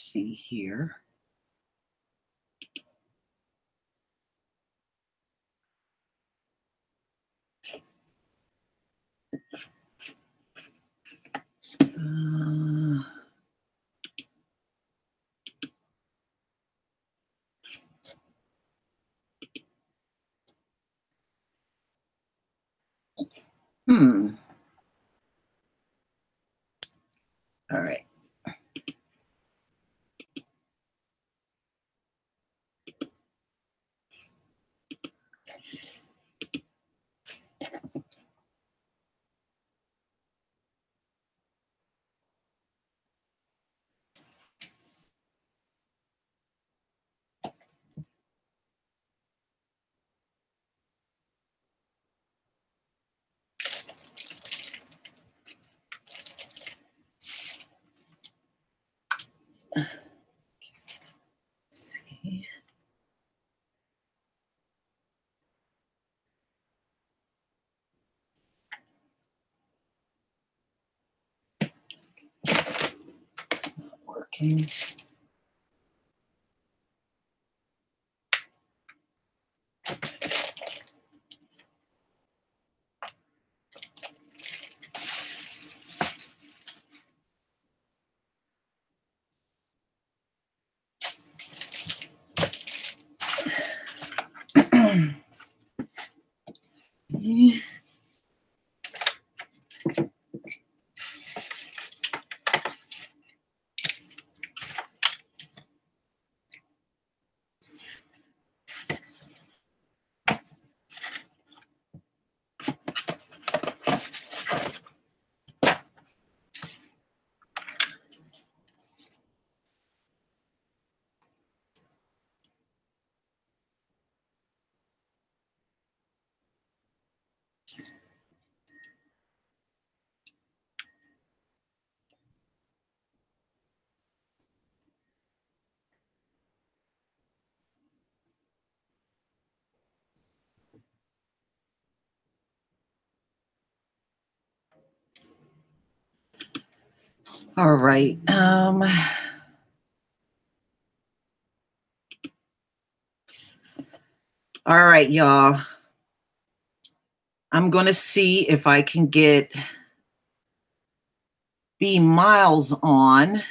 see here. All right. See. It's not working. Yeah. All right. All right, y'all. I'm going to see if I can get B Miles on.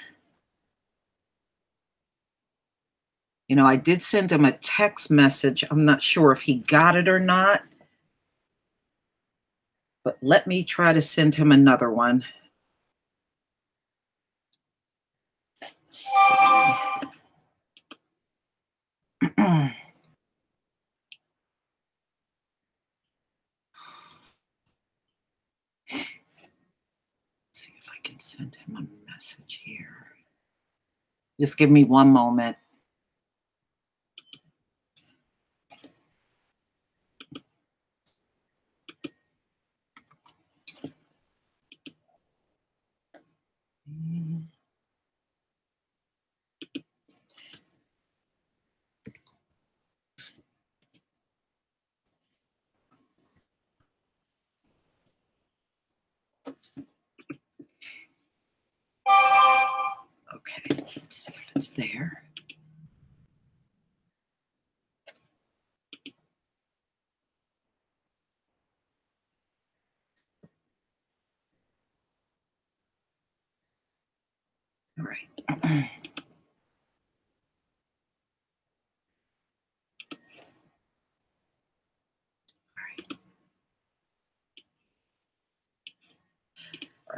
You know, I did send him a text message. I'm not sure if he got it or not. But let me try to send him another one. See. See if I can send him a message here. Just give me one moment. Okay, let's see if it's there. All right. All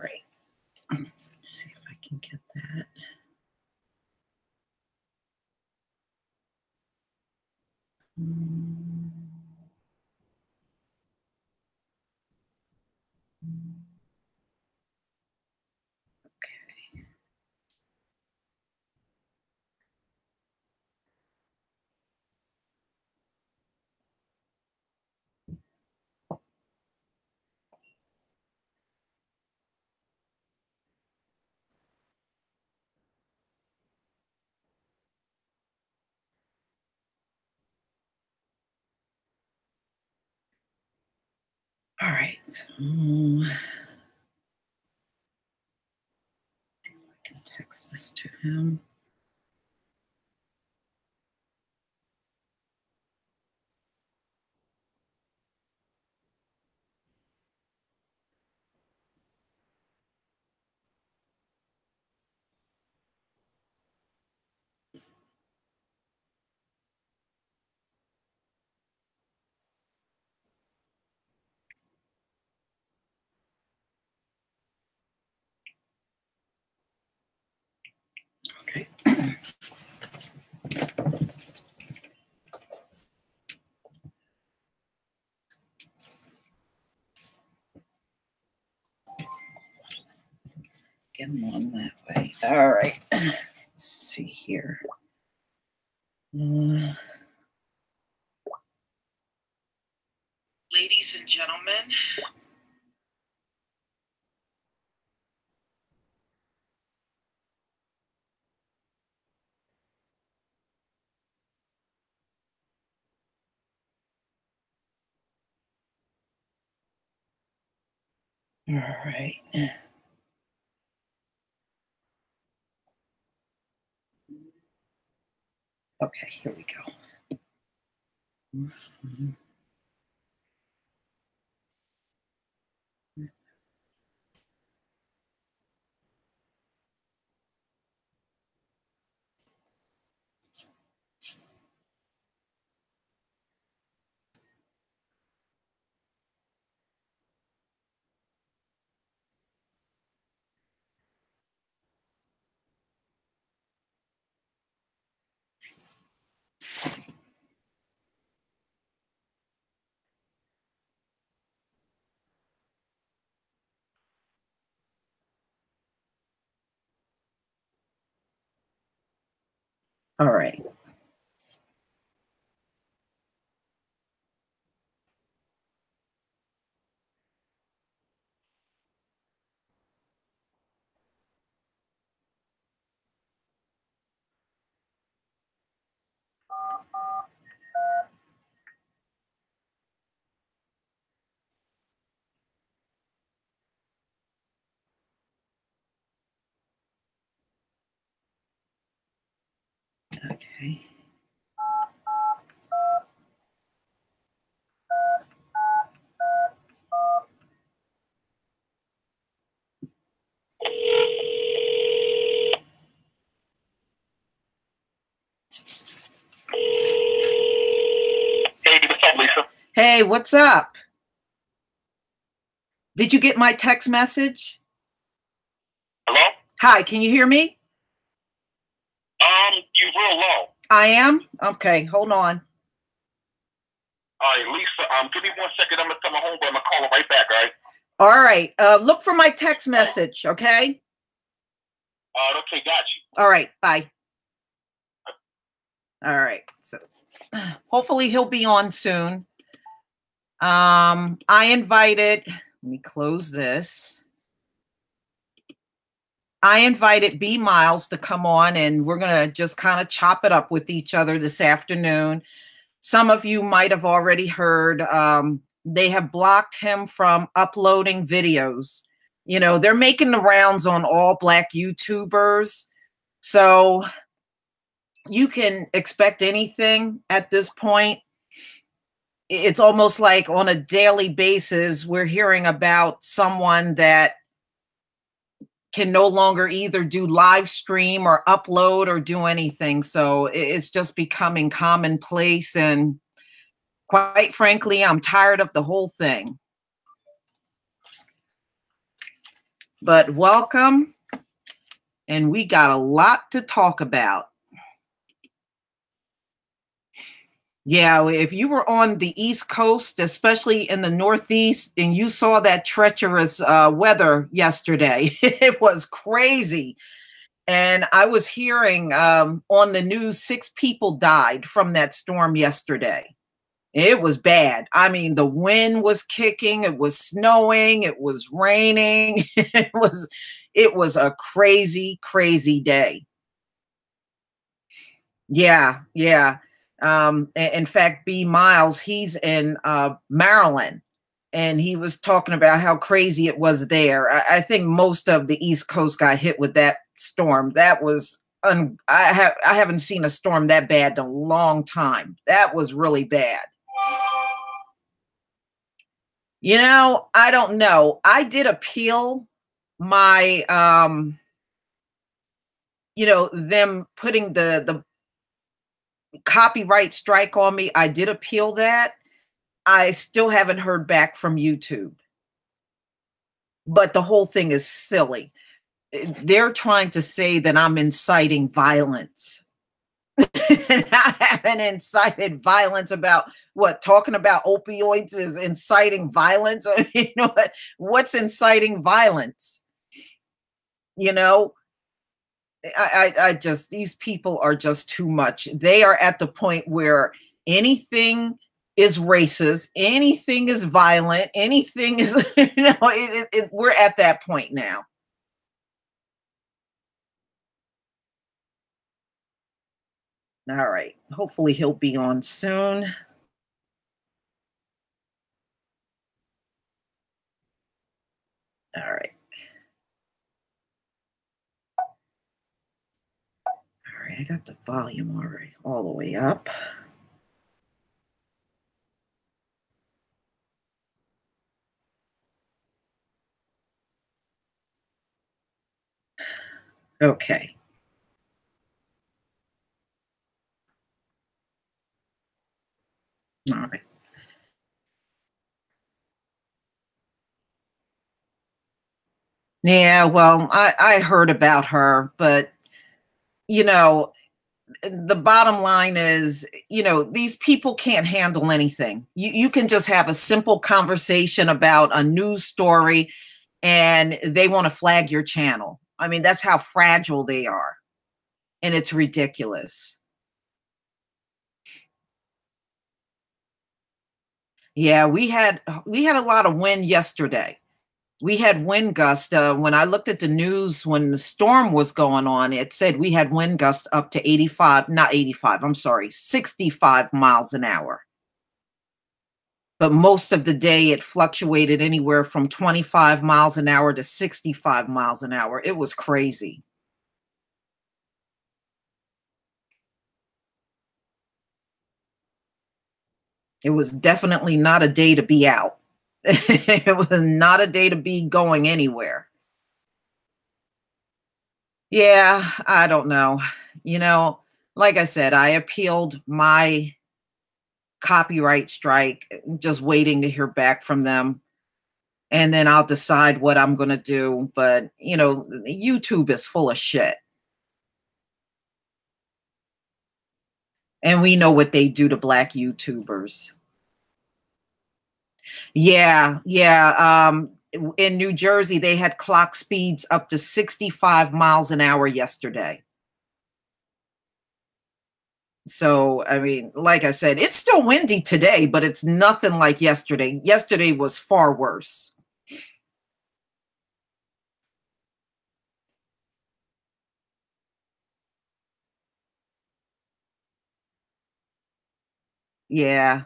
right. Let's see if I can get that. Okay. All right. See if I can text this to him. Get them on that way. All right. Let's see here. Ladies and gentlemen. All right. Okay, here we go. All right. Okay. Hey, what's up, Lisa? Hey, what's up? Did you get my text message? Hello? Hi, can you hear me? You're real low. I am? Okay, hold on. All right, Lisa, give me 1 second. I'm going to tell my homeboy I'm going to call him right back, all right? All right, look for my text message, okay? Okay, got you. All right, bye. All right, so hopefully he'll be on soon. I invited, let me close this. I invited B Miles to come on, and we're going to just kind of chop it up with each other this afternoon. Some of you might have already heard they have blocked him from uploading videos. You know, they're making the rounds on all Black YouTubers. So you can expect anything at this point. It's almost like on a daily basis, we're hearing about someone that can no longer either do live stream or upload or do anything. So it's just becoming commonplace. And quite frankly, I'm tired of the whole thing. But welcome. And we got a lot to talk about. Yeah, if you were on the East Coast, especially in the Northeast, and you saw that treacherous weather yesterday, it was crazy. And I was hearing on the news 6 people died from that storm yesterday. It was bad. I mean, the wind was kicking, it was snowing, it was raining. It was a crazy, crazy day. Yeah, yeah. In fact, B Miles, he's in Maryland, and he was talking about how crazy it was there. I think most of the East Coast got hit with that storm. That was I haven't seen a storm that bad in a long time. That was really bad. You know, I don't know. I did appeal my you know, them putting the copyright strike on me. I did appeal that. I still haven't heard back from YouTube. But the whole thing is silly. they're trying to say that I'm inciting violence. And I haven't incited violence about what talking about opioids is inciting violence. You know what's inciting violence? You know, I just these people are just too much. They are at the point where anything is racist, anything is violent, anything is we're at that point now. All right. Hopefully he'll be on soon. All right. All right. I got the volume all the way up. Okay. All right. Yeah, well, I heard about her, but you know, the bottom line is, these people can't handle anything. You can just have a simple conversation about a news story and they want to flag your channel. I mean, that's how fragile they are. And it's ridiculous. Yeah, we had a lot of wind yesterday. We had wind gusts. When I looked at the news when the storm was going on, it said we had wind gusts up to 85, not 85, I'm sorry, 65 miles an hour. But most of the day it fluctuated anywhere from 25 miles an hour to 65 miles an hour. It was crazy. It was definitely not a day to be out. It was not a day to be going anywhere. Yeah, I don't know. You know, like I said, I appealed my copyright strike, just waiting to hear back from them. And then I'll decide what I'm going to do. But, YouTube is full of shit. And we know what they do to Black YouTubers. Yeah, yeah. In New Jersey, they had clock speeds up to 65 miles an hour yesterday. So, I mean, like I said, it's still windy today, but it's nothing like yesterday. Yesterday was far worse. Yeah.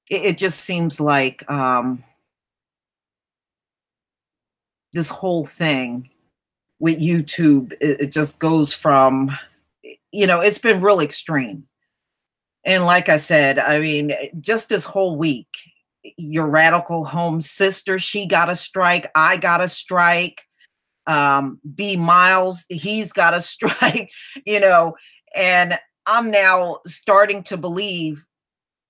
It just seems like this whole thing with YouTube, it just goes from, it's been real extreme. And like I said, I mean, just this whole week, your radical home sister, she got a strike. I got a strike. B Miles, he's got a strike, and I'm now starting to believe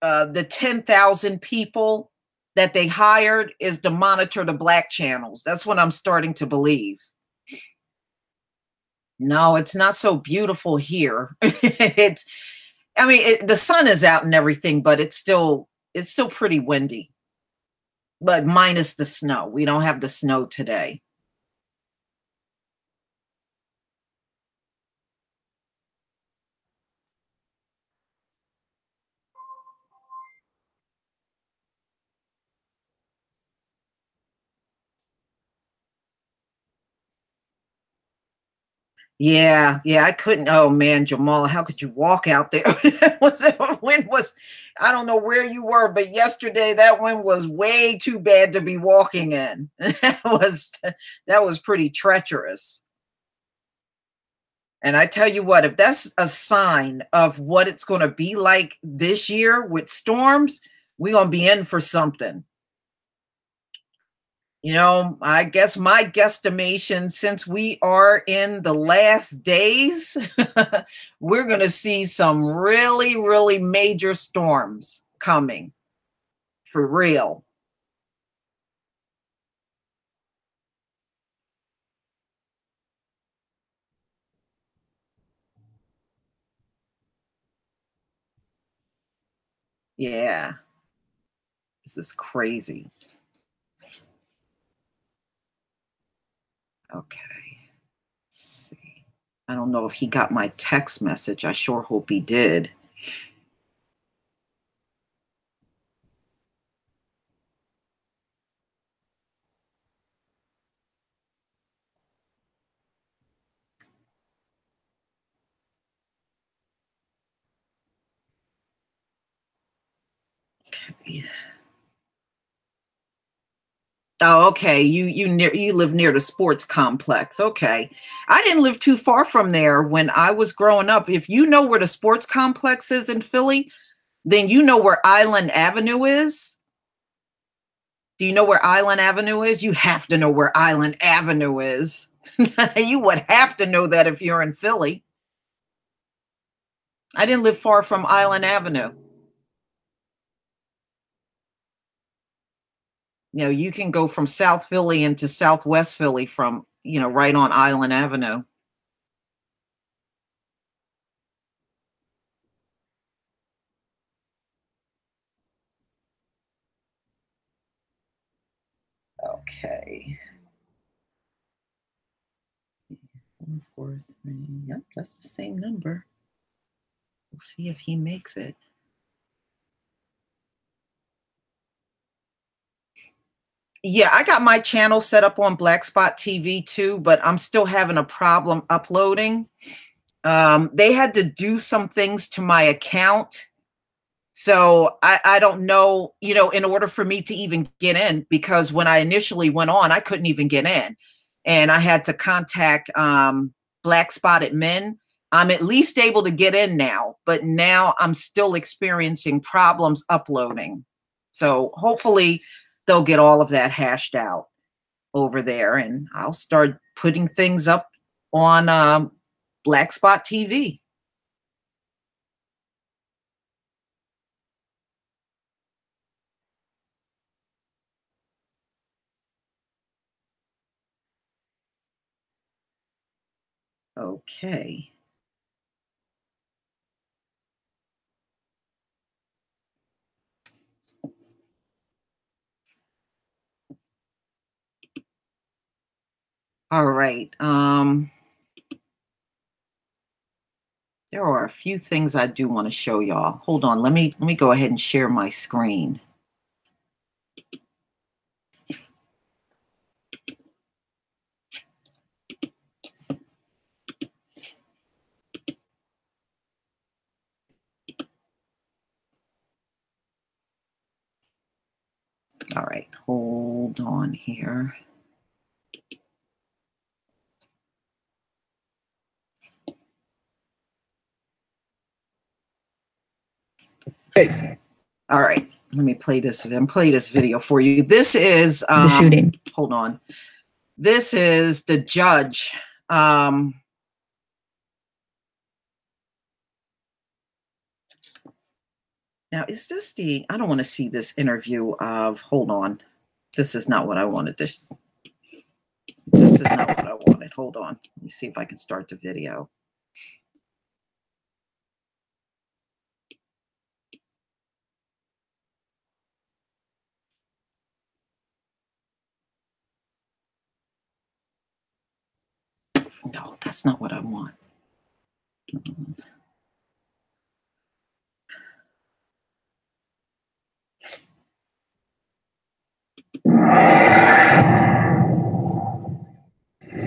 the 10,000 people that they hired is to monitor the Black channels. That's what I'm starting to believe. No, it's not so beautiful here. The sun is out and everything, but it's still pretty windy. But minus the snow. We don't have the snow today. Yeah, yeah, I couldn't. Oh man, Jamal, how could you walk out there? Wind was, I don't know where you were, but yesterday that wind was way too bad to be walking in. That was pretty treacherous. And I tell you what, if that's a sign of what it's going to be like this year with storms, we're going to be in for something. I guess my guesstimation, since we are in the last days, we're going to see some really, really major storms coming for real. Yeah. This is crazy. Okay. Let's see. I don't know if he got my text message. I sure hope he did. Okay. Oh, okay. You live near the sports complex. Okay. I didn't live too far from there when I was growing up. If you know where the sports complex is in Philly, then you know where Island Avenue is. Do you know where Island Avenue is? You have to know where Island Avenue is. You would have to know that if you're in Philly. I didn't live far from Island Avenue. You know, you can go from South Philly into Southwest Philly from, you know, right on Island Avenue. Okay. 143. Yep, that's the same number. We'll see if he makes it. Yeah, I got my channel set up on Black Spot TV too, but I'm still having a problem uploading. They had to do some things to my account. So I don't know, you know, in order for me to even get in, because when I initially went on, I couldn't even get in. And I had to contact Black Spotted Men. I'm at least able to get in now, but now I'm still experiencing problems uploading. So hopefully they'll get all of that hashed out over there, and I'll start putting things up on Black Spot TV. Okay. All right. There are a few things I do want to show y'all. Hold on. Let me go ahead and share my screen. All right. Hold on here. All right, let me play this. Play this video for you. This is the shooting. Hold on. This is the judge. Now, is this the? I don't want to see this interview of. Hold on. This is not what I wanted. This is not what I wanted. Hold on. Let me see if I can start the video. No, that's not what I want.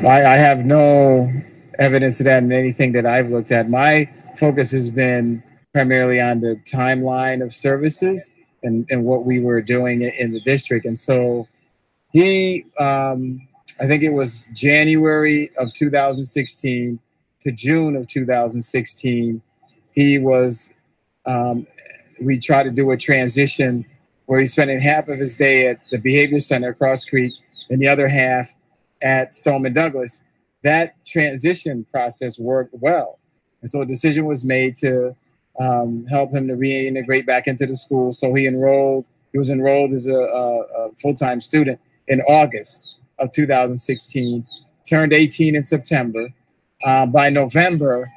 I have no evidence of that in anything that I've looked at. My focus has been primarily on the timeline of services and what we were doing in the district. And so he, I think it was January of 2016 to June of 2016, he was, we tried to do a transition where he's spending half of his day at the behavior center across Creek and the other half at Stoneman Douglas. That transition process worked well. And so a decision was made to help him to reintegrate back into the school. So he was enrolled as a full-time student in August of 2016, turned 18 in September. By November,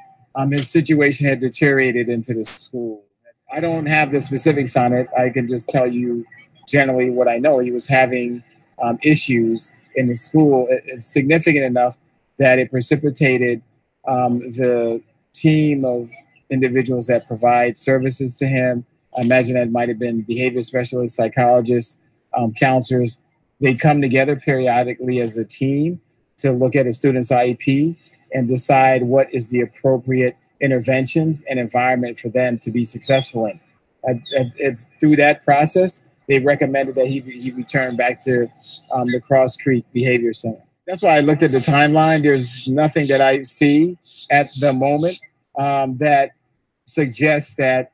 his situation had deteriorated into the school. I don't have the specifics on it. I can just tell you generally what I know. He was having issues in the school. It's significant enough that it precipitated the team of individuals that provide services to him. I imagine that might have been behavior specialists, psychologists, counselors. They come together periodically as a team to look at a student's IEP and decide what is the appropriate interventions and environment for them to be successful in. It's through that process, they recommended that he return back to the Cross Creek Behavior Center. That's why I looked at the timeline. There's nothing that I see at the moment that suggests that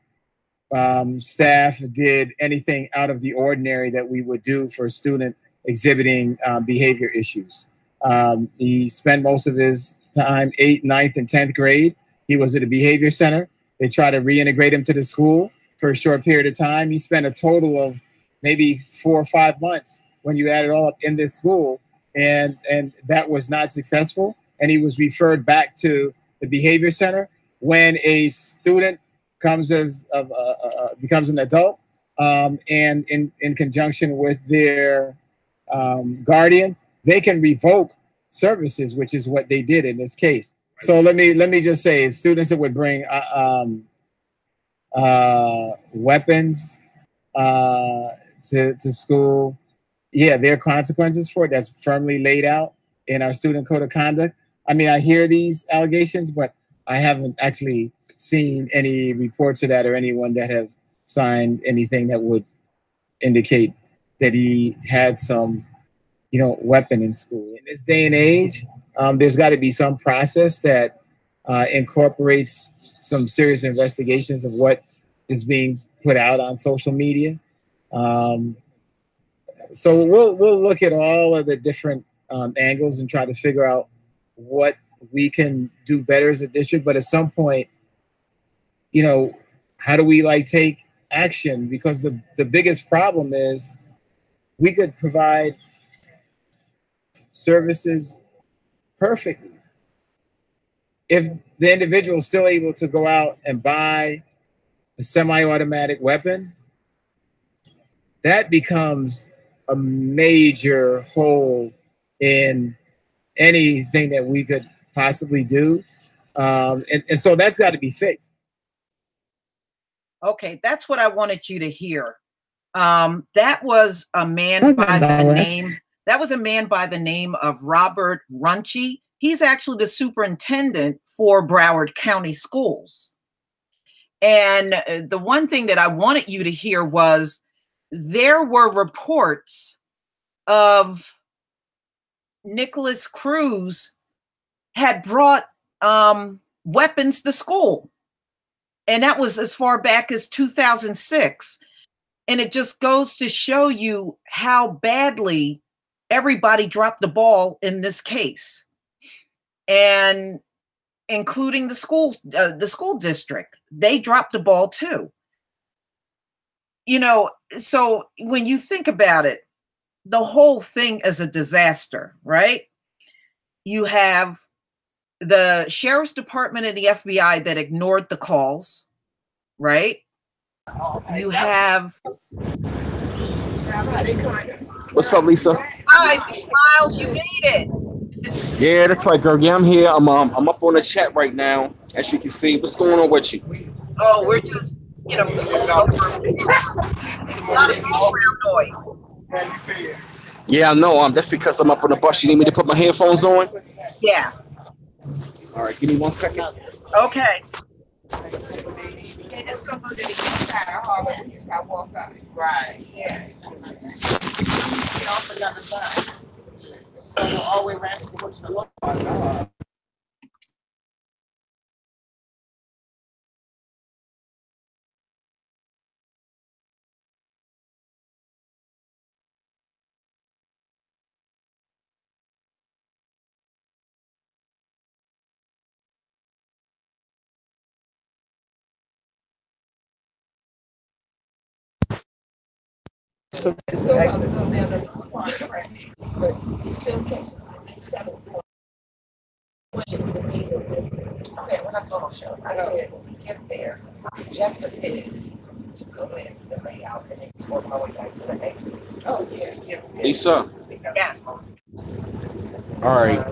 staff did anything out of the ordinary that we would do for a student exhibiting behavior issues. He spent most of his time, 8th, 9th, and 10th grade. He was at a behavior center. They tried to reintegrate him to the school for a short period of time. He spent a total of maybe 4 or 5 months when you add it all up in this school, and that was not successful. And he was referred back to the behavior center. When a student becomes an adult, and in conjunction with their guardian, they can revoke services, which is what they did in this case. So let me just say, students that would bring weapons to school, yeah, there are consequences for it. That's firmly laid out in our student code of conduct. I mean, I hear these allegations, but I haven't actually seen any reports of that or anyone that have signed anything that would indicate that he had some, weapon in school. In this day and age, there's got to be some process that incorporates some serious investigations of what is being put out on social media. So we'll look at all of the different angles and try to figure out what we can do better as a district. But at some point, how do we take action? Because the biggest problem is we could provide services perfectly. If the individual is still able to go out and buy a semi-automatic weapon, that becomes a major hole in anything that we could possibly do. And so that's got to be fixed. Okay, that's what I wanted you to hear. That was a man by the name. That was a man by the name of Robert Runcie. He's actually the superintendent for Broward County Schools. And the one thing that I wanted you to hear was there were reports of Nicholas Cruz had brought weapons to school. And that was as far back as 2006. And it just goes to show you how badly everybody dropped the ball in this case, and including the school district. They dropped the ball too. So when you think about it, the whole thing is a disaster, right? You have the sheriff's department and the FBI that ignored the calls, right? You have... What's up, Lisa? Hi, Miles, you made it. Yeah, that's right, girl. Yeah, I'm here. I'm up on the chat right now, as you can see. What's going on with you? Oh, we're just, a lot of background noise. Yeah, I know. That's because I'm up on the bus. You need me to put my headphones on? Yeah. All right, give me 1 second. Okay. Right. Yeah. Get off another side. So all the way around to what's the law. So, Still have to go down to the contract, but you still can't instead of okay, we're not talking show. I said when we get there, objective is into the layout and then work my way back to the A. Oh, yeah. Lisa. Yes. All right.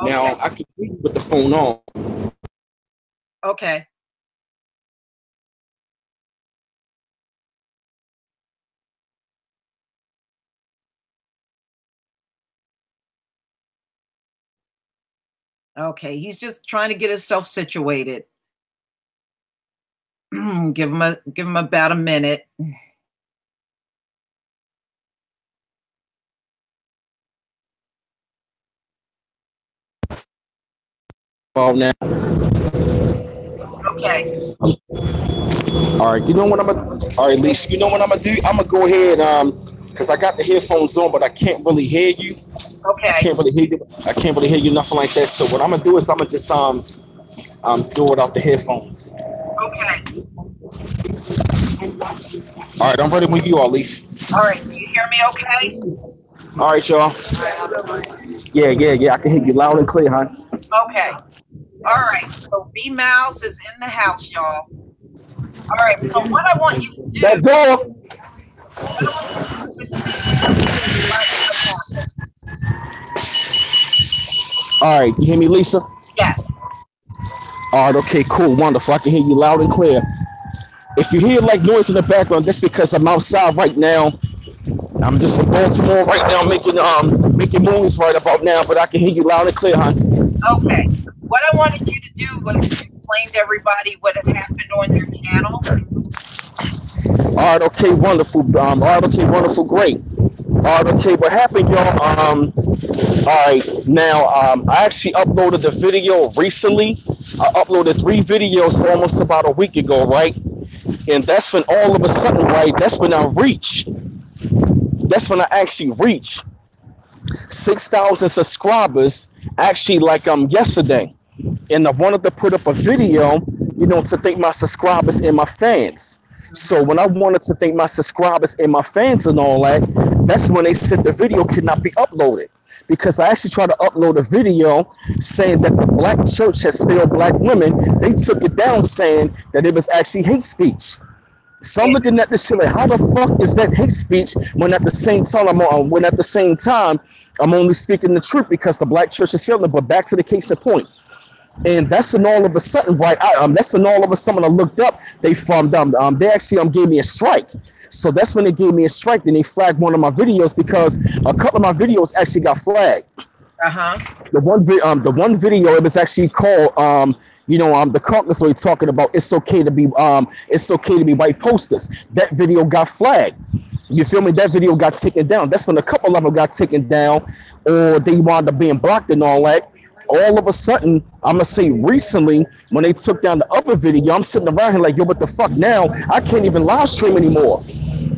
Now I can read with the phone on. Okay. Okay, he's just trying to get himself situated. give him about a minute. Oh, now. Okay. All right, you know what I'm gonna. All right, Lisa, you know what I'm gonna do? I'm gonna go ahead, because I got the headphones on, but I can't really hear you. Okay. I can't really hear you, nothing like that. So what I'm gonna do is I'm gonna just do it off the headphones. Okay. All right, I'm ready when you are, Lisa. All right. Can you hear me okay? All right, y'all. Yeah. I can hear you loud and clear, hon. Okay. All right. So B Mouse is in the house, y'all. All right. So what I want you to do. That door. All right, you hear me, Lisa? Yes. All right, okay, cool, wonderful. I can hear you loud and clear. If you hear like noise in the background, that's because I'm outside right now. I'm just in Baltimore right now making moves right about now, but I can hear you loud and clear, hon. Okay. What I wanted you to do was to explain to everybody what had happened on your channel. All right, okay, wonderful. All right, okay, wonderful, great. All right, okay, what happened, y'all? All right, now I actually uploaded the video recently. I uploaded 3 videos almost about a week ago, right? And that's when all of a sudden, right, that's when I actually reached 6,000 subscribers, actually like yesterday. And I wanted to put up a video, to thank my subscribers and my fans. So when I wanted to thank my subscribers and my fans and all that, that's when they said the video could not be uploaded. Because I actually tried to upload a video saying that the black church has failed black women. They took it down saying that it was actually hate speech. So I'm looking at this shit like, how the fuck is that hate speech when at the same time I'm only speaking the truth because the black church is failing. But back to the case in point. And that's when all of a sudden, right? That's when all of a sudden I looked up. They actually gave me a strike. So that's when they gave me a strike. Then they flagged one of my videos because a couple of my videos actually got flagged. The one video, it was actually called the Congress were talking about it's okay to be white posters. That video got flagged. You feel me? That video got taken down. That's when a couple of them got taken down, or they wound up being blocked and all that. All of a sudden, I'm gonna say recently, when they took down the other video, I'm sitting around here like, yo, what the fuck now? I can't even live stream anymore.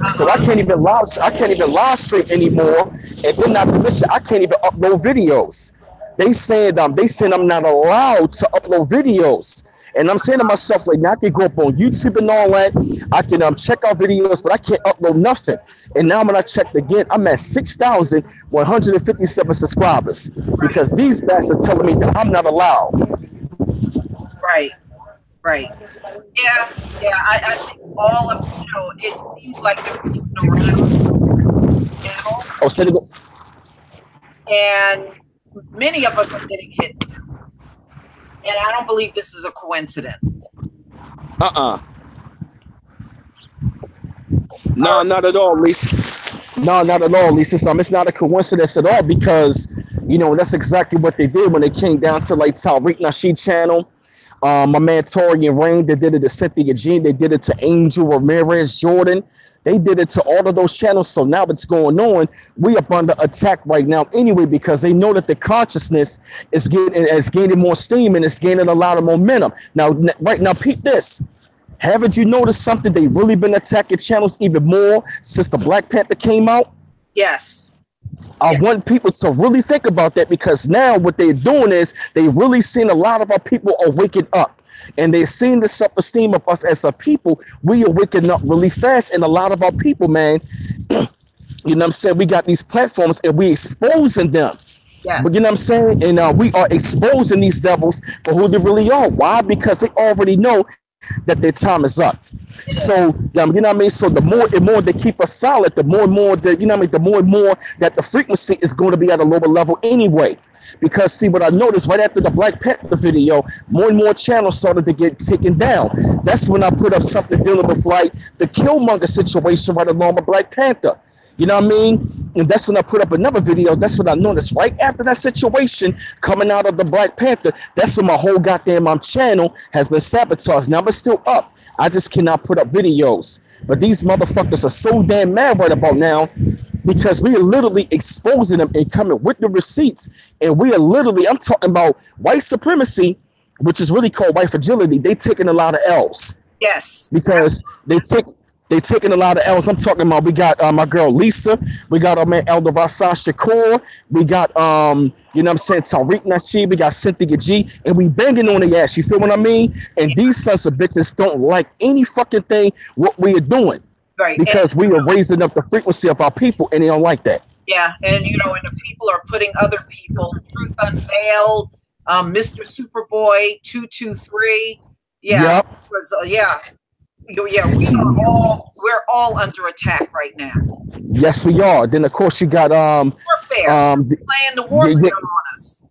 So I can't even live stream anymore. And then not to mention, I can't even upload videos. They said I'm not allowed to upload videos. And I'm saying to myself, like, now I can go up on YouTube and all that. I can check out videos, but I can't upload nothing. And now when I checked again, I'm at 6,157 subscribers because these bastards telling me that I'm not allowed. Right. Yeah. I think all of, it seems like they're keeping around. Oh, say it again. And many of us are getting hit. And I don't believe this is a coincidence. No, not at all, Lisa. No, not at all, Lisa. It's not a coincidence at all because, that's exactly what they did when they came down to like Tariq Nasheed channel. My man Torian Rain, they did it to Cynthia Jean. They did it to Angel Ramirez Jordan. They did it to all of those channels. So now it's going on. We up under attack right now anyway because they know that the consciousness is gaining more steam and it's gaining a lot of momentum. Now, right now, peep this. Haven't you noticed something? They've really been attacking channels even more since the Black Panther came out? Yes. I want people to really think about that because now what they're doing is they've really seen a lot of our people are waking up. And they're seeing the self-esteem of us as a people. We are waking up really fast. And a lot of our people, man, you know what I'm saying? We got these platforms and we exposing them. Yes. But you know what I'm saying? And we are exposing these devils for who they really are. Why? Because they already know that their time is up. So you know what I mean. So the more and more they keep us solid, the more and more that you know what I mean. The more and more that the frequency is going to be at a lower level anyway. Because see, what I noticed right after the Black Panther video, more and more channels started to get taken down. That's when I put up something dealing with like the Killmonger situation right along with Black Panther. You know what I mean? And that's when I put up another video. That's what I noticed right after that situation coming out of the Black Panther. That's when my whole goddamn channel has been sabotaged. Now it's still up. I just cannot put up videos. But these motherfuckers are so damn mad right about now because we are literally exposing them and coming with the receipts. And we are literally, I'm talking about white supremacy, which is really called white fragility. They taking a lot of L's. Yes. Because they taking a lot of L's. I'm talking about, we got my girl Lisa, we got our man Elder Rasa Shakur, we got you know what I'm saying, Tariq Nasheed, we got Cynthia G, and we banging on the ass, you feel what I mean? And these sons of bitches don't like any fucking thing what we are doing. Right. Because we are raising up the frequency of our people and they don't like that. Yeah, and you know, and the people are putting other people, Truth Unveiled, Mr. Superboy 223. Yeah. Yep. Yeah, we're all under attack right now. Yes, we are. Then of course you got warfare playing the warfare on us.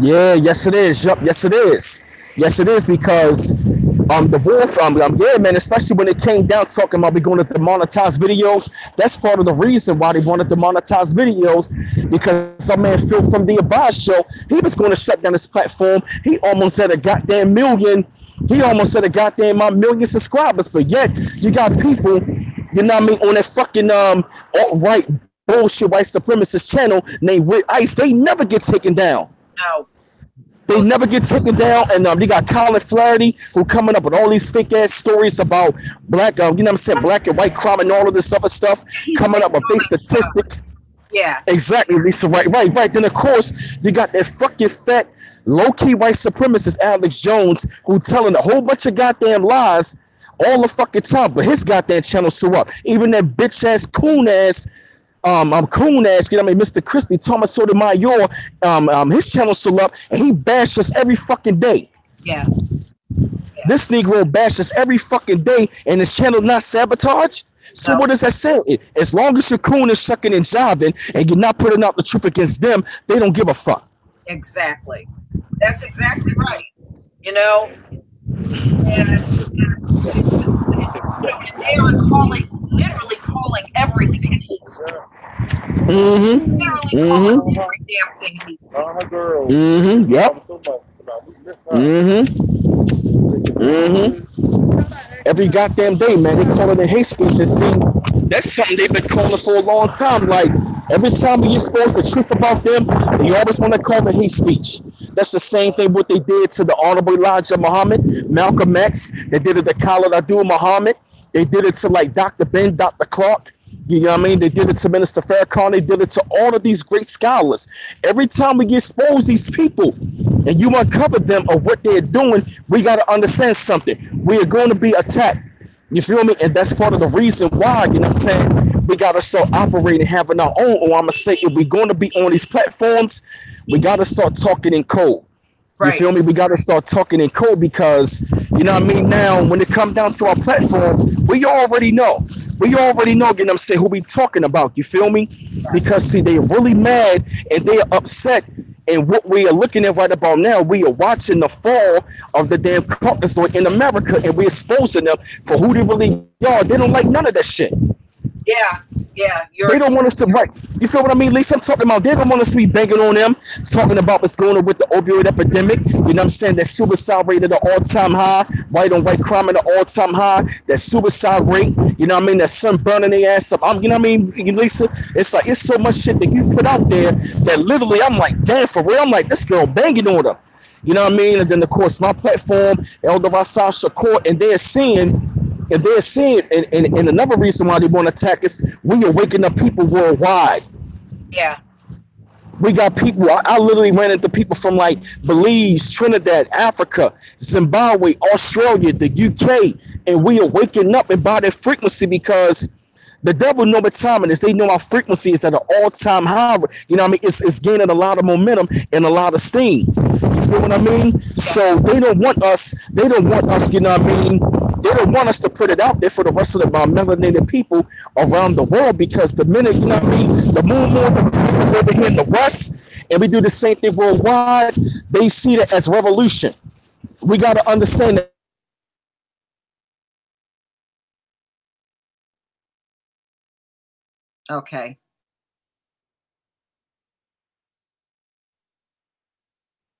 Yeah, yes it is. Yep, yes it is. Yes it is, because the war yeah, man, especially when it came down talking about we going to demonetize videos. That's part of the reason why they wanted to monetize videos, because some man Phil from the Abad show, he was going to shut down his platform. He almost had a goddamn million. He almost had a goddamn million subscribers, but yet you got people, you know what I mean, on that fucking alt-right bullshit white supremacist channel named Red Ice. They never get taken down. No. They never get taken down, and they got Colin Flaherty who coming up with all these fake ass stories about black, you know what I'm saying, black and white crime and all of this other stuff, coming up with fake statistics. Yeah, exactly, Lisa. Right. Then of course you got that fucking fat, low-key white supremacist Alex Jones who telling a whole bunch of goddamn lies all the fucking time, but his goddamn channel's still up. Even that bitch ass coon ass. Coon ass, you know what I mean, Mr. Crispy Thomas Sotomayor, his channel's still up, and he bashes us every fucking day. Yeah. This Negro bashes every fucking day, and his channel not sabotaged. So what does that say? As long as your coon is shucking and jiving, and you're not putting out the truth against them, they don't give a fuck. Exactly. That's exactly right. You know, and they are literally calling everything hate. Literally calling every damn thing hate. Yep. Every goddamn day, man, they call it a hate speech. And see, that's something they've been calling for a long time. Like, every time we expose the truth about them, they always want to call it hate speech. That's the same thing what they did to the Honorable Elijah Muhammad, Malcolm X. They did it to Khalid Abdul Muhammad. They did it to like Dr. Ben, Dr. Clark. You know what I mean? They did it to Minister Farrakhan. They did it to all of these great scholars. Every time we expose these people and you uncover them of what they're doing, we got to understand something. We are going to be attacked. You feel me? And that's part of the reason why, you know what I'm saying, we got to start operating, having our own. Or I'm going to say, if we're going to be on these platforms, we got to start talking in code. Right. You feel me? We got to start talking in code because, you know what I mean? Now, when it comes down to our platform, we already know. We already know, you know what I'm saying, who we talking about. You feel me? Because, see, they're really mad and they are upset. And what we are looking at right about now, we are watching the fall of the damn Caucasoid in America, and we're exposing them for who they really are. They don't like none of that shit. Yeah. They don't want us to, right? You feel what I mean, Lisa? I'm talking about, they don't want us to be banging on them, talking about what's going on with the opioid epidemic. You know what I'm saying? That suicide rate at an all-time high, white on white crime at an all-time high, that suicide rate, you know what I mean? That sun burning their ass up. You know what I mean, Lisa? It's like, it's so much shit that you put out there that literally I'm like, damn, for real? I'm like, this girl banging on them. You know what I mean? And then, of course, my platform, Elder Rasa Shakur, and they're seeing, and another reason why they want to attack us, we are waking up people worldwide. Yeah. We got people, I literally ran into people from like Belize, Trinidad, Africa, Zimbabwe, Australia, the UK, and we are waking up and by their frequency because the devil know what time it is. They know our frequency is at an all-time high. You know what I mean? It's gaining a lot of momentum and a lot of steam. You feel what I mean? So they don't want us, you know what I mean, They don't want us to put it out there for the rest of the melanated people around the world, because the minute, you know what I mean, the more is over here in the West, and we do the same thing worldwide, they see that as revolution. We got to understand that. Okay.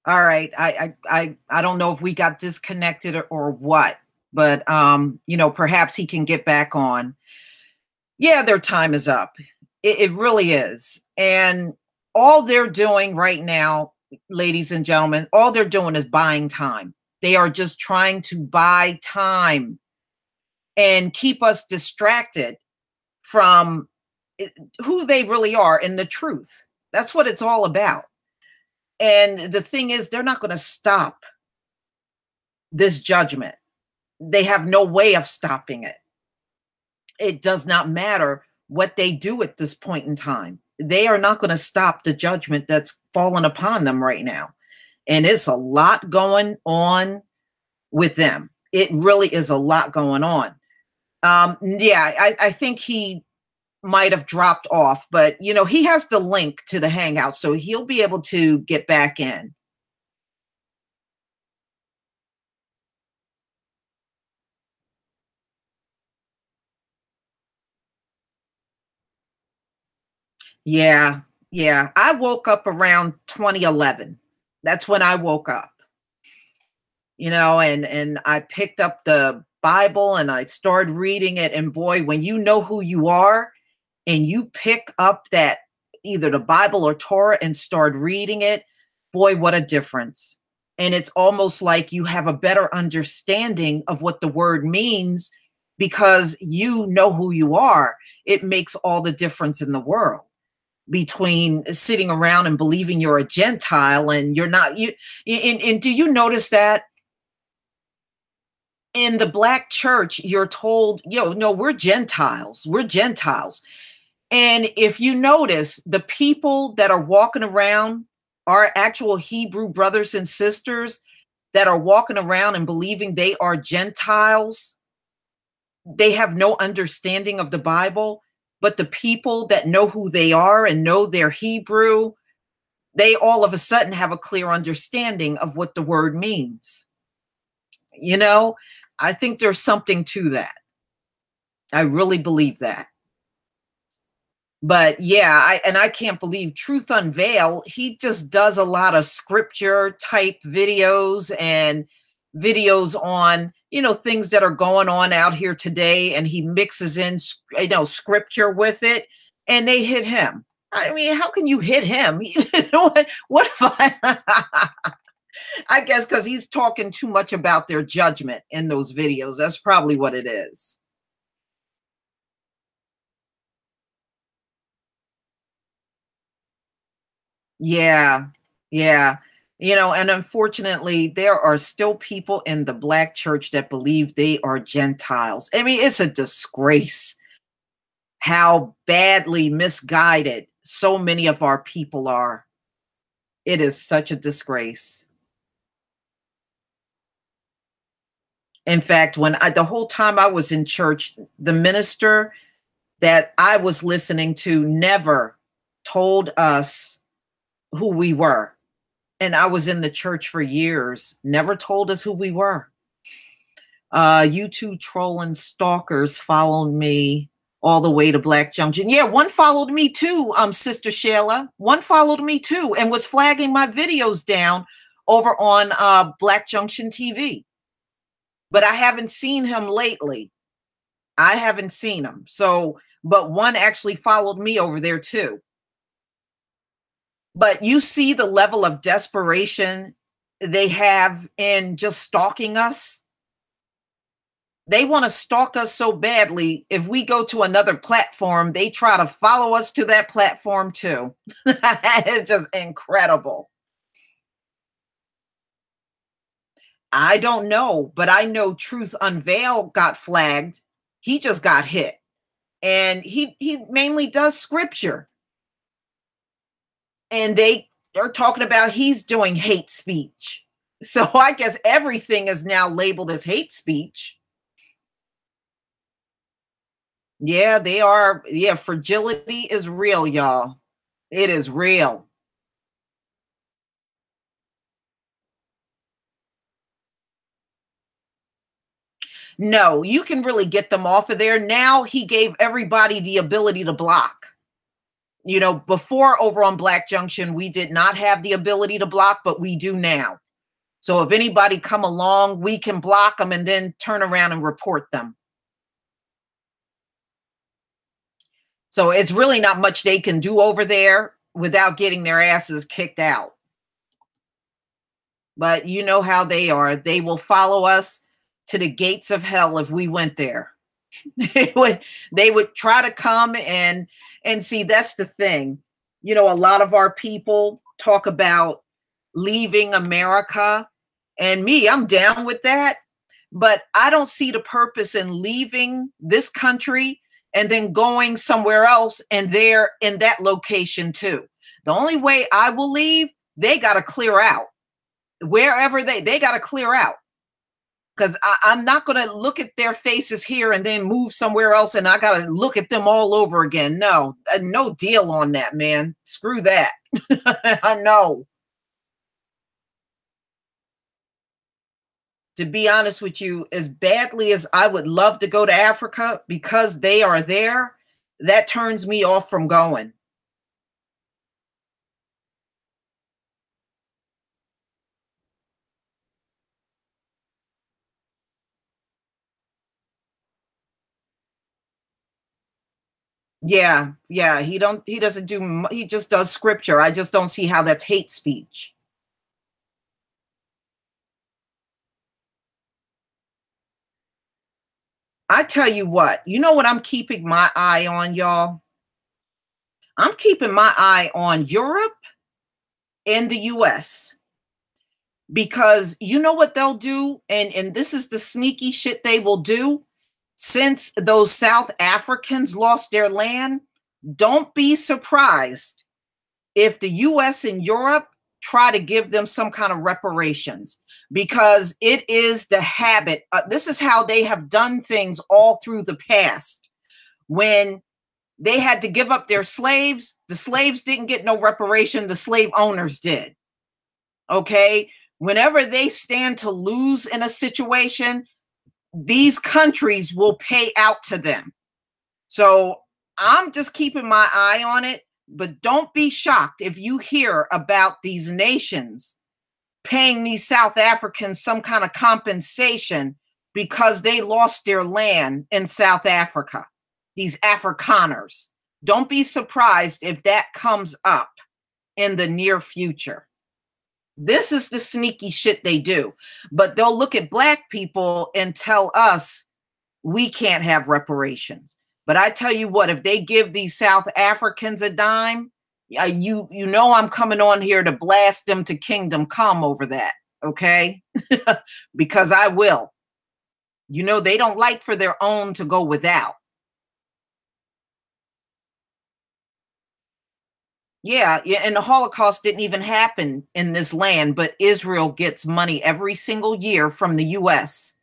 All right. I don't know if we got disconnected or what, but you know, perhaps he can get back on. Yeah, their time is up. It really is. And all they're doing right now, ladies and gentlemen, all they're doing is buying time. They are just trying to buy time and keep us distracted from who they really are and the truth. That's what it's all about. And the thing is, they're not going to stop this judgment. They have no way of stopping it. It does not matter what they do at this point in time. They are not going to stop the judgment that's fallen upon them right now. And it's a lot going on with them. It really is a lot going on. Yeah, I think he might have dropped off, but you know, he has the link to the Hangout, so he'll be able to get back in. Yeah, yeah. I woke up around 2011. That's when I woke up. You know, and I picked up the Bible and I started reading it, and boy, when you know who you are and you pick up that either the Bible or Torah and start reading it, boy, what a difference. And it's almost like you have a better understanding of what the word means because you know who you are. It makes all the difference in the world between sitting around and believing you're a Gentile and you're not. And do you notice that in the Black church, you're told, no, we're Gentiles. We're Gentiles. And if you notice, the people that are walking around are actual Hebrew brothers and sisters that are walking around and believing they are Gentiles. They have no understanding of the Bible, but the people that know who they are and know their Hebrew, they all of a sudden have a clear understanding of what the word means. You know, I think there's something to that. I really believe that. But yeah, I can't believe Truth Unveil. He just does a lot of scripture type videos and videos on, things that are going on out here today. And he mixes in, scripture with it, and they hit him. I mean, how can you hit him? What if I guess because he's talking too much about their judgment in those videos. That's probably what it is. Yeah, yeah. And unfortunately, there are still people in the Black church that believe they are Gentiles. I mean, it's a disgrace how badly misguided so many of our people are. It is such a disgrace. In fact, the whole time I was in church, the minister that I was listening to never told us who we were. And I was in the church for years, never told us who we were. You two trolling stalkers followed me all the way to Black Junction. Yeah, one followed me too, Sister Shayla. One followed me too and was flagging my videos down over on Black Junction TV. But I haven't seen him lately. I haven't seen him. So, but one actually followed me over there too. But you see the level of desperation they have in just stalking us. They want to stalk us so badly. If we go to another platform, they try to follow us to that platform too. It's just incredible. I don't know, but I know Truth Unveil got flagged. He just got hit. And he mainly does scripture. And they are talking about he's doing hate speech. So I guess everything is now labeled as hate speech. Yeah, they are. Yeah, fragility is real, y'all. It is real. No, you can really get them off of there. Now he gave everybody the ability to block. You know, before over on Black Junction, we did not have the ability to block, but we do now. So if anybody come along, we can block them and then turn around and report them. So it's really not much they can do over there without getting their asses kicked out. But you know how they are. They will follow us to the gates of hell if we went there. They would try to come and see, that's the thing. You know, a lot of our people talk about leaving America, and me, I'm down with that, but I don't see the purpose in leaving this country and then going somewhere else and there in that location too. The only way I will leave, they got to clear out. Wherever they got to clear out. Because I'm not going to look at their faces here and then move somewhere else and I got to look at them all over again. No, no deal on that, man. Screw that. I know. To be honest with you, as badly as I would love to go to Africa, because they are there, that turns me off from going. Yeah, yeah, he doesn't do, he just does scripture. I just don't see how that's hate speech. I tell you what, you know what I'm keeping my eye on, y'all? I'm keeping my eye on Europe and the US, because you know what they'll do, and this is the sneaky shit they will do. Since those South Africans lost their land, don't be surprised if the US and Europe try to give them some kind of reparations, because it is the habit. This is how they have done things all through the past. When they had to give up their slaves, the slaves didn't get no reparation, the slave owners did. Okay? Whenever they stand to lose in a situation, these countries will pay out to them. So I'm just keeping my eye on it, but don't be shocked if you hear about these nations paying these South Africans some kind of compensation because they lost their land in South Africa, these Afrikaners. Don't be surprised if that comes up in the near future. This is the sneaky shit they do. But they'll look at Black people and tell us we can't have reparations. But I tell you what, if they give these South Africans a dime, you know I'm coming on here to blast them to kingdom come over that, okay? Because I will. You know, they don't like for their own to go without. Yeah, and the Holocaust didn't even happen in this land, but Israel gets money every single year from the US.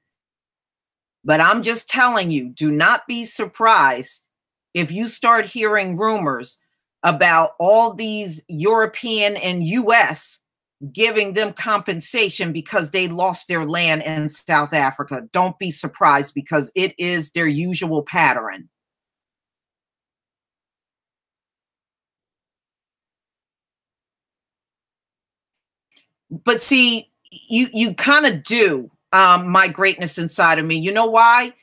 But I'm just telling you, do not be surprised if you start hearing rumors about all these European and US giving them compensation because they lost their land in South Africa. Don't be surprised, because it is their usual pattern. But see, you kind of do, my greatness inside of me. You know why?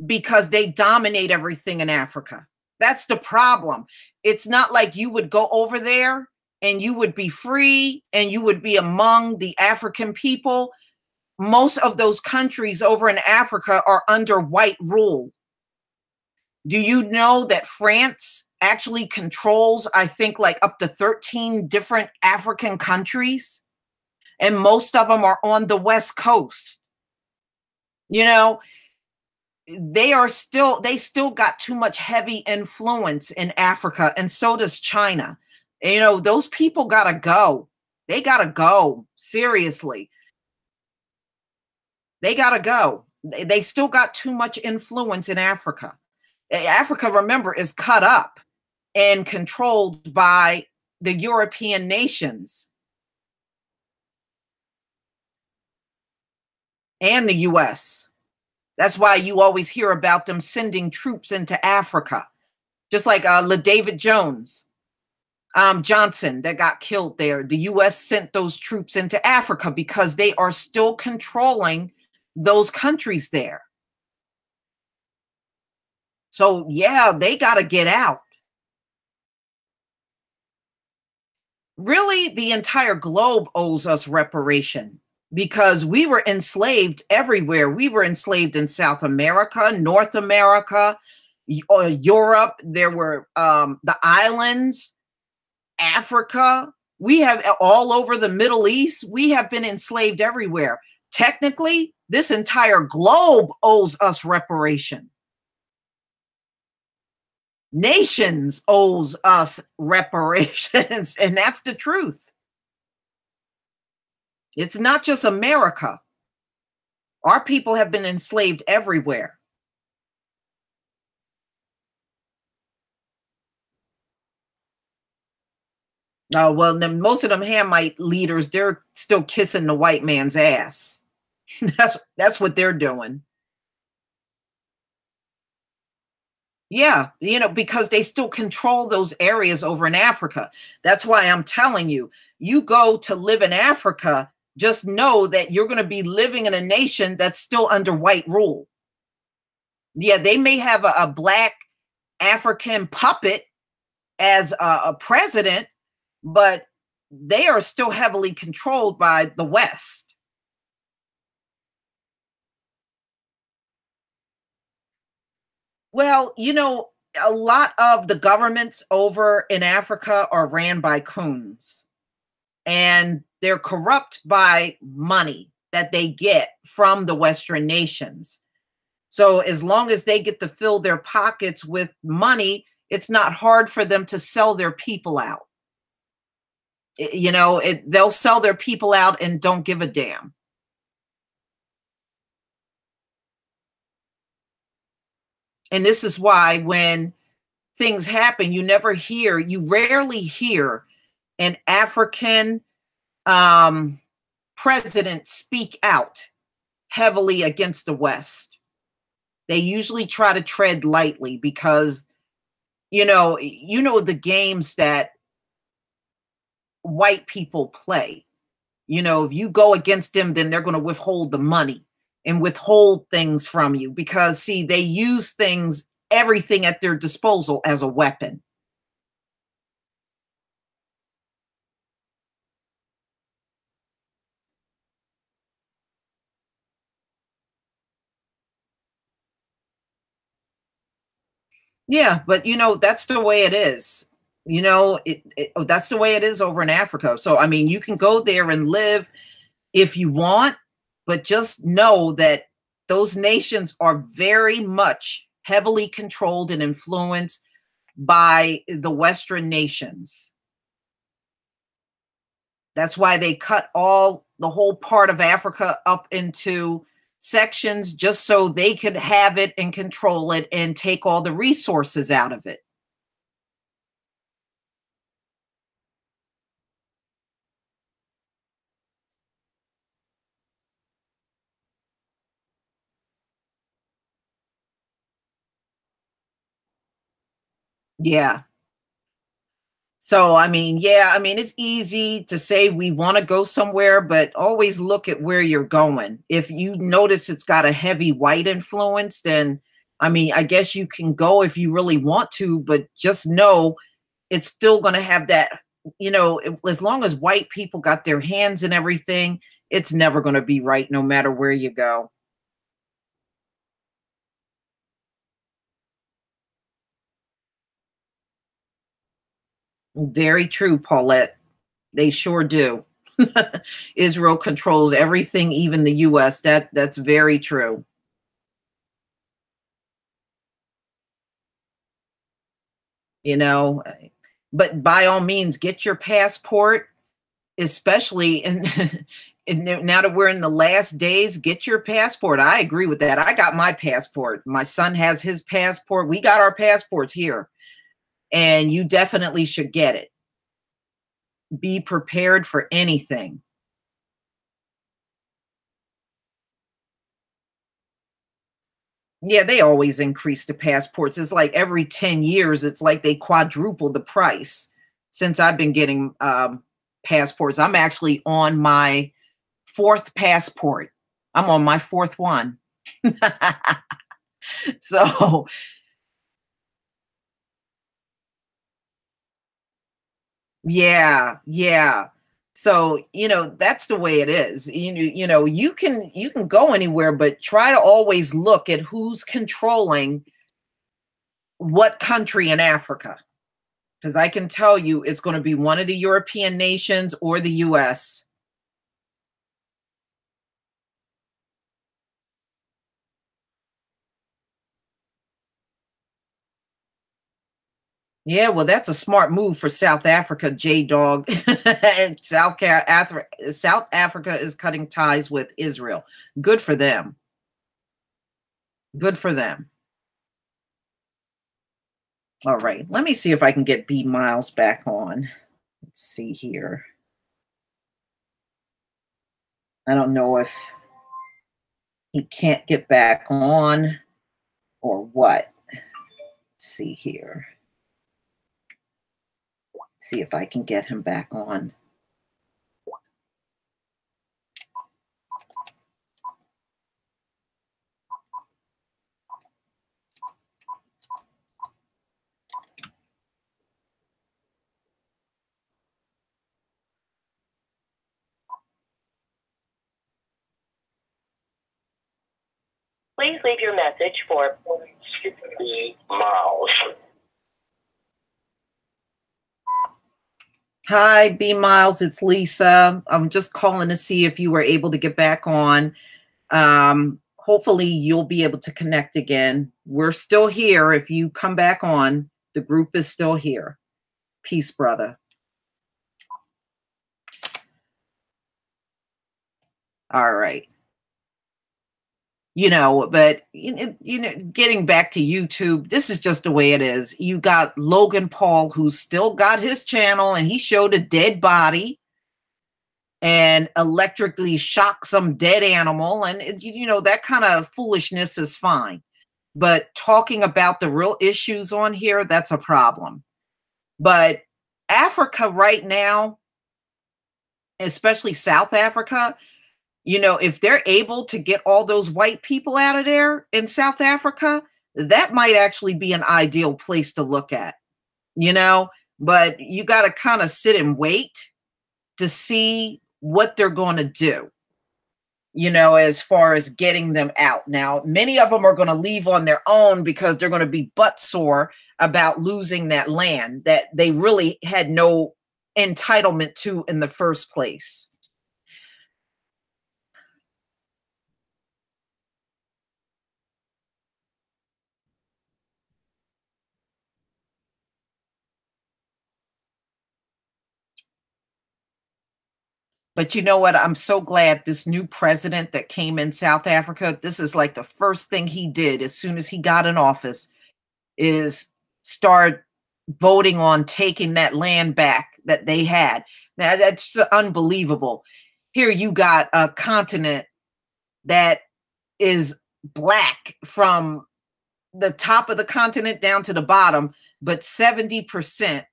Because they dominate everything in Africa. That's the problem. It's not like you would go over there and you would be free and you would be among the African people. Most of those countries over in Africa are under white rule. Do you know that France actually controls, I think, like up to 13 different African countries? And most of them are on the West Coast. You know, they still got too much heavy influence in Africa, and so does China. You know, those people gotta go. They gotta go. Seriously. They gotta go. They still got too much influence in Africa. Africa, remember, is cut up and controlled by the European nations and the US. That's why you always hear about them sending troops into Africa, just like David Jones. Johnson that got killed there. The US sent those troops into Africa because they are still controlling those countries there. So, yeah, they got to get out. Really, the entire globe owes us reparation because we were enslaved everywhere. We were enslaved in South America, North America, Europe. There were the islands, Africa. We have all over the Middle East. We have been enslaved everywhere. Technically, this entire globe owes us reparation. Nations owes us reparations, and that's the truth. It's not just America. Our people have been enslaved everywhere. Well, most of them Hamite leaders, they're still kissing the white man's ass. That's what they're doing. Yeah, because they still control those areas over in Africa. That's why I'm telling you, you go to live in Africa, just know that you're going to be living in a nation that's still under white rule. Yeah, they may have a black African puppet as a president, but they are still heavily controlled by the West. Well, a lot of the governments over in Africa are ran by coons, and they're corrupt by money that they get from the Western nations. So as long as they get to fill their pockets with money, it's not hard for them to sell their people out. They'll sell their people out and don't give a damn. And this is why when things happen, you rarely hear an African president speak out heavily against the West. They usually try to tread lightly because, the games that white people play. If you go against them, then they're going to withhold the money and withhold things from you because, see, they use everything at their disposal as a weapon. Yeah, but that's the way it is. That's the way it is over in Africa. So, I mean, you can go there and live if you want, but just know that those nations are very much heavily controlled and influenced by the Western nations. That's why they cut the whole part of Africa up into sections just so they could have it and control it and take all the resources out of it. Yeah. So, I mean, it's easy to say we want to go somewhere, but always look at where you're going. If you notice it's got a heavy white influence, then, I guess you can go if you really want to, but just know it's still going to have that, as long as white people got their hands in everything, it's never going to be right no matter where you go. Very true, Paulette. They sure do. Israel controls everything, even the US. That's very true. But by all means, get your passport, especially now that we're in the last days, get your passport. I agree with that. I got my passport. My son has his passport. We got our passports here. And you definitely should get it. Be prepared for anything. Yeah, they always increase the passports. It's like every 10 years, it's like they quadruple the price since I've been getting passports. I'm actually on my 4th passport. I'm on my 4th one. So, yeah, yeah. So, that's the way it is. You can go anywhere, but try to always look at who's controlling what country in Africa. Because I can tell you it's going to be one of the European nations or the US. Yeah, well, that's a smart move for South Africa, J-Dog. South Africa is cutting ties with Israel. Good for them. Good for them. All right, let me see if I can get B Miles back on. Let's see here. I don't know if he can't get back on or what. Let's see here. See if I can get him back on. Please leave your message for B Miles. Hi, B Miles, it's Lisa. I'm just calling to see if you were able to get back on. Hopefully you'll be able to connect again. We're still here. If you come back on, the group is still here. Peace, brother. All right. But getting back to YouTube, this is just the way it is. You got Logan Paul, who's still got his channel, and he showed a dead body and electrically shocked some dead animal. And, that kind of foolishness is fine. But talking about the real issues on here, that's a problem. But Africa right now, especially South Africa, if they're able to get all those white people out of there in South Africa, that might actually be an ideal place to look at, but you got to kind of sit and wait to see what they're going to do, as far as getting them out. Now, many of them are going to leave on their own because they're going to be butt sore about losing that land that they really had no entitlement to in the first place. But you know what? I'm so glad this new president that came in South Africa, this is like the first thing he did as soon as he got in office is start voting on taking that land back that they had. Now, that's unbelievable. Here you got a continent that is black from the top of the continent down to the bottom, but 70%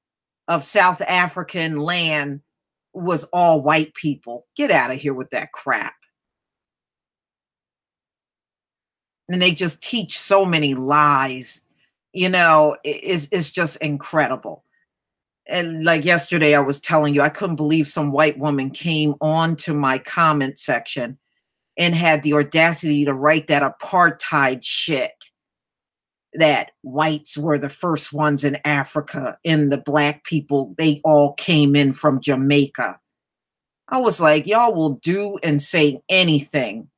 of South African land was all white people. Get out of here with that crap. And they just teach so many lies, it's just incredible. And like yesterday, I was telling you, I couldn't believe some white woman came on to my comment section and had the audacity to write that apartheid shit, that whites were the first ones in Africa and the black people, they all came in from Jamaica. I was like, y'all will do and say anything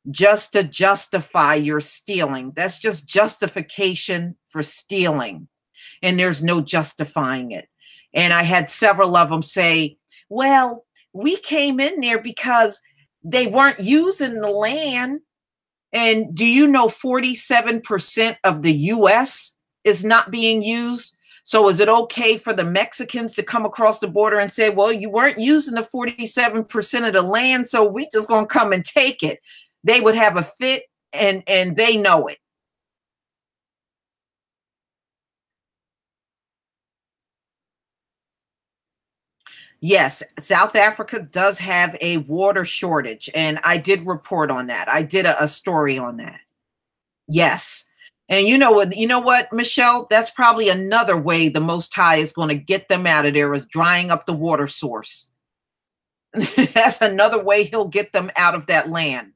just to justify your stealing. That's just justification for stealing. And there's no justifying it. And I had several of them say, well, we came in there because They weren't using the land. And do you know 47% of the US is not being used? So is it okay for the Mexicans to come across the border and say, well, you weren't using the 47% of the land, so we just gonna come and take it? They would have a fit, and they know it. Yes, South Africa does have a water shortage, and I did report on that. I did a story on that. Yes. And you know what, Michelle? That's probably another way the Most High is going to get them out of there, is drying up the water source. That's another way he'll get them out of that land.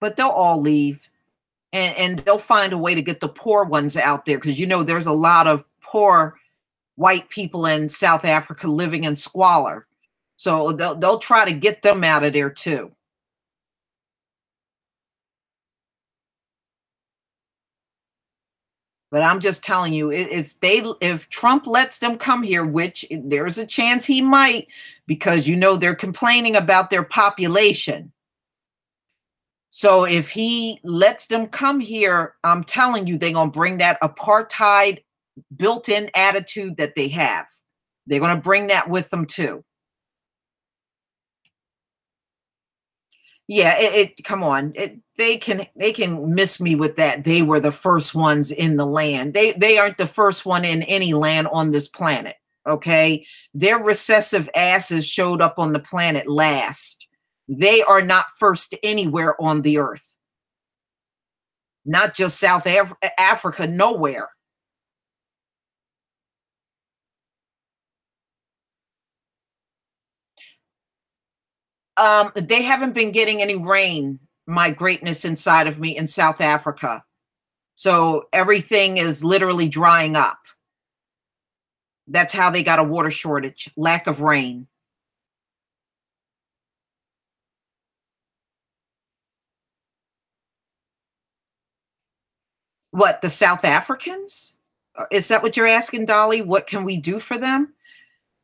But they'll all leave, and they'll find a way to get the poor ones out there, because there's a lot of poor white people in South Africa living in squalor. So they'll try to get them out of there too. But I'm just telling you, if Trump lets them come here, which there's a chance he might, because they're complaining about their population. So if he lets them come here, I'm telling you, they're gonna bring that apartheid built-in attitude that they have. They're gonna bring that with them too. Yeah, come on. They can miss me with that. They were the first ones in the land. They aren't the first one in any land on this planet. Okay? Their recessive asses showed up on the planet last. They are not first anywhere on the earth. Not just South Africa, nowhere. They haven't been getting any rain, my greatness inside of me, in South Africa. So everything is literally drying up. That's how they got a water shortage, lack of rain. What, the South Africans? Is that what you're asking, Dolly? What can we do for them?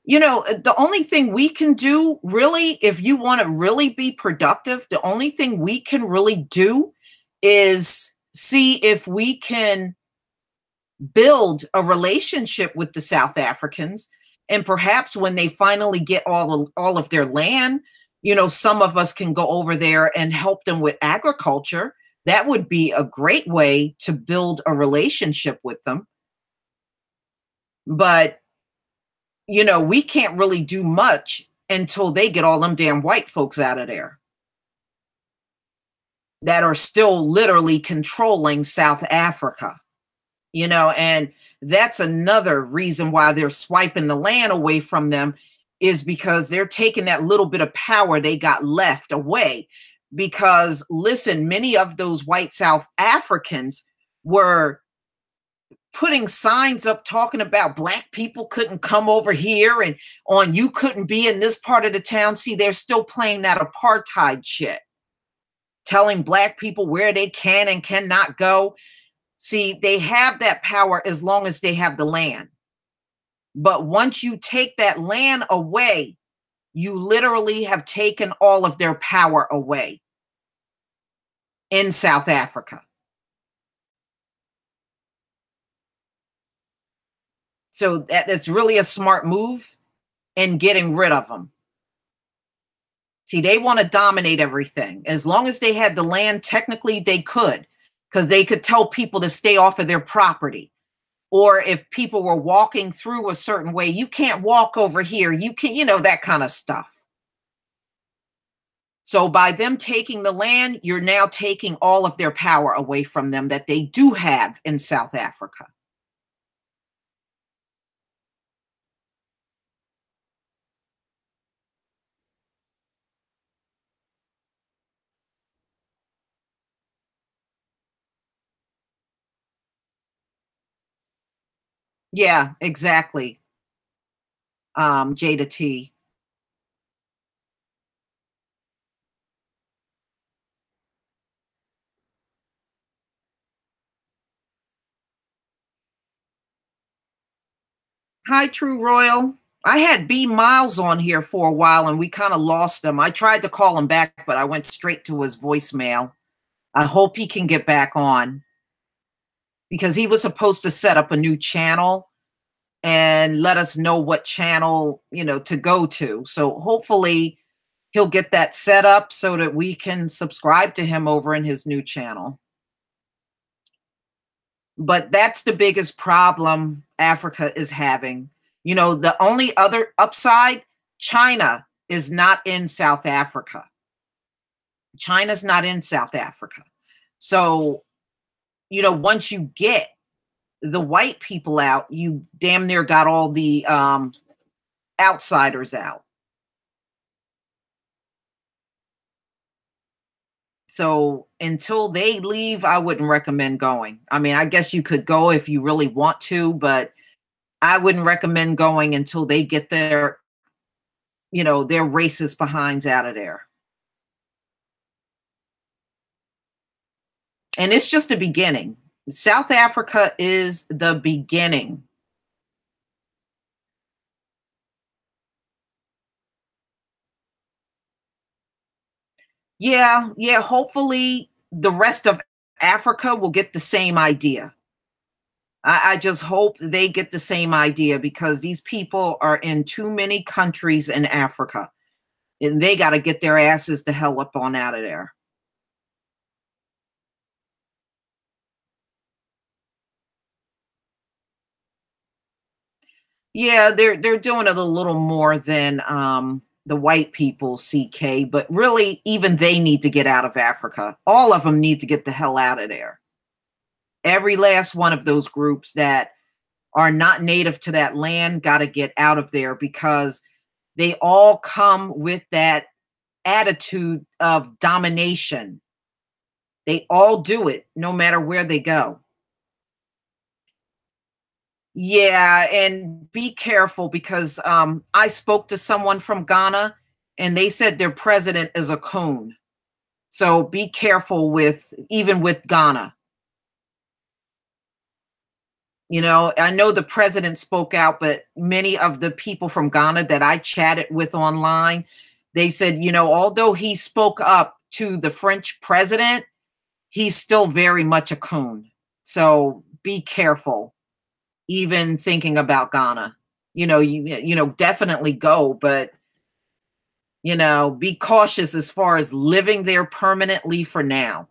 The only thing we can do, really, if you want to really be productive, the only thing we can really do is see if we can build a relationship with the South Africans. And perhaps when they finally get all of their land, some of us can go over there and help them with agriculture. That would be a great way to build a relationship with them. But we can't really do much until they get all them damn white folks out of there that are still literally controlling South Africa. And that's another reason why they're swiping the land away from them, is because they're taking that little bit of power they got left away. Because listen, many of those white South Africans were putting signs up talking about black people couldn't come over here, and you couldn't be in this part of the town. See, they're still playing that apartheid shit, telling black people where they can and cannot go. See, they have that power as long as they have the land. But once you take that land away, you literally have taken all of their power away in South Africa. So that's really a smart move in getting rid of them. See, they want to dominate everything. As long as they had the land, technically they could, because they could tell people to stay off of their property. Or if people were walking through a certain way, you can't walk over here. You can, that kind of stuff. So by them taking the land, you're now taking all of their power away from them that they do have in South Africa. Yeah, exactly. Jada T. Hi, True Royal. I had B Miles on here for a while and we kind of lost him. I tried to call him back, but I went straight to his voicemail. I hope he can get back on because he was supposed to set up a new channel and let us know what channel, to go to. So hopefully he'll get that set up so that we can subscribe to him over in his new channel. But that's the biggest problem Africa is having. The only other upside, China is not in South Africa. China's not in South Africa. So, once you get the white people out, you damn near got all the outsiders out. So until they leave, I wouldn't recommend going. I mean, I guess you could go if you really want to, but I wouldn't recommend going until they get their racist behinds out of there. And it's just the beginning. South Africa is the beginning. Yeah, hopefully the rest of Africa will get the same idea. I just hope they get the same idea because these people are in too many countries in Africa. And they got to get their asses the hell up on out of there. Yeah, they're doing it a little more than the white people, CK, but really even they need to get out of Africa. All of them need to get the hell out of there. Every last one of those groups that are not native to that land got to get out of there because they all come with that attitude of domination. They all do it no matter where they go. Yeah, and be careful because I spoke to someone from Ghana and they said their president is a coon. So be careful even with Ghana. I know the president spoke out, but many of the people from Ghana that I chatted with online, they said, although he spoke up to the French president, he's still very much a coon. So be careful, even thinking about Ghana. Definitely go, but be cautious as far as living there permanently for now.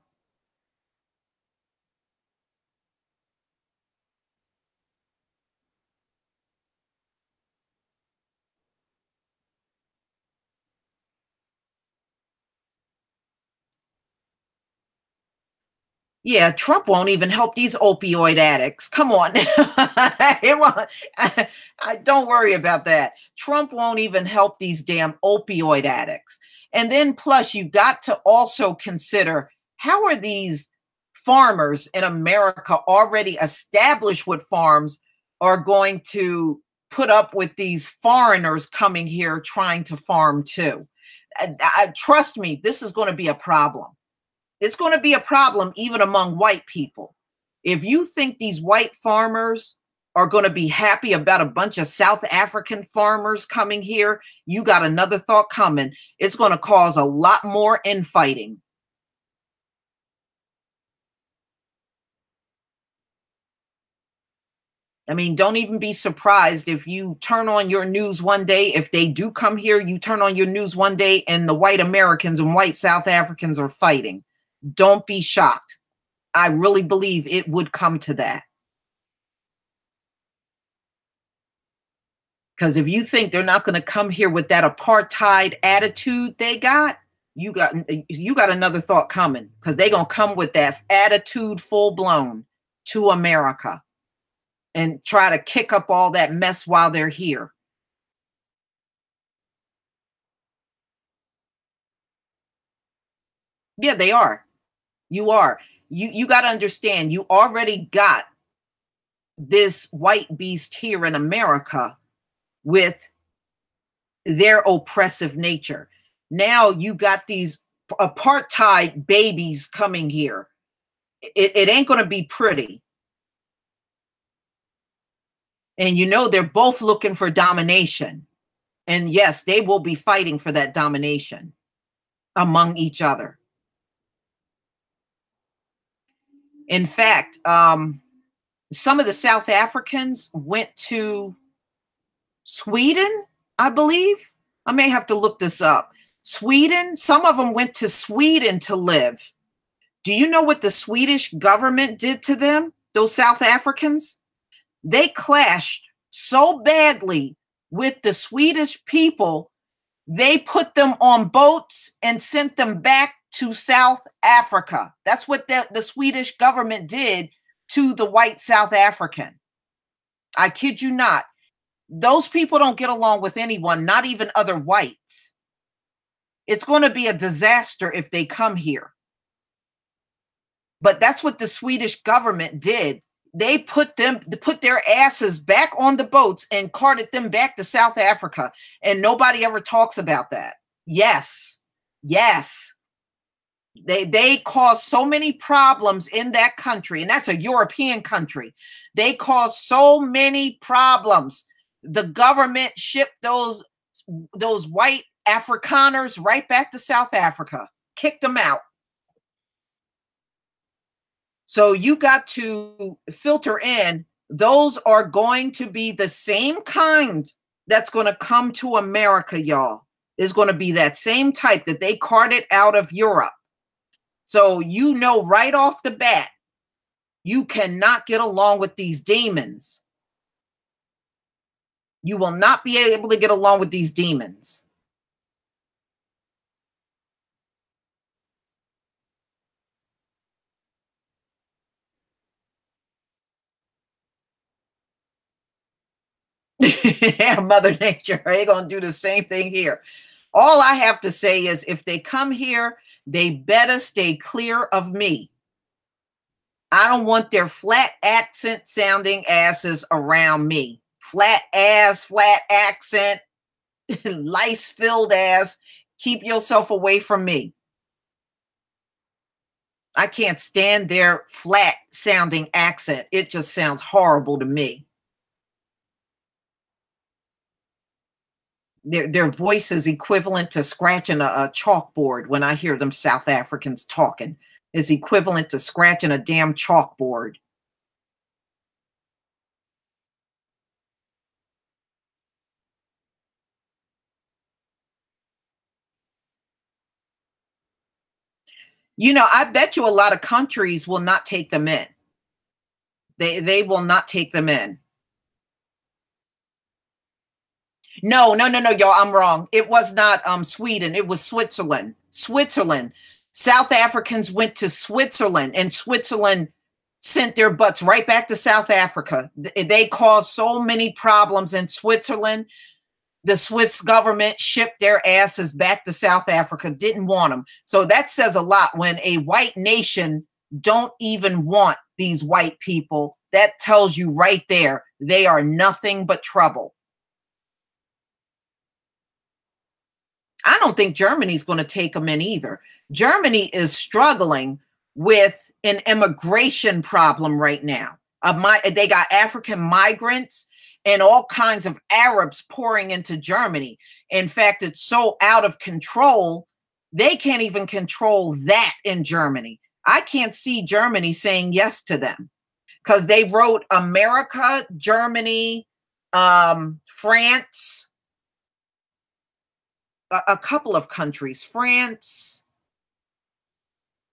Yeah, Trump won't even help these opioid addicts. Come on. It won't. Don't worry about that. Trump won't even help these damn opioid addicts. And then plus you got to also consider how are these farmers in America already established with farms are going to put up with these foreigners coming here trying to farm too. Trust me, this is going to be a problem. It's going to be a problem even among white people. If you think these white farmers are going to be happy about a bunch of South African farmers coming here, you got another thought coming. It's going to cause a lot more infighting. I mean, don't even be surprised if you turn on your news one day, if they do come here, you turn on your news one day and the white Americans and white South Africans are fighting. Don't be shocked. I really believe it would come to that. Because if you think they're not going to come here with that apartheid attitude they got, you got another thought coming. Because they're going to come with that attitude full blown to America and try to kick up all that mess while they're here. Yeah, they are. You are. You got to understand, you already got this white beast here in America with their oppressive nature. Now you got these apartheid babies coming here. It ain't going to be pretty. And you know, they're both looking for domination. And yes, they will be fighting for that domination among each other. In fact, some of the South Africans went to Sweden, I believe. I may have to look this up. Sweden, some of them went to Sweden to live. Do you know what the Swedish government did to them, those South Africans? They clashed so badly with the Swedish people, they put them on boats and sent them back to South Africa. That's what the Swedish government did to the white South African. I kid you not. Those people don't get along with anyone, not even other whites. It's going to be a disaster if they come here. But that's what the Swedish government did. They put their asses back on the boats and carted them back to South Africa. And nobody ever talks about that. Yes. Yes. They caused so many problems in that country. And that's a European country. They caused so many problems. The government shipped those white Afrikaners right back to South Africa, kicked them out. So you got to filter in. Those are going to be the same kind that's going to come to America, y'all. Is going to be that same type that they carted out of Europe. So you know right off the bat, you cannot get along with these demons. You will not be able to get along with these demons. Mother Nature, they're going to do the same thing here. All I have to say is if they come here, they better stay clear of me. I don't want their flat accent sounding asses around me. Flat ass, flat accent, lice filled ass. Keep yourself away from me. I can't stand their flat sounding accent. It just sounds horrible to me. Their voice is equivalent to scratching a chalkboard when I hear them South Africans talking. Is equivalent to scratching a damn chalkboard. You know, I bet you a lot of countries will not take them in. They will not take them in. No, y'all, I'm wrong. It was not Sweden. It was Switzerland. Switzerland. South Africans went to Switzerland, and Switzerland sent their butts right back to South Africa. They caused so many problems in Switzerland. The Swiss government shipped their asses back to South Africa, didn't want them. So that says a lot. When a white nation don't even want these white people, that tells you right there, they are nothing but trouble. I don't think Germany's going to take them in either. Germany is struggling with an immigration problem right now. They got African migrants and all kinds of Arabs pouring into Germany. In fact, it's so out of control, they can't even control that in Germany. I can't see Germany saying yes to them because they wrote America, Germany, France, a couple of countries, France,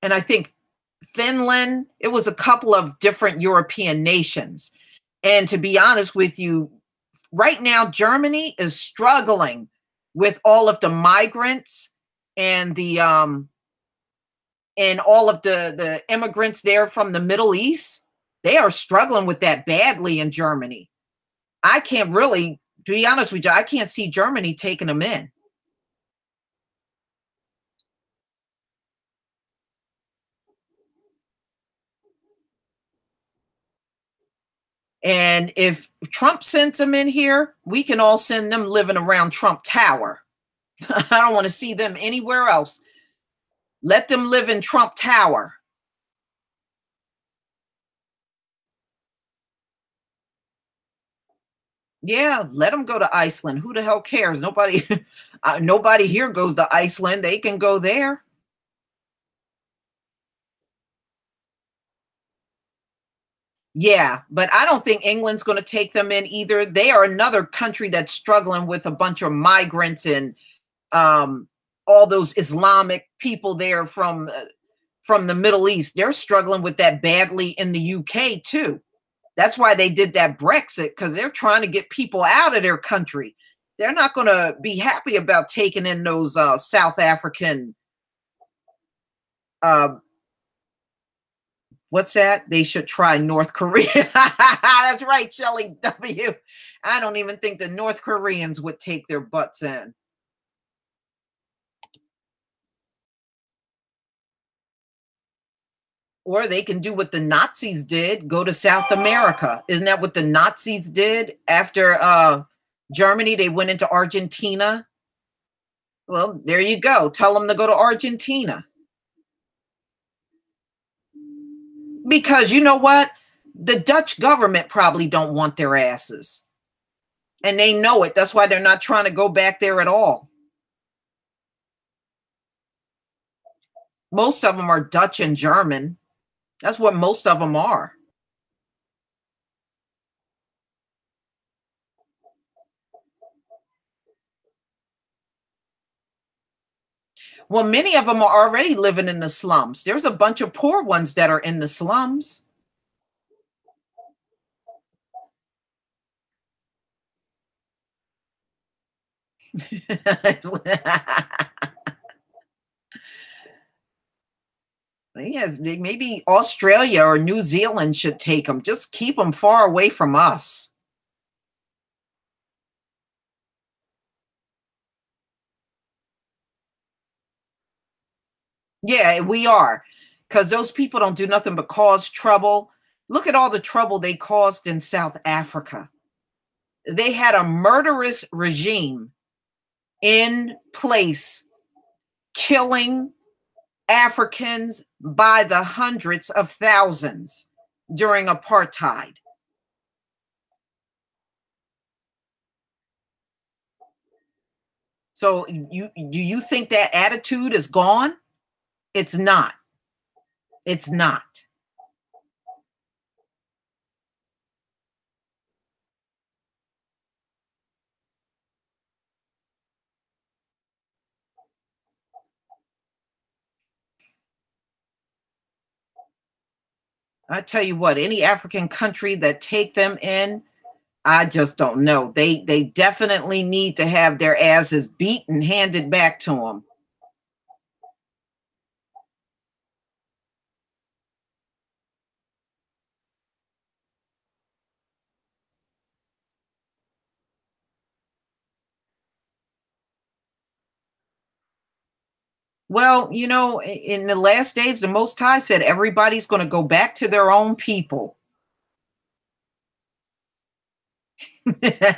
and I think Finland. It was a couple of different European nations. And to be honest with you, right now, Germany is struggling with all of the migrants and and all of the immigrants there from the Middle East. They are struggling with that badly in Germany. I can't really, to be honest with you, I can't see Germany taking them in. And if Trump sends them in here, we can all send them living around Trump Tower. I don't want to see them anywhere else. Let them live in Trump Tower. Yeah, let them go to Iceland. Who the hell cares? Nobody, nobody here goes to Iceland. They can go there. Yeah, but I don't think England's going to take them in either. They are another country that's struggling with a bunch of migrants and um, all those Islamic people there from the Middle East. They're struggling with that badly in the UK too. That's why they did that Brexit, because they're trying to get people out of their country. They're not going to be happy about taking in those South African. Uh, what's that? They should try North Korea. That's right, Shelley W. I don't even think the North Koreans would take their butts in. Or they can do what the Nazis did, go to South America. Isn't that what the Nazis did after Germany? They went into Argentina. Well, there you go. Tell them to go to Argentina. Because you know what? The Dutch government probably don't want their asses. And they know it. That's why they're not trying to go back there at all. Most of them are Dutch and German. That's what most of them are. Well, many of them are already living in the slums. There's a bunch of poor ones that are in the slums. Yes, maybe Australia or New Zealand should take them. Just keep them far away from us. Yeah, we are. Because those people don't do nothing but cause trouble. Look at all the trouble they caused in South Africa. They had a murderous regime in place, killing Africans by the hundreds of thousands during apartheid. So do you think that attitude is gone? It's not. It's not. I tell you what, any African country that take them in, I just don't know. They definitely need to have their asses beat and handed back to them. Well, you know, in the last days, the Most High said everybody's going to go back to their own people.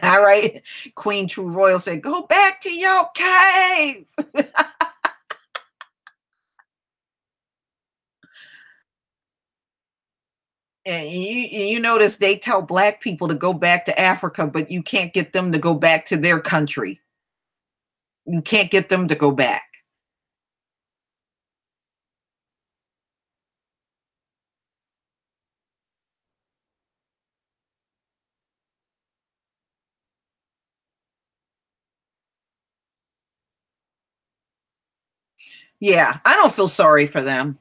All right. Queen True Royal said, go back to your cave. And you notice they tell black people to go back to Africa, but you can't get them to go back to their country. You can't get them to go back. Yeah, I don't feel sorry for them.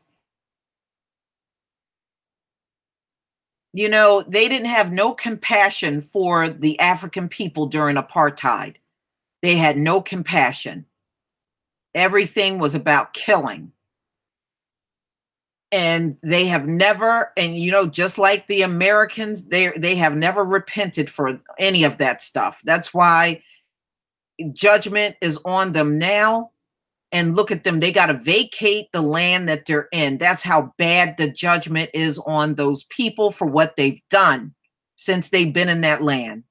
You know, they didn't have no compassion for the African people during apartheid. They had no compassion. Everything was about killing. And they have never, and you know, just like the Americans, they have never repented for any of that stuff. That's why judgment is on them now. And look at them, they got to vacate the land that they're in. That's how bad the judgment is on those people for what they've done since they've been in that land.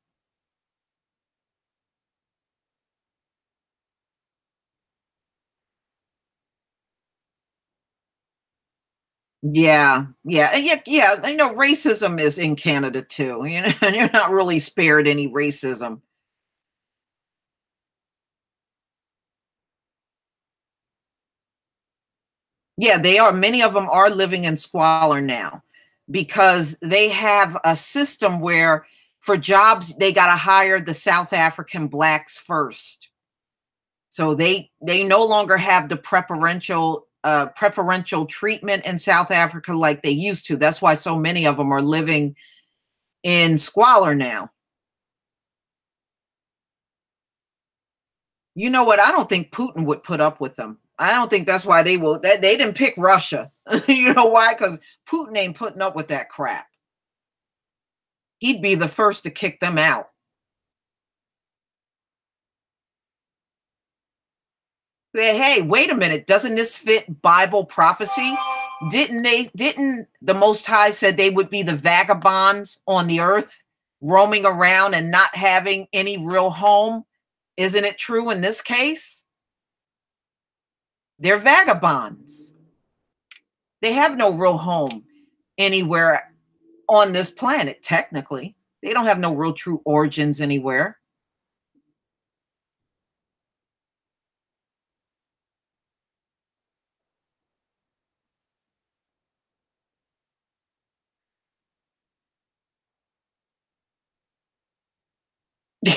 Yeah, yeah, and yeah. I know racism is in Canada too. You know, and you're not really spared any racism. Yeah, they are. Many of them are living in squalor now because they have a system where for jobs they got to hire the South African blacks first. So they no longer have the preferential treatment in South Africa like they used to. That's why so many of them are living in squalor now. You know what? I don't think Putin would put up with them. I don't think that's why they will. They didn't pick Russia. You know why? Because Putin ain't putting up with that crap. He'd be the first to kick them out. Hey, wait a minute. Doesn't this fit Bible prophecy? Didn't the Most High said they would be the vagabonds on the earth, roaming around and not having any real home? Isn't it true in this case? They're vagabonds. They have no real home anywhere on this planet, technically. They don't have no real true origins anywhere.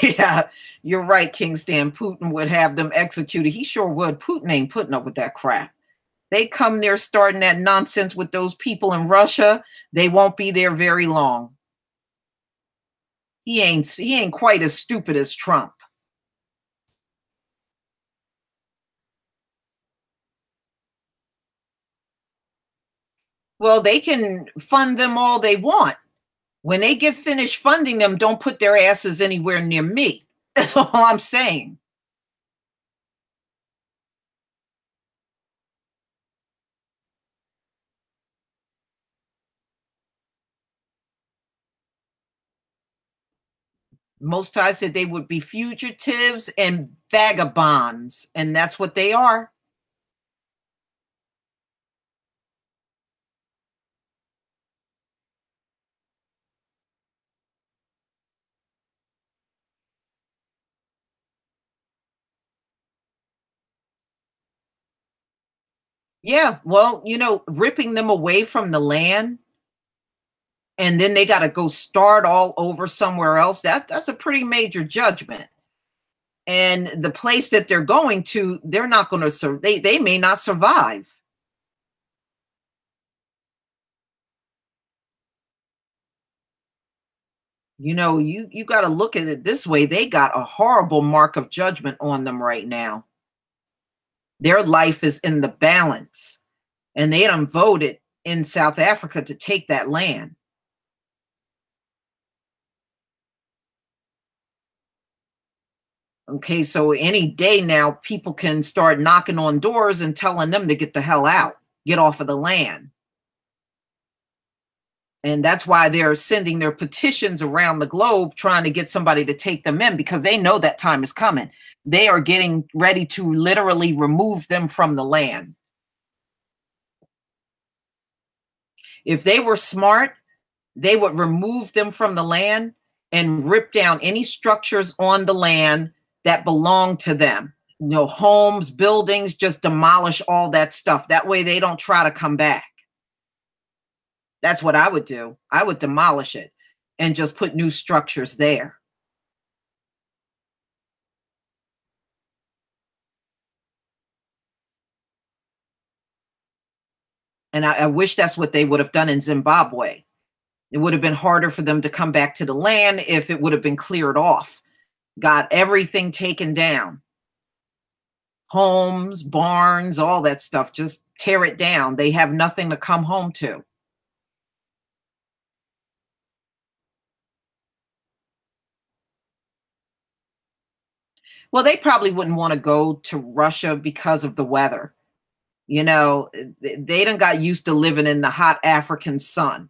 Yeah, you're right, Kingston. Putin would have them executed. He sure would. Putin ain't putting up with that crap. They come there starting that nonsense with those people in Russia. They won't be there very long. He ain't quite as stupid as Trump. Well, they can fund them all they want. When they get finished funding them, don't put their asses anywhere near me. That's all I'm saying. Most High said they would be fugitives and vagabonds, and that's what they are. Yeah, well, ripping them away from the land and then they got to go start all over somewhere else. That's a pretty major judgment. And the place that they're going to, they're not going to they may not survive. You got to look at it this way. They got a horrible mark of judgment on them right now. Their life is in the balance, and they done voted in South Africa to take that land. Okay, so any day now, people can start knocking on doors and telling them to get the hell out, get off of the land. And that's why they're sending their petitions around the globe trying to get somebody to take them in, because they know that time is coming. They are getting ready to literally remove them from the land. If they were smart, they would remove them from the land and rip down any structures on the land that belong to them. Homes, buildings, just demolish all that stuff. That way they don't try to come back. That's what I would do. I would demolish it and just put new structures there. And I wish that's what they would have done in Zimbabwe. It would have been harder for them to come back to the land if it would have been cleared off. Got everything taken down. Homes, barns, all that stuff. Just tear it down. They have nothing to come home to. Well, they probably wouldn't want to go to Russia because of the weather. They done got used to living in the hot African sun.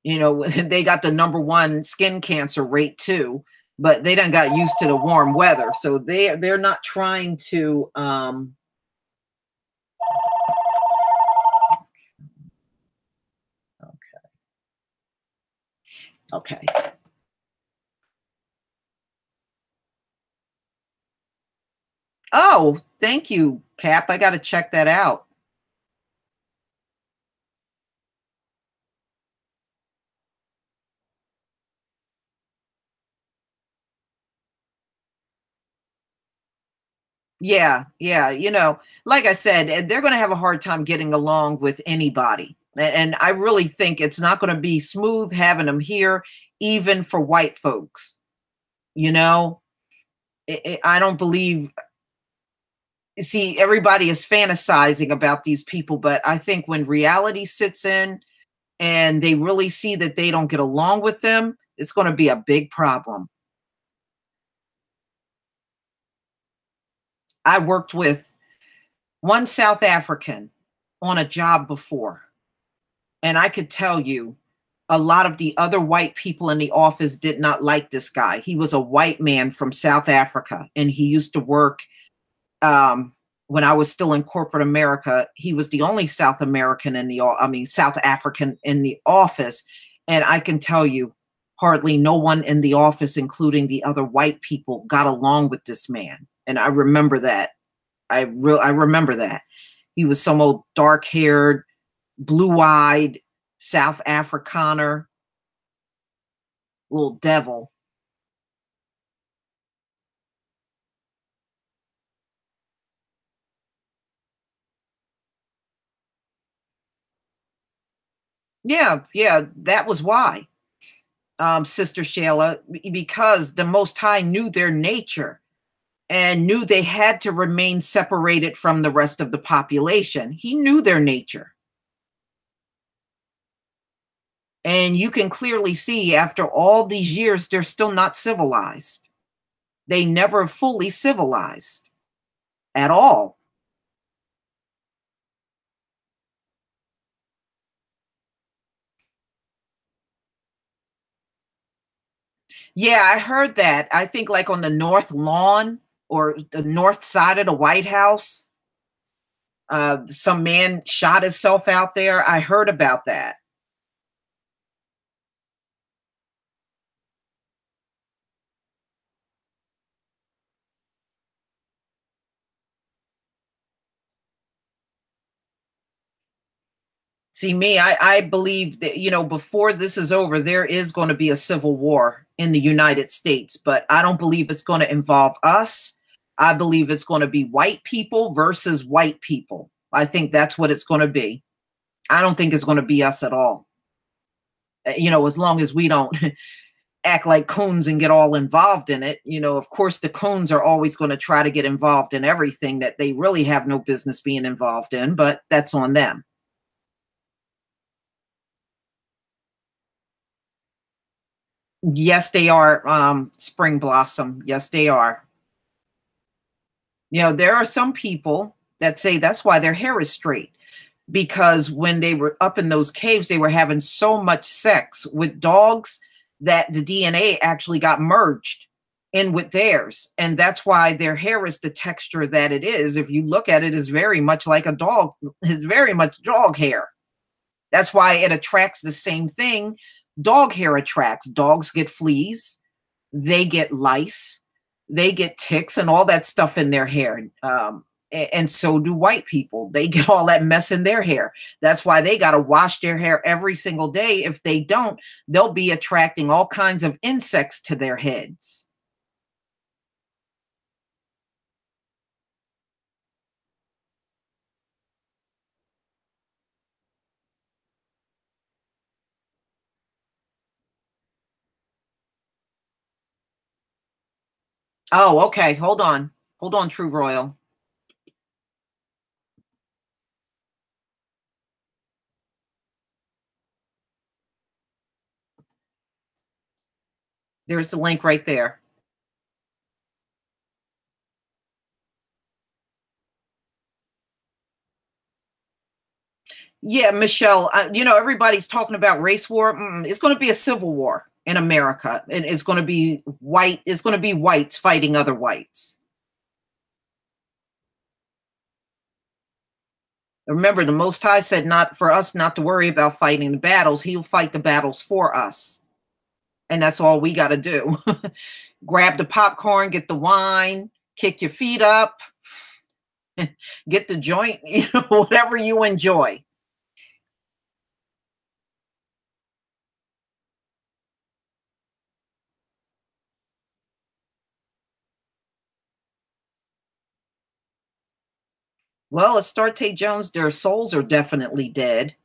They got the #1 skin cancer rate too, but they done got used to the warm weather. So they're not trying to Okay. Oh, thank you, Cap. I got to check that out. Yeah, yeah. You know, like I said, they're going to have a hard time getting along with anybody. And I really think it's not going to be smooth having them here, even for white folks. You know, I don't believe, see, everybody is fantasizing about these people, but I think when reality sits in and they really see that they don't get along with them, it's going to be a big problem. I worked with one South African on a job before, and I could tell you a lot of the other white people in the office did not like this guy. He was a white man from South Africa, and he used to work when I was still in corporate America. He was the only South American in the, South African in the office. And I can tell you, hardly no one in the office, including the other white people, got along with this man. And I remember that. I remember that. He was some old dark-haired, blue-eyed South Afrikaner, little devil. Yeah, yeah, that was why, Sister Shayla, because the Most High knew their nature and knew they had to remain separated from the rest of the population. He knew their nature. And you can clearly see after all these years, they're still not civilized. They never fully civilized at all. Yeah, I heard that. I think like on the north lawn or the north side of the White House, some man shot himself out there. I heard about that. See, me, I believe that, you know, before this is over, there is going to be a civil war in the United States, but I don't believe it's going to involve us. I believe it's going to be white people versus white people. I think that's what it's going to be. I don't think it's going to be us at all. You know, as long as we don't act like coons and get all involved in it. You know, of course, the coons are always going to try to get involved in everything that they really have no business being involved in, but that's on them. Yes, they are, Spring Blossom. Yes, they are. You know, there are some people that say that's why their hair is straight, because when they were up in those caves, they were having so much sex with dogs that the DNA actually got merged in with theirs. And that's why their hair is the texture that it is. If you look at it, it's very much like a dog, it's very much dog hair. That's why it attracts the same thing dog hair attracts. Dogs get fleas, they get lice, they get ticks and all that stuff in their hair. And so do white people. They get all that mess in their hair. That's why they got to wash their hair every single day. If they don't, they'll be attracting all kinds of insects to their heads. Oh, okay. Hold on. Hold on, True Royal. There's the link right there. Yeah, Michelle, you know, everybody's talking about race war. It's going to be a civil war in America, and it's going to be white. It's going to be whites fighting other whites. Remember, the Most High said not for us not to worry about fighting the battles. He'll fight the battles for us. And that's all we got to do. Grab the popcorn, get the wine, kick your feet up, get the joint, whatever you enjoy. Well, Astarte Jones, their souls are definitely dead.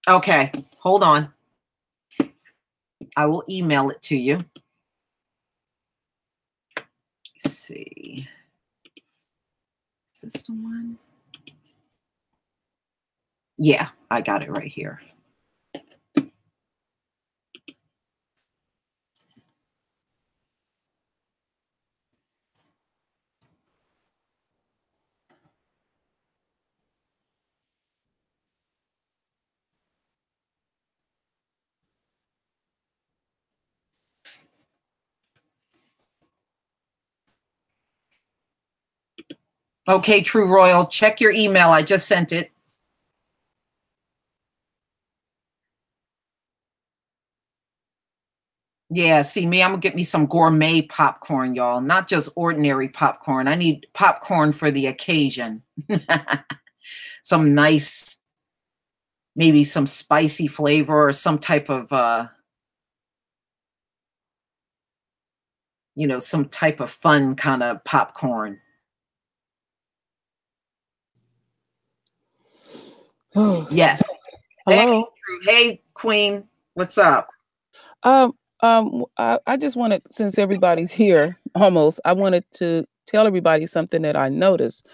Okay, hold on. I will email it to you. Let's see. Is this the one? Yeah, I got it right here. Okay, True Royal, check your email. I just sent it. Yeah, see me, I'm gonna get me some gourmet popcorn, y'all. Not just ordinary popcorn. I need popcorn for the occasion. Some nice, maybe some spicy flavor or some type of, some type of fun kind of popcorn. Yes. Hello. Hey, Queen, what's up? I just wanted, since everybody's here almost, I wanted to tell everybody something that I noticed.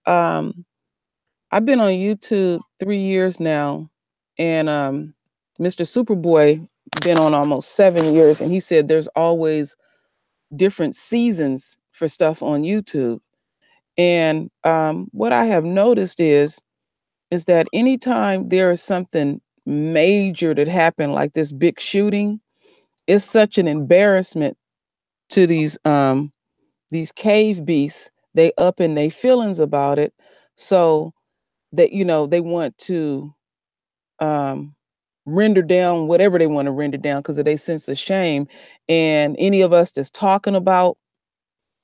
I've been on YouTube 3 years now, and Mr. Superboy been on almost 7 years, and he said there's always different seasons for stuff on YouTube. And what I have noticed is that anytime there is something major that happened, like this big shooting, it's such an embarrassment to these cave beasts. They up in their feelings about it, so that they want to render down whatever they want to render down because of their sense of shame. And any of us that's talking about,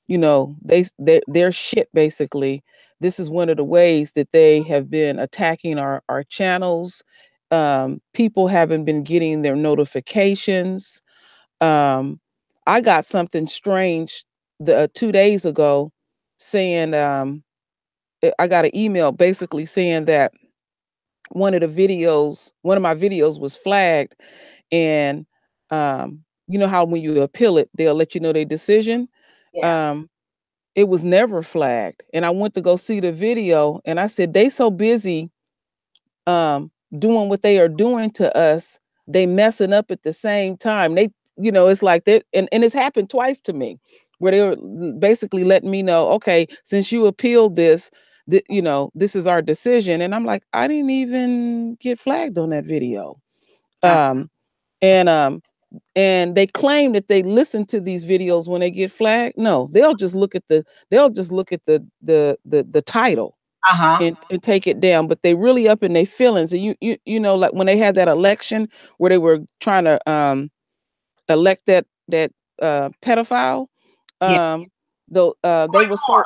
their shit, basically, this is one of the ways that they have been attacking our channels. People haven't been getting their notifications. I got something strange 2 days ago saying, I got an email basically saying that one of my videos was flagged, and you know how when you appeal it, they'll let you know their decision. Yeah. It was never flagged, and I went to go see the video, and I said, they so busy doing what they are doing to us, they messing up at the same time. They, it's like that, and it's happened twice to me, where they were basically letting me know, okay, since you appealed this, this is our decision. And I'm like, I didn't even get flagged on that video. And they claim that they listen to these videos when they get flagged. No, they'll just look at the title. And take it down, but they really up in their feelings. And you know, like when they had that election where they were trying to elect that pedophile, though they were so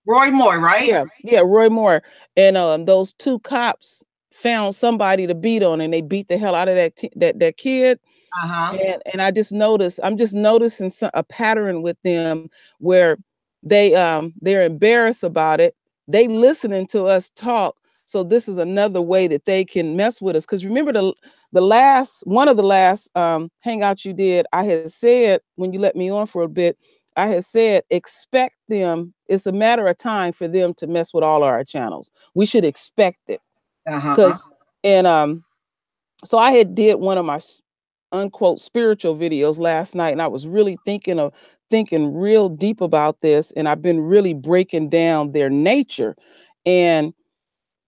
Roy Moore, right? Yeah, Roy Moore, and those two cops found somebody to beat on, and they beat the hell out of that kid. And I'm just noticing a pattern with them where they're embarrassed about it. They listening to us talk, so this is another way that they can mess with us. Because remember one of the last hangouts you did, I had said, when you let me on for a bit, I had said, expect them. It's a matter of time for them to mess with all our channels. We should expect it. So I had did one of my unquote spiritual videos last night, and I was really thinking real deep about this, and I've been really breaking down their nature. And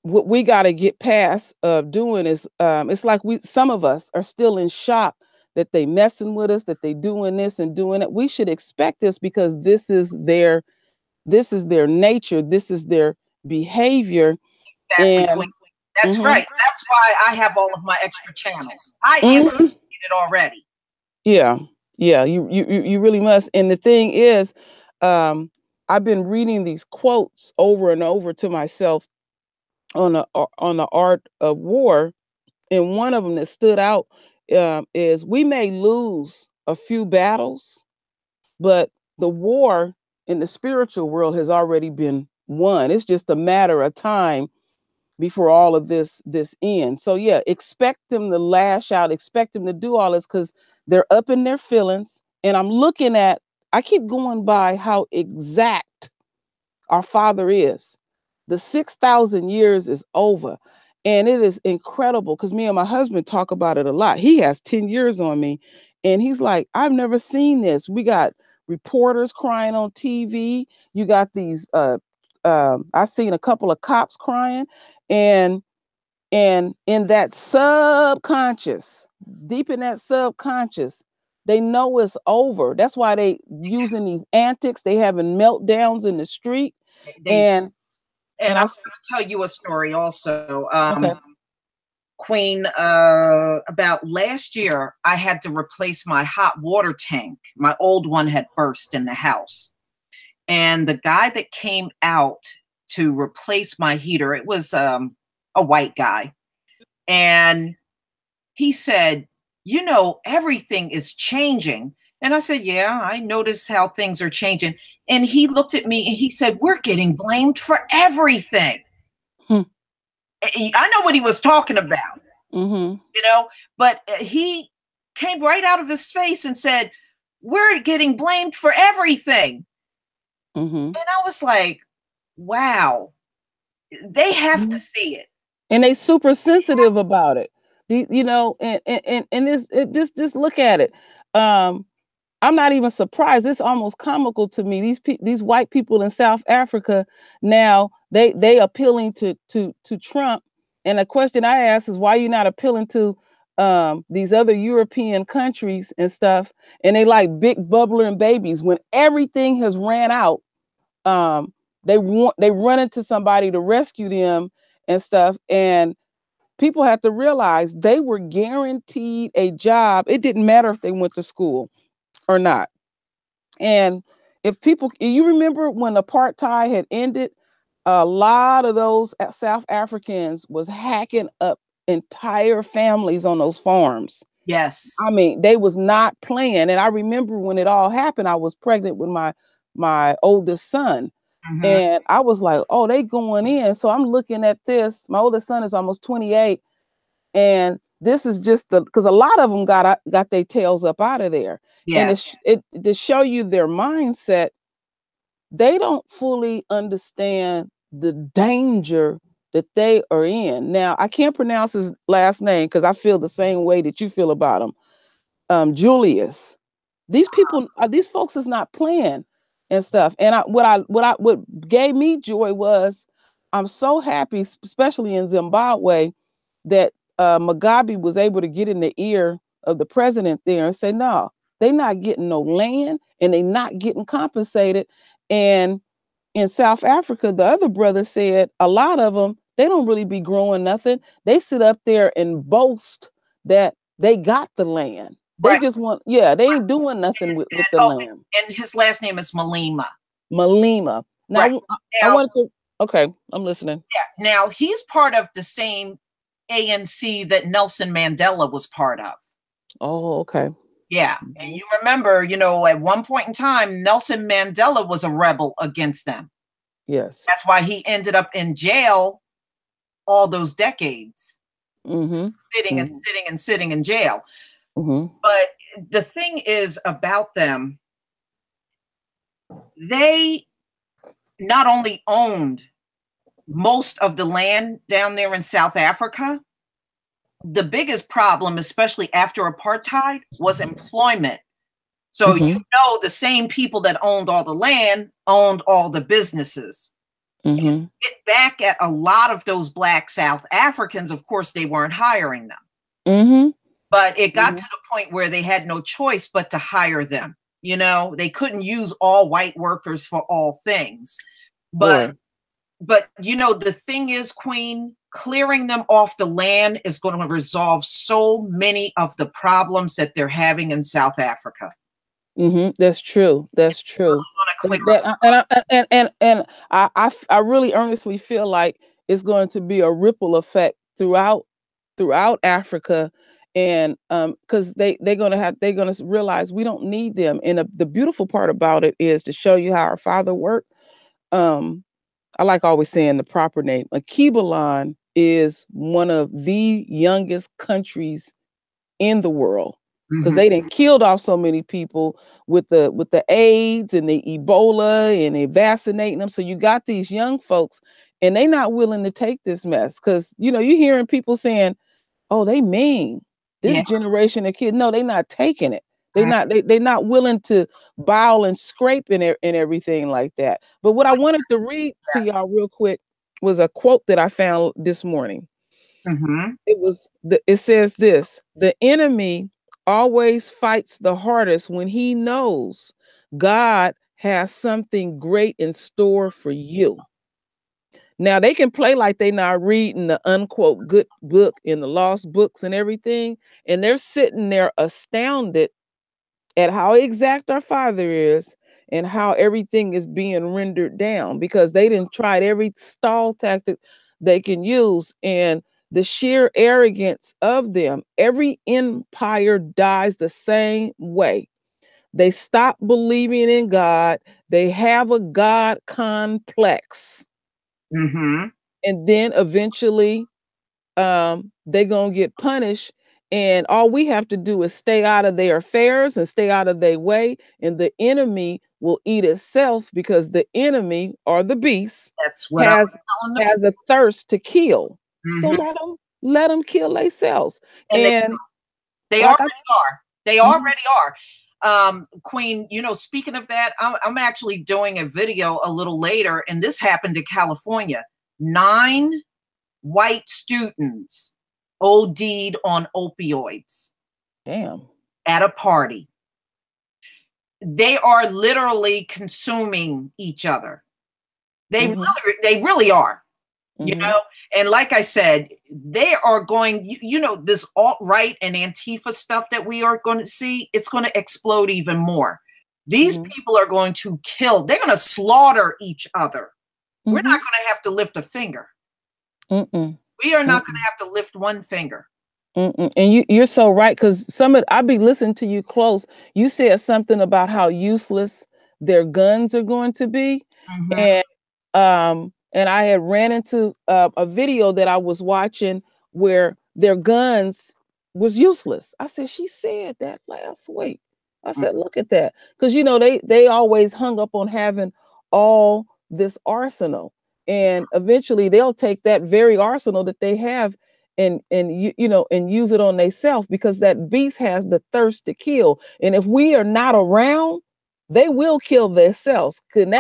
what we got to get past doing is it's like some of us are still in shock that they messing with us, that they doing this and doing it. We should expect this because this is their nature, this is their behavior. Exactly, And Queen. That's right. That's why I have all of my extra channels. I implemented it already. Yeah, yeah, you really must. And the thing is, I've been reading these quotes over and over to myself on the art of war, and one of them that stood out is, we may lose a few battles, but the war in the spiritual world has already been won. It's just a matter of time before all of this ends. So yeah, expect them to lash out, expect them to do all this, because they're up in their feelings. And I keep going by how exact our Father is. The 6,000 years is over. And it is incredible because me and my husband talk about it a lot. He has 10 years on me. And he's like, I've never seen this. We got reporters crying on TV. You got these, I've seen a couple of cops crying. And in that subconscious, deep in that subconscious, they know it's over. That's why they using these antics. They having meltdowns in the street. And I'm going to tell you a story also. Okay. Queen, about last year, I had to replace my hot water tank. My old one had burst in the house. And the guy that came out to replace my heater, it was a white guy. And he said, you know, everything is changing. And I said, yeah, I noticed how things are changing. And he looked at me and he said, we're getting blamed for everything. I know what he was talking about, you know, but he came right out of his face and said, we're getting blamed for everything. And I was like, wow, they have to see it. And they super sensitive about it. You know, and just look at it. I'm not even surprised. It's almost comical to me. These white people in South Africa now, they appealing to Trump. And the question I ask is, why are you not appealing to these other European countries and stuff? And they like big bubbling babies. When everything has ran out, they run into somebody to rescue them and stuff. And people have to realize they were guaranteed a job. It didn't matter if they went to school or not. And you remember when apartheid had ended, a lot of those South Africans was hacking up entire families on those farms. Yes. I mean, they was not playing. And I remember when it all happened, I was pregnant with my oldest son. And I was like, oh, they going in. So I'm looking at this. My oldest son is almost 28. And this is just because a lot of them got their tails up out of there. Yeah. And it to show you their mindset, they don't fully understand the danger that they are in. Now, I can't pronounce his last name because I feel the same way that you feel about him. Julius. These folks is not playing and stuff. And what gave me joy was, I'm so happy, especially in Zimbabwe, that Mugabe was able to get in the ear of the president there and say, no, they're not getting no land and they're not getting compensated. And in South Africa, the other brother said a lot of them, they don't really be growing nothing. They sit up there and boast that they got the land. They just want, they ain't doing nothing with the land. And his last name is Malema. Malema. Now, I want to, okay, I'm listening. Yeah. Now, he's part of the same ANC that Nelson Mandela was part of. Oh, okay. Yeah. And you remember, you know, at one point in time, Nelson Mandela was a rebel against them. Yes. That's why he ended up in jail all those decades. Sitting and sitting and sitting in jail. But the thing is about them, they not only owned most of the land down there in South Africa, the biggest problem, especially after apartheid, was employment. So you know, the same people that owned all the land owned all the businesses. Get back at a lot of those Black South Africans. Of course, they weren't hiring them. But it got to the point where they had no choice but to hire them. You know, they couldn't use all white workers for all things. But you know, the thing is, Queen, clearing them off the land is going to resolve so many of the problems that they're having in South Africa. That's true. That's true. And I really earnestly feel like it's going to be a ripple effect throughout Africa, and because they're gonna realize we don't need them. And the beautiful part about it is to show you how our Father worked. I like always saying the proper name. Akibalon is one of the youngest countries in the world, because they done killed off so many people with the AIDS and the Ebola, and they vaccinating them. So you got these young folks, and they not willing to take this mess, because you know, you're hearing people saying, "Oh, they mean this generation of kids." No, they not taking it. They not willing to bow and scrape and everything like that. But what I wanted to read to y'all real quick was a quote that I found this morning. It says this: the enemy always fights the hardest when he knows God has something great in store for you. Now they can play like they not reading the unquote good book in the lost books and everything, and they're sitting there astounded at how exact our Father is and how everything is being rendered down, because they didn't try every stall tactic they can use. And the sheer arrogance of them, every empire dies the same way. They stop believing in God. They have a God complex. And then eventually they're going to get punished. And all we have to do is stay out of their affairs and stay out of their way. And the enemy will eat itself, because the enemy, or the beast, has a thirst to kill. So let them kill themselves. And they already are. They already are. Queen, you know, speaking of that, I'm actually doing a video a little later, and this happened in California. 9 white students OD'd on opioids. Damn. At a party. They are literally consuming each other. They really are. You know, and like I said, they are going, you know, this alt-right and Antifa stuff that we are going to see, it's going to explode even more. These people are going to kill, they're going to slaughter each other. We're not going to have to lift a finger. We are not going to have to lift one finger. And you're so right, because I'll be listening to you close. You said something about how useless their guns are going to be. And I had ran into a video that I was watching where their guns was useless. I said, she said that last week. I said, look at that. Because, you know, they always hung up on having all this arsenal. And eventually they'll take that very arsenal that they have and you know, and use it on themselves, because that beast has the thirst to kill. And if we are not around, they will kill themselves. Because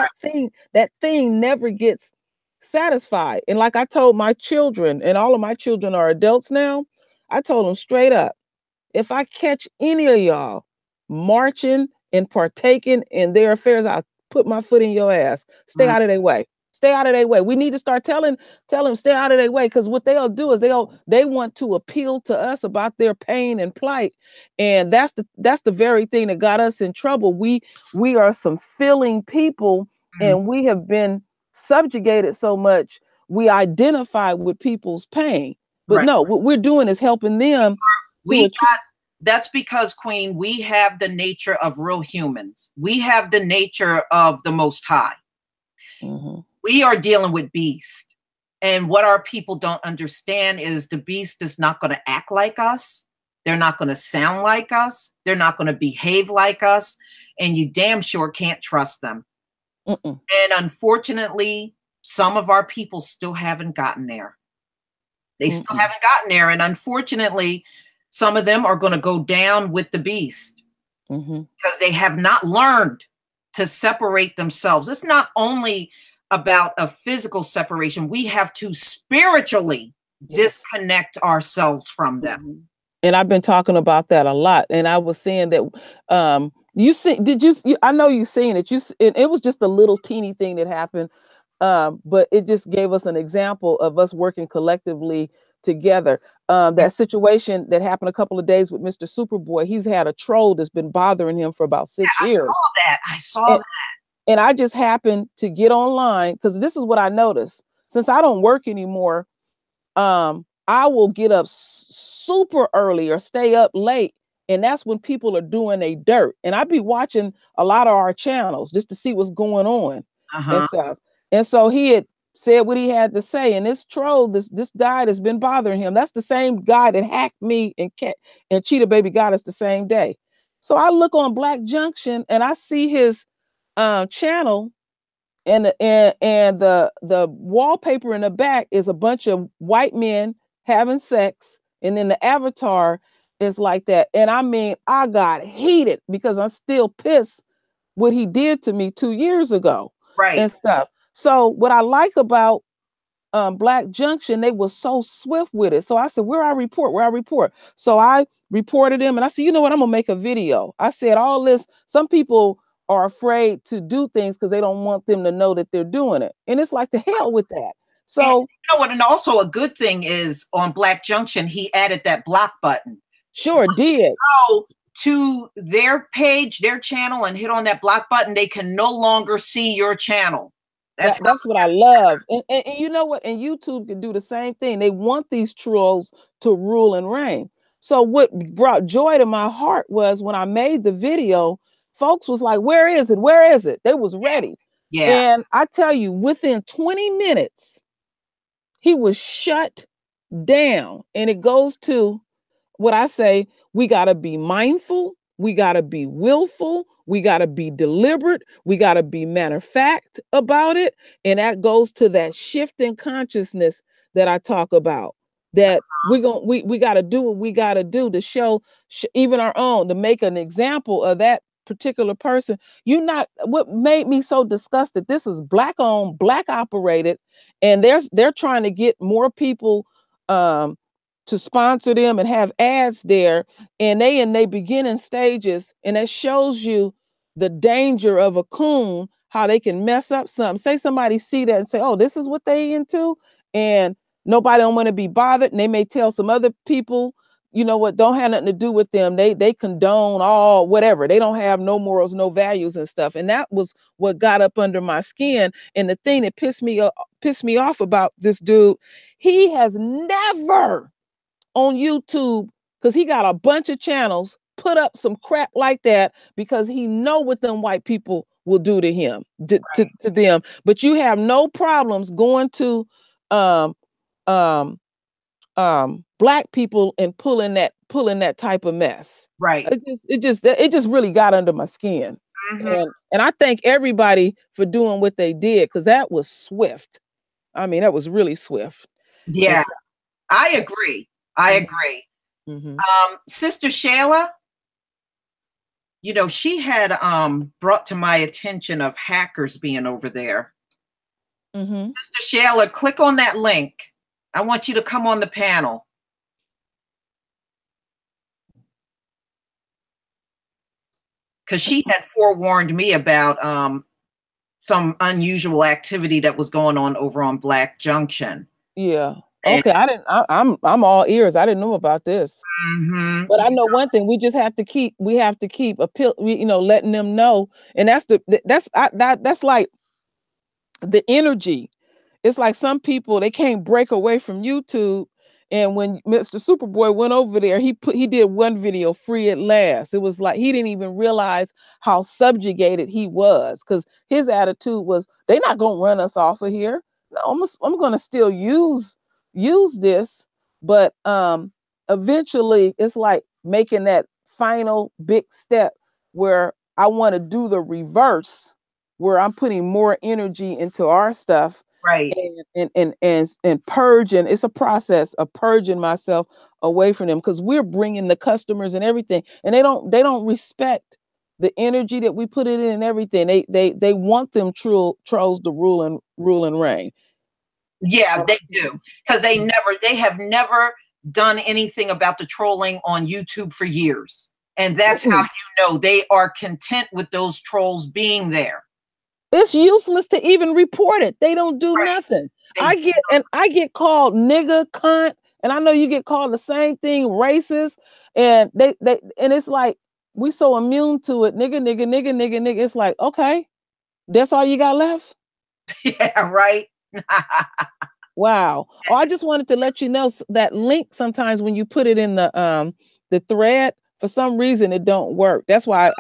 that thing never gets satisfied. And like I told my children, and all of my children are adults now, I told them straight up, if I catch any of y'all marching and partaking in their affairs, I'll put my foot in your ass. Stay out of their way. Stay out of their way. We need to start telling them stay out of their way, because what they'll do is they want to appeal to us about their pain and plight, and that's the very thing that got us in trouble. We are some feeling people, and we have been subjugated so much we identify with people's pain. But no, what we're doing is helping them. That's because, Queen, we have the nature of real humans. We have the nature of the Most High. We are dealing with beast. And what our people don't understand is the beast is not going to act like us. They're not going to sound like us. They're not going to behave like us. And you damn sure can't trust them. And unfortunately, some of our people still haven't gotten there. They still haven't gotten there. And unfortunately, some of them are going to go down with the beast because they have not learned to separate themselves. It's not only about a physical separation. We have to spiritually disconnect ourselves from them. And I've been talking about that a lot. And I was saying that you see, I know you've seen it. It was just a little teeny thing that happened. But it just gave us an example of us working collectively together. That situation that happened a couple of days with Mr. Superboy, he's had a troll that's been bothering him for about 6 years. I saw that. And I just happened to get online because this is what I noticed. Since I don't work anymore, I will get up super early or stay up late. And that's when people are doing a dirt. And I'd be watching a lot of our channels just to see what's going on and stuff. And so he had said what he had to say. And this troll, this guy that's been bothering him, that's the same guy that hacked me and Cheetah Baby got us the same day. So I look on Black Junction and I see his channel, and the wallpaper in the back is a bunch of white men having sex, and then the avatar is like that. And I mean, I got heated because I'm still pissed what he did to me 2 years ago, and stuff. So what I like about Black Junction, they were so swift with it. So I said, where I report? So I reported him, and I said, you know what, I'm gonna make a video. I said, all this, some people are afraid to do things because they don't want them to know that they're doing it. And it's like, the hell with that. So and you know what, and also a good thing is on Black Junction, he added that block button. Sure did. Go to their page, their channel, and hit on that block button, they can no longer see your channel. That's what I love. And you know what? And YouTube can do the same thing. They want these trolls to rule and reign. So what brought joy to my heart was when I made the video, folks was like, where is it? Where is it? They was ready. Yeah. And I tell you, within 20 minutes, he was shut down. And it goes to what I say, we got to be mindful. We got to be willful. We got to be deliberate. We got to be matter of fact about it. And that goes to that shift in consciousness that I talk about, that we got to do what we got to do to show even our own, to make an example of that particular person. What made me so disgusted, this is Black owned, Black operated, and they're trying to get more people to sponsor them and have ads there, and they in their beginning stages, and that shows you the danger of a coon, how they can mess up something. Say somebody see that and say, oh, this is what they into, and nobody don't want to be bothered, and they may tell some other people, you know what, don't have nothing to do with them. They condone all whatever. They don't have no morals, no values and stuff. And that was what got up under my skin. And the thing that pissed me off about this dude, he has never on YouTube, because he got a bunch of channels, put up some crap like that because he know what them white people will do to him, to them. But you have no problems going to Black people and pulling that type of mess. Right. It just really got under my skin. And I thank everybody for doing what they did, because that was swift. I mean, that was really swift. Yeah, I agree. I agree. Sister Shayla, you know, she had brought to my attention of hackers being over there. Sister Shayla, click on that link. I want you to come on the panel. Because she had forewarned me about some unusual activity that was going on over on Black Junction. Yeah. Okay, I'm all ears. I didn't know about this. But I know one thing, we have to keep letting them know. And that's like the energy. It's like some people, they can't break away from YouTube. And when Mr. Superboy went over there, he did one video, Free at Last. It was like he didn't even realize how subjugated he was, because his attitude was, they're not gonna run us off of here. No, I'm gonna still use this, but eventually it's like making that final big step where I want to do the reverse, where I'm putting more energy into our stuff Right. and purging. It's a process of purging myself away from them, because we're bringing the customers and everything, and they don't respect the energy that we put it in and everything. They want them trolls to rule and reign. Yeah, they do, because they have never done anything about the trolling on YouTube for years. And that's how you know they are content with those trolls being there. It's useless to even report it. They don't do nothing. I get called nigga, cunt, and I know you get called the same thing, racist, and and it's like we so immune to it, nigga, nigga, nigga, nigga, nigga. It's like, okay, that's all you got left? Yeah, right. Wow. Oh, I just wanted to let you know that link, sometimes when you put it in the thread, for some reason it don't work. That's why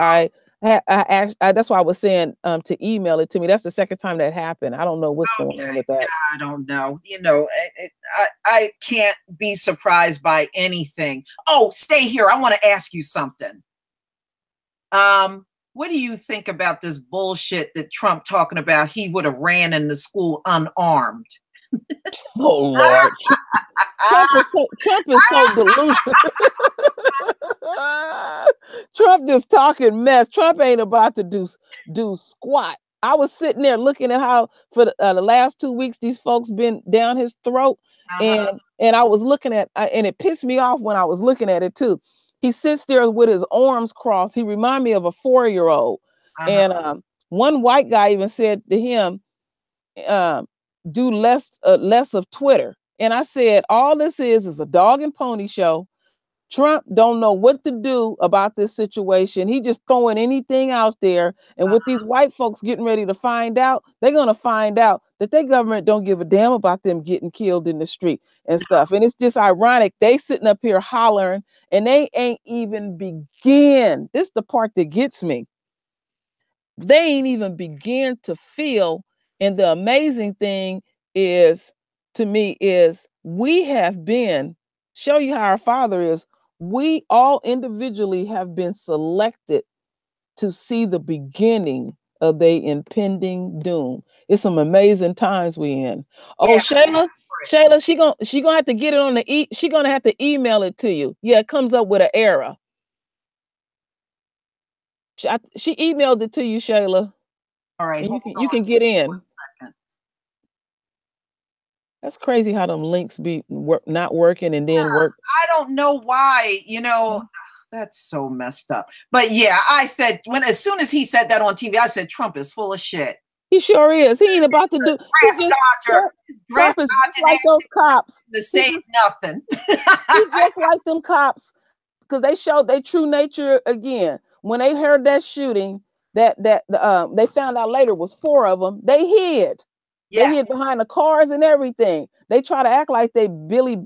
that's why I was saying to email it to me. That's the second time that happened. I don't know what's going on with that. I don't know. You know, I can't be surprised by anything. Oh, stay here. I want to ask you something. What do you think about this bullshit that Trump talking about he would have ran in the school unarmed? Oh Lord. Trump is so delusional. Trump just talking mess. Trump ain't about to do squat. I was sitting there looking at how for the last 2 weeks these folks been down his throat, and I was looking at and it pissed me off when I was looking at it too. He sits there with his arms crossed. He remind me of a 4-year-old. And one white guy even said to him, do less of Twitter. And I said, all this is a dog and pony show. Trump don't know what to do about this situation. He just throwing anything out there. And with these white folks getting ready to find out, they're going to find out that their government don't give a damn about them getting killed in the street and stuff. And it's just ironic. They sitting up here hollering and they ain't even begin. This is the part that gets me. They ain't even begin to feel. And the amazing thing is, to me, is we have been, show you how our Father is, we all individually have been selected to see the beginning of their impending doom. It's some amazing times we in. Oh, yeah. Shayla, she gonna have to get it on she gonna have to email it to you. Yeah, it comes up with an error. She emailed it to you, Shayla. All right, and you can get in. 1 second. That's crazy how them links be not working and then work. I don't know why, you know, that's so messed up. But yeah, I said as soon as he said that on TV, I said Trump is full of shit. He sure is. He ain't about to do draft dodger. Trump is just like those cops to say nothing. He just like them cops, because they showed their true nature again. When they heard that shooting, that they found out later was 4 of them. They hid. Yes. They hid behind the cars and everything. They try to act like they Billy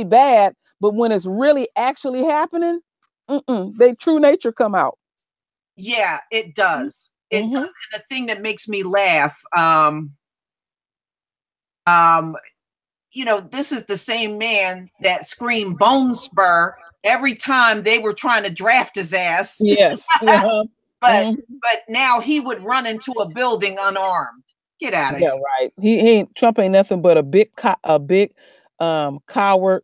bad, but when it's really actually happening, they true nature come out. Yeah, it does. It does. And the thing that makes me laugh, you know, this is the same man that screamed bone spur every time they were trying to draft his ass. Yes. But now he would run into a building unarmed. Get out of here. Right. He Trump ain't nothing but a big coward,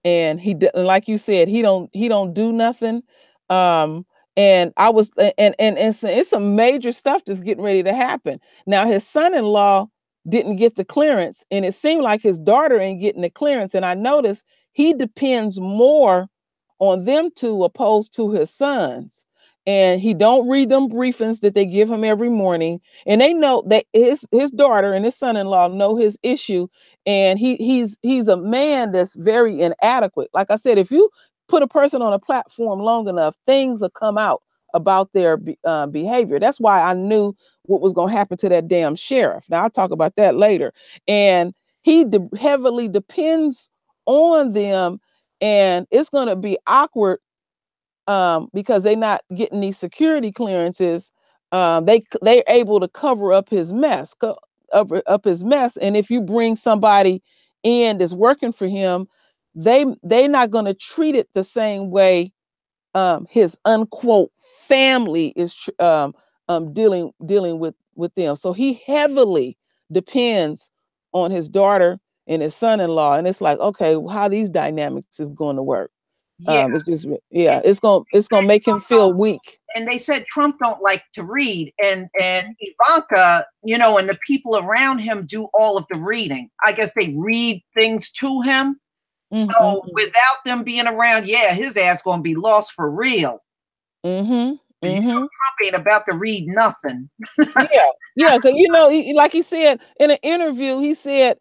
and he, like you said, he don't do nothing. And I was and it's some major stuff that's getting ready to happen. Now his son-in-law didn't get the clearance, and it seemed like his daughter ain't getting the clearance. And I noticed he depends more on them two opposed to his sons. And he don't read them briefings that they give him every morning. And they know that his daughter and his son-in-law know his issue. And he's a man that's very inadequate. Like I said, if you put a person on a platform long enough, things will come out about their behavior. That's why I knew what was going to happen to that damn sheriff. Now I'll talk about that later. And he heavily depends on them. And it's going to be awkward because they're not getting these security clearances. They're able to cover up his mess, up his mess. And if you bring somebody in that's working for him, they're not going to treat it the same way his unquote family is dealing with them. So he heavily depends on his daughter and his son-in-law, and it's like, okay, how these dynamics is going to work. Yeah. It's just, yeah, it's gonna make him feel weak. And they said Trump don't like to read, and Ivanka, you know, and the people around him do all of the reading. I guess they read things to him. So without them being around, yeah, his ass gonna be lost for real. You know, Trump ain't about to read nothing. Yeah, because you know, like he said in an interview, he said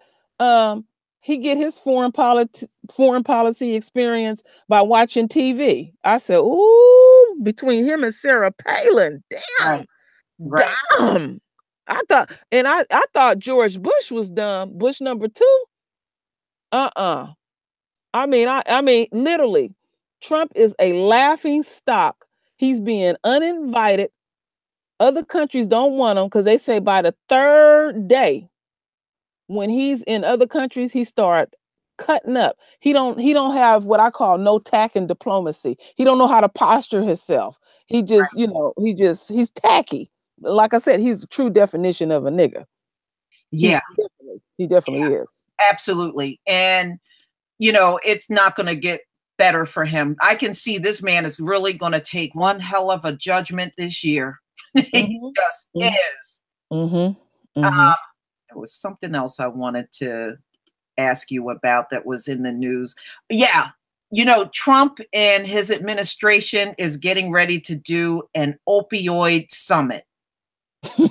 he get his foreign policy experience by watching TV. I said, ooh, between him and Sarah Palin, damn, damn. I thought, and I thought George Bush was dumb. Bush number 2. I mean, literally, Trump is a laughing stock. He's being uninvited. Other countries don't want him because they say by the 3rd day, when he's in other countries, he start cutting up. He don't have what I call no tact and diplomacy. He don't know how to posture himself. He just, you know, he's tacky. Like I said, he's the true definition of a nigga. Yeah, he definitely is. Absolutely. And you know, it's not going to get better for him. I can see this man is really going to take one hell of a judgment this year. He just is. There was something else I wanted to ask you about that was in the news. Yeah. You know, Trump and his administration is getting ready to do an opioid summit. I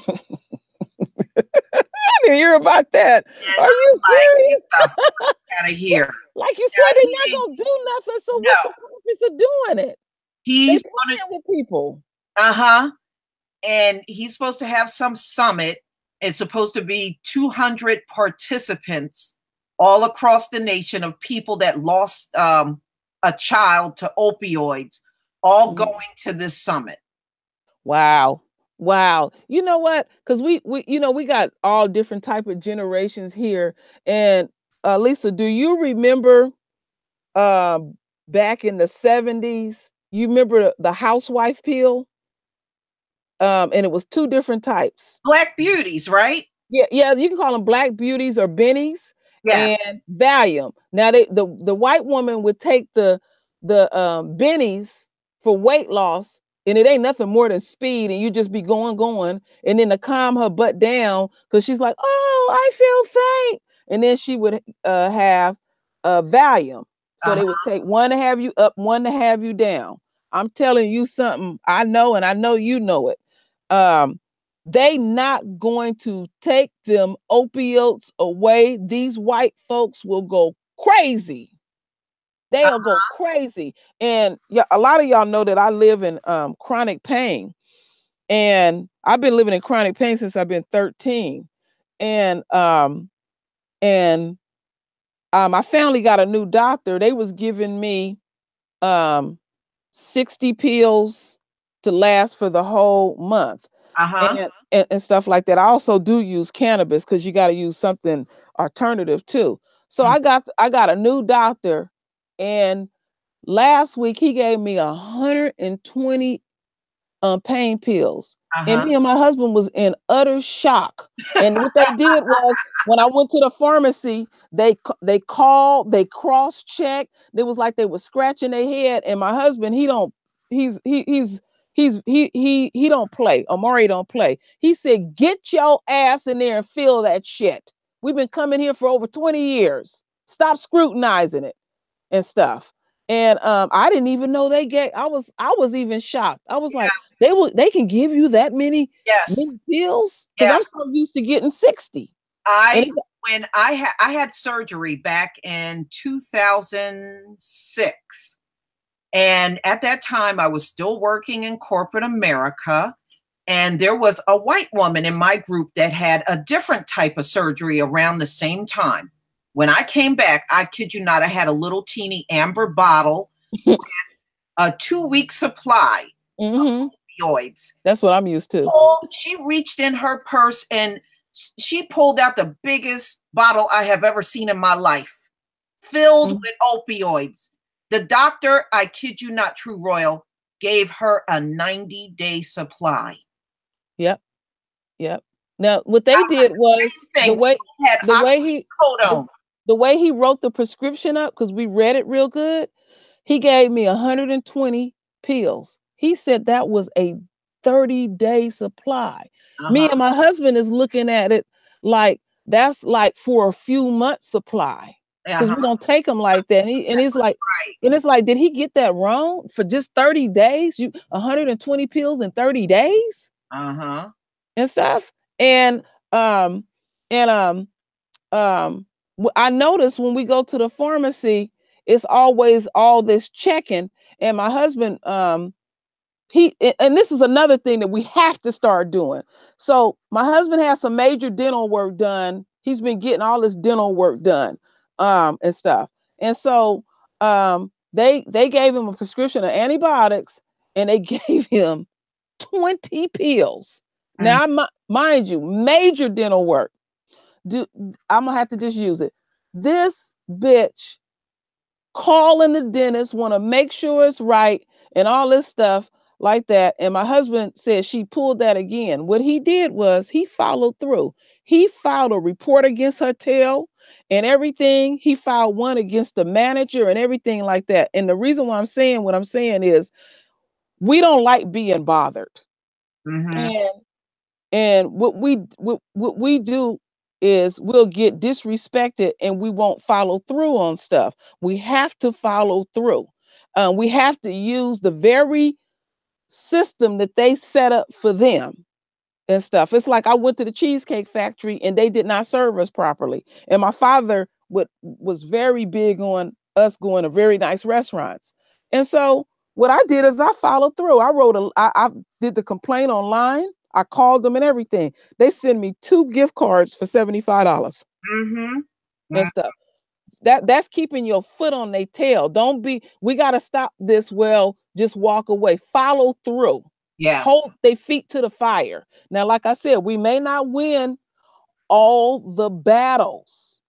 didn't hear about that. And are you serious? Out of here. Like you said, they're not gonna do nothing. So what's the purpose of doing it? He's playing with people. And he's supposed to have some summit. It's supposed to be 200 participants all across the nation of people that lost a child to opioids, all going to this summit. Wow. You know what? Because we you know, we got all different type of generations here. And Lisa, do you remember back in the 70s? You remember the housewife pill? And it was 2 different types. Black beauties, right? Yeah, you can call them black beauties or bennies. And Valium. Now the white woman would take the bennies for weight loss, and it ain't nothing more than speed, and you just be going, and then to calm her butt down, because she's like, oh, I feel faint, and then she would have Valium. So they would take one to have you up, one to have you down. I'm telling you something I know, and I know you know it. They not going to take them opioids away. These white folks will go crazy. They'll go crazy. And yeah, a lot of y'all know that I live in chronic pain. And I've been living in chronic pain since I've been 13. And I finally got a new doctor. They was giving me 60 pills to last for the whole month. And stuff like that. I also do use cannabis because you got to use something alternative too. So I got a new doctor, and last week he gave me 120 pain pills. And me and my husband was in utter shock. And what they did was, when I went to the pharmacy, they cross-checked. It was like they were scratching their head. And my husband, he don't play. Amari don't play. He said, get your ass in there and feel that shit. We've been coming here for over 20 years. Stop scrutinizing it and stuff. And I didn't even know they get. I was even shocked. I was like, they can give you that many pills? Because I'm so used to getting 60. When I had surgery back in 2006. And at that time, I was still working in corporate America. And there was a white woman in my group that had a different type of surgery around the same time. When I came back, I kid you not, I had a little teeny amber bottle with a 2-week supply of opioids. That's what I'm used to. She reached in her purse and she pulled out the biggest bottle I have ever seen in my life, filled with opioids. The doctor, I kid you not, True Royal, gave her a 90-day supply. Yep. Now, what they did was the way he wrote the prescription up, because we read it real good. He gave me 120 pills. He said that was a 30-day supply. Me and my husband is looking at it like that's like for a few months supply, because we don't take them like that. And he's like, and it's like, did he get that wrong? For just 30 days, 120 pills in 30 days, and stuff. And I notice when we go to the pharmacy, it's always all this checking. And my husband, and this is another thing that we have to start doing. So my husband has some major dental work done. He's been getting all this dental work done, and stuff. And so they gave him a prescription of antibiotics, and they gave him 20 pills. Now, mind you, major dental work. I'm gonna have to just use it. This bitch calling the dentist, want to make sure it's right, and all this stuff like that. And my husband said she pulled that again. What he did was he followed through. He filed a report against her tail and everything. He filed one against the manager and everything like that. And the reason why I'm saying what I'm saying is we don't like being bothered. And what we do is we'll get disrespected and we won't follow through on stuff. We have to follow through. We have to use the very system that they set up for them and stuff. It's like I went to the Cheesecake Factory and they did not serve us properly. And my father was very big on us going to very nice restaurants. And so what I did is I followed through. I did the complaint online. I called them and everything. They send me 2 gift cards for $75 and stuff. That's keeping your foot on their tail. We got to stop this. Well, just walk away, follow through. Yeah. Hold their feet to the fire. Now, like I said, we may not win all the battles,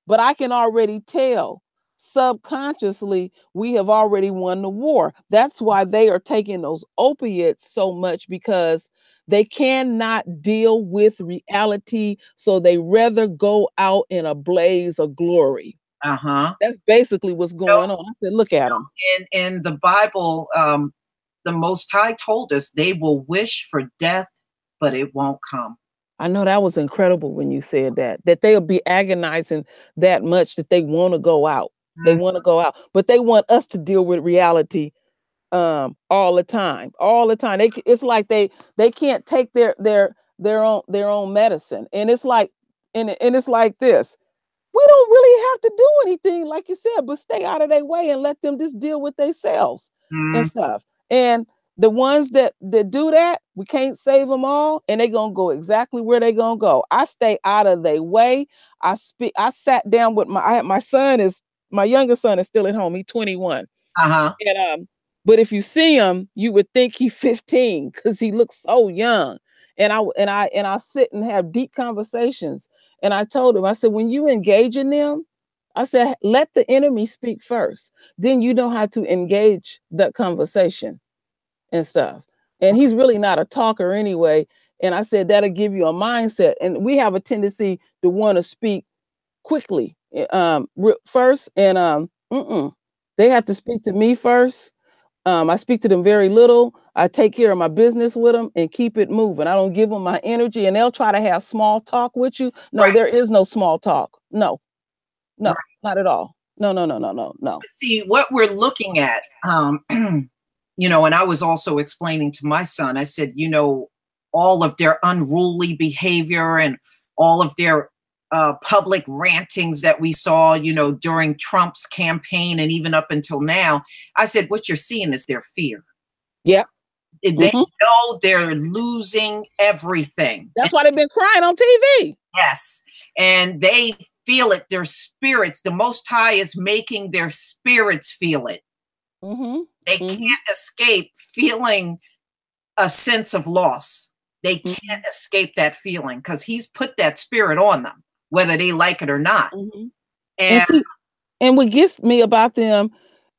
but I can already tell subconsciously we have already won the war. That's why they are taking those opiates so much, because they cannot deal with reality. So they rather go out in a blaze of glory. That's basically what's going on. I said, look at them. In the Bible, the Most High told us they will wish for death, but it won't come. I know that was incredible when you said that they'll be agonizing that much that they want to go out. They want to go out, but they want us to deal with reality all the time. It's like they can't take their own medicine. And it's like, and it's like this. We don't really have to do anything, like you said, but stay out of their way and let them just deal with themselves and stuff. And the ones that do that, we can't save them all, and they're gonna go exactly where they're gonna go. I stay out of their way. I sat down with my youngest son is still at home. He's 21. And but if you see him, you would think he's 15 because he looks so young. And I sit and have deep conversations. And I told him, I said, when you engage in them, I said, let the enemy speak first. Then you know how to engage that conversation and stuff. And he's really not a talker anyway. And I said, that'll give you a mindset. And we have a tendency to want to speak quickly first. And they have to speak to me first. I speak to them very little. I take care of my business with them and keep it moving. I don't give them my energy, and they'll try to have small talk with you. No, there is no small talk. No, not at all. No. See, what we're looking at, and I was also explaining to my son, I said, all of their unruly behavior and all of their public rantings that we saw, during Trump's campaign and even up until now, I said, what you're seeing is their fear. Yeah. They know they're losing everything. That's why they've been crying on TV. Yes. And they feel it. Their spirits, the Most High is making their spirits feel it. They can't escape feeling a sense of loss. They can't escape that feeling because he's put that spirit on them, whether they like it or not. And what gets me about them,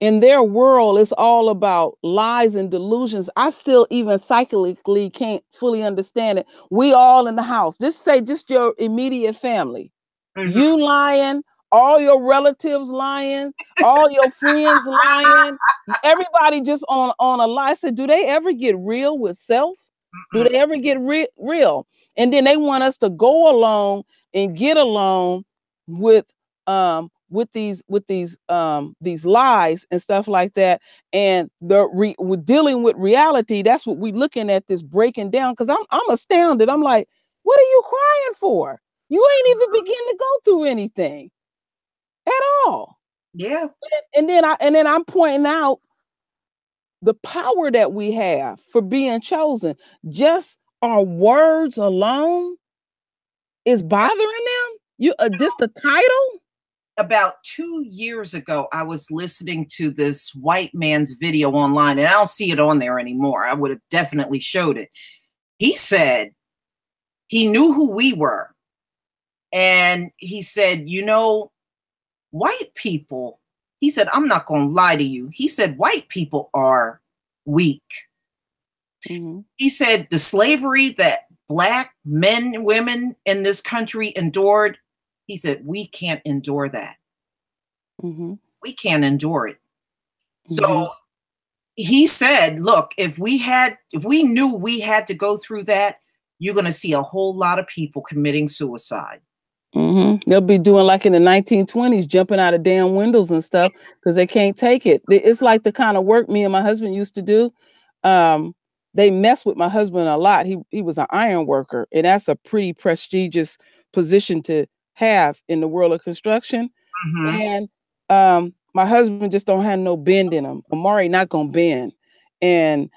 in their world, it's all about lies and delusions. I still even psychically can't fully understand it. We all in the house, just your immediate family. You lying, all your relatives lying, all your friends lying, everybody just on a lie. I said, do they ever get real with self? Do they ever get real? And then they want us to go along and get along with these lies and stuff like that. And we're dealing with reality. That's what we're looking at, this breaking down. Because I'm astounded. I'm like, what are you crying for? You ain't even begin to go through anything at all. Yeah. And then I'm pointing out the power that we have for being chosen. Just our words alone is bothering them. Just the title. About 2 years ago, I was listening to this white man's video online, and I don't see it on there anymore. I would have definitely showed it. He said he knew who we were. And he said, you know, white people, he said, I'm not going to lie to you. He said, white people are weak. He said the slavery that Black men and women in this country endured, he said, we can't endure that. We can't endure it. So he said, look, if we knew we had to go through that, you're going to see a whole lot of people committing suicide. They'll be doing like in the 1920s, jumping out of damn windows and stuff because they can't take it. It's like the kind of work me and my husband used to do. They mess with my husband a lot. He was an iron worker, and that's a pretty prestigious position to have in the world of construction. And my husband just don't have no bend in him. Amari not gonna bend. And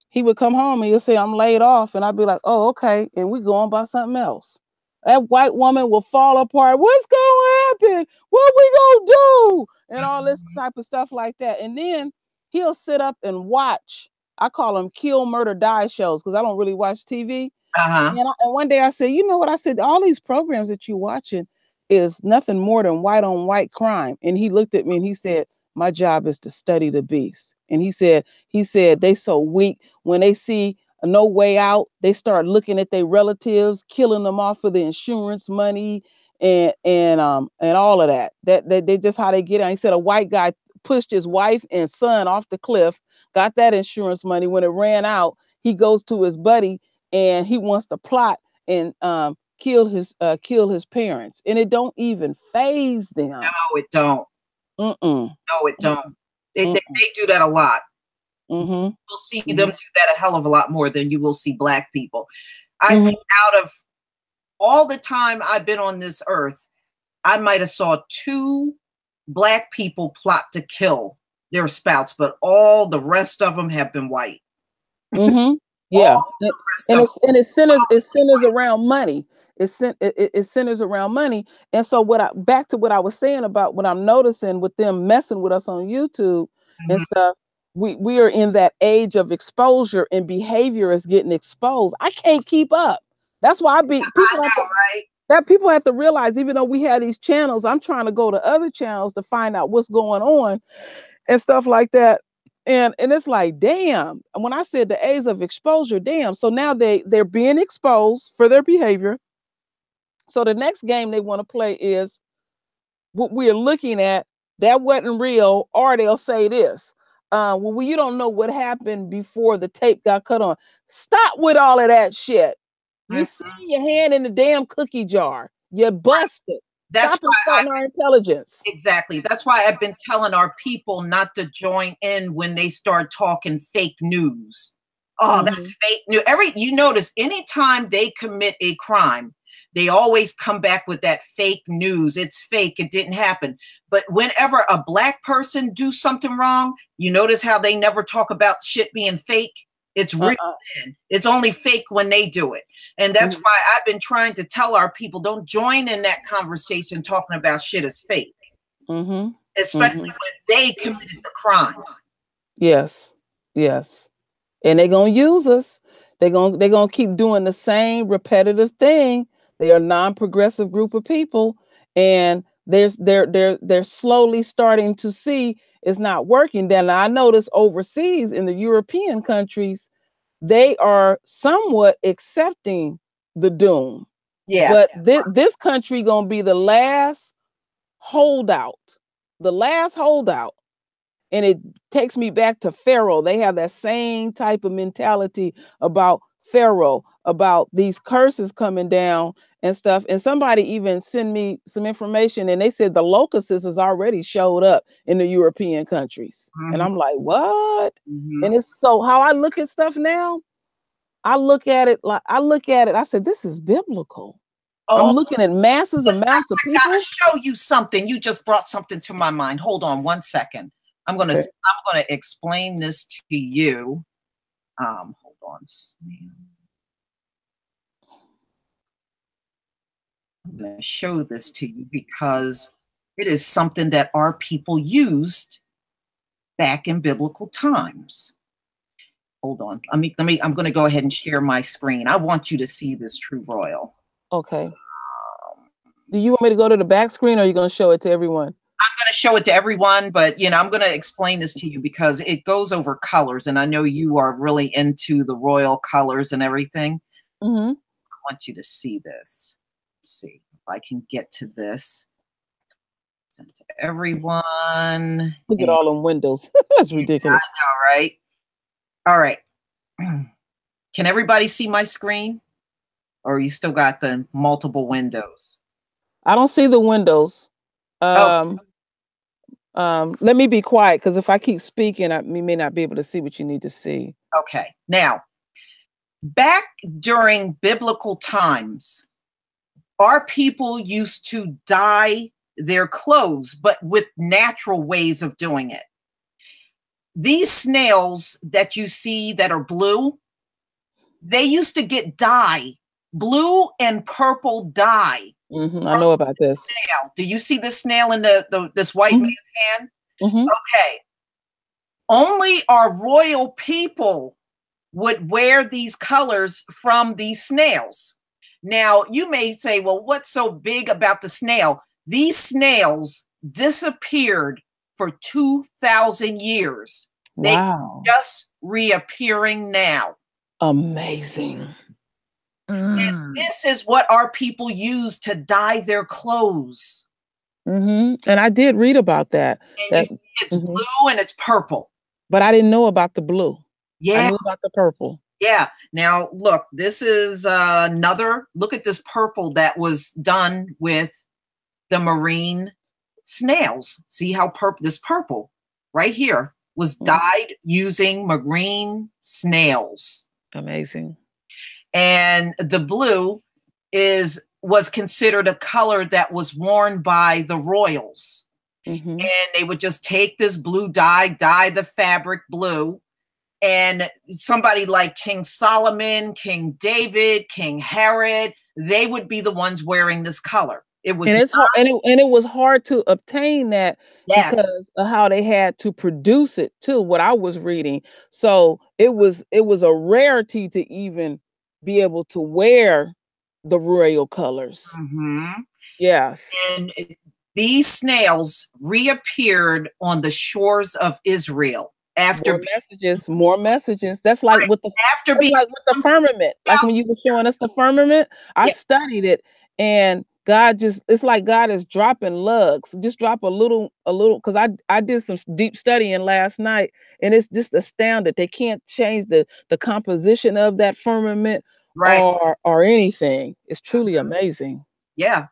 he would come home and he'll say, I'm laid off. And I'd be like, oh, okay. And we go on by something else. That white woman will fall apart. What's gonna happen? What we gonna do? And all this type of stuff like that. And then he'll sit up and watch. I call them kill, murder, die shows because I don't really watch TV. And one day I said, you know what? I said, all these programs that you're watching is nothing more than white on white crime. And he looked at me and he said, my job is to study the beast. And he said, they so weak when they see no way out, they start looking at their relatives, killing them off for the insurance money and all of that. That they just how they get out. He said a white guy pushed his wife and son off the cliff, got that insurance money. When it ran out, he goes to his buddy and he wants to plot and kill his parents, and it don't even phase them. No, it don't. No, it don't. They do that a lot. You'll see them do that a hell of a lot more than you will see Black people. I think out of all the time I've been on this earth, I might have saw 2 Black people plot to kill their spouse, but all the rest of them have been white. Yeah, and it centers around money. It centers around money. And so back to what I was saying about what I'm noticing with them messing with us on YouTube and stuff. We are in that age of exposure, and behavior is getting exposed. I can't keep up. That's why people have to realize, even though we have these channels, I'm trying to go to other channels to find out what's going on and stuff like that. And it's like, damn, when I said the age of exposure, damn. So now they're being exposed for their behavior. So the next game they want to play is what we're looking at. That wasn't real, or they'll say this. Well, you don't know what happened before the tape got cut on. Stop with all of that shit. You see your hand in the damn cookie jar. You're busted. That's why our intelligence. Exactly. That's why I've been telling our people not to join in when they start talking fake news. Oh, that's fake news. You notice anytime they commit a crime, they always come back with that fake news. It's fake. It didn't happen. But whenever a Black person do something wrong, you notice how they never talk about shit being fake. It's real. It's only fake when they do it. And that's why I've been trying to tell our people, don't join in that conversation talking about shit is fake. Especially when they committed the crime. Yes. And they're going to use us. They're going to keep doing the same repetitive thing. They are a non-progressive group of people. And they're slowly starting to see it's not working. Then I notice overseas in the European countries, they are somewhat accepting the doom. Yeah. But this country gonna be the last holdout, the last holdout. And it takes me back to Pharaoh. They have that same type of mentality about Pharaoh, about these curses coming down and stuff. And somebody even sent me some information, and they said the locusts has already showed up in the European countries. And I'm like, what? And it's so how I look at stuff now. I look at it, I said, this is biblical. I'm looking at massive amounts of people. I gotta show you something. You just brought something to my mind. Hold on 1 second. I'm gonna explain this to you. Hold on. I'm gonna show this to you because it is something that our people used back in biblical times. Hold on. I'm gonna go ahead and share my screen. I want you to see this, True Royal. Okay. Do you want me to go to the back screen, or are you going to show it to everyone? I'm going to show it to everyone, but I'm going to explain this to you because it goes over colors, and I know you are really into the royal colors and everything. I want you to see this. Let's see if I can get to this. Send to everyone. Look at all them windows. That's ridiculous. I know, right? All right. Can everybody see my screen? Or you still got the multiple windows? I don't see the windows. Let me be quiet, because if I keep speaking, we may not be able to see what you need to see. Okay. Now, back during biblical times, our people used to dye their clothes, but with natural ways of doing it. These snails that you see that are blue, they used to get dye, blue and purple dye. I know about this. Snail. Do you see this snail in this white man's hand? Okay. Only our royal people would wear these colors from these snails. Now, you may say, well, what's so big about the snail? These snails disappeared for 2,000 years. Wow. They're just reappearing now. Amazing. And this is what our people use to dye their clothes. And I did read about that. And it's blue and it's purple. But I didn't know about the blue. Yeah. I knew about the purple. Yeah. Now, look, this is look at this purple that was done with the marine snails. See how this purple right here was dyed using marine snails. Amazing. And the blue was considered a color that was worn by the royals. And they would just take this blue dye the fabric blue. And somebody like King Solomon, King David, King Herod, they would be the ones wearing this color. It was it was hard to obtain that because of how they had to produce it too, what I was reading. So it was a rarity to even be able to wear the royal colors. Yes. And these snails reappeared on the shores of Israel after more messages. That's like with the firmament. Like when you were showing us the firmament, I studied it, and it's like God is dropping lugs. Just drop a little, because I did some deep studying last night, and it's just astounded. They can't change the composition of that firmament or anything. It's truly amazing. Yeah.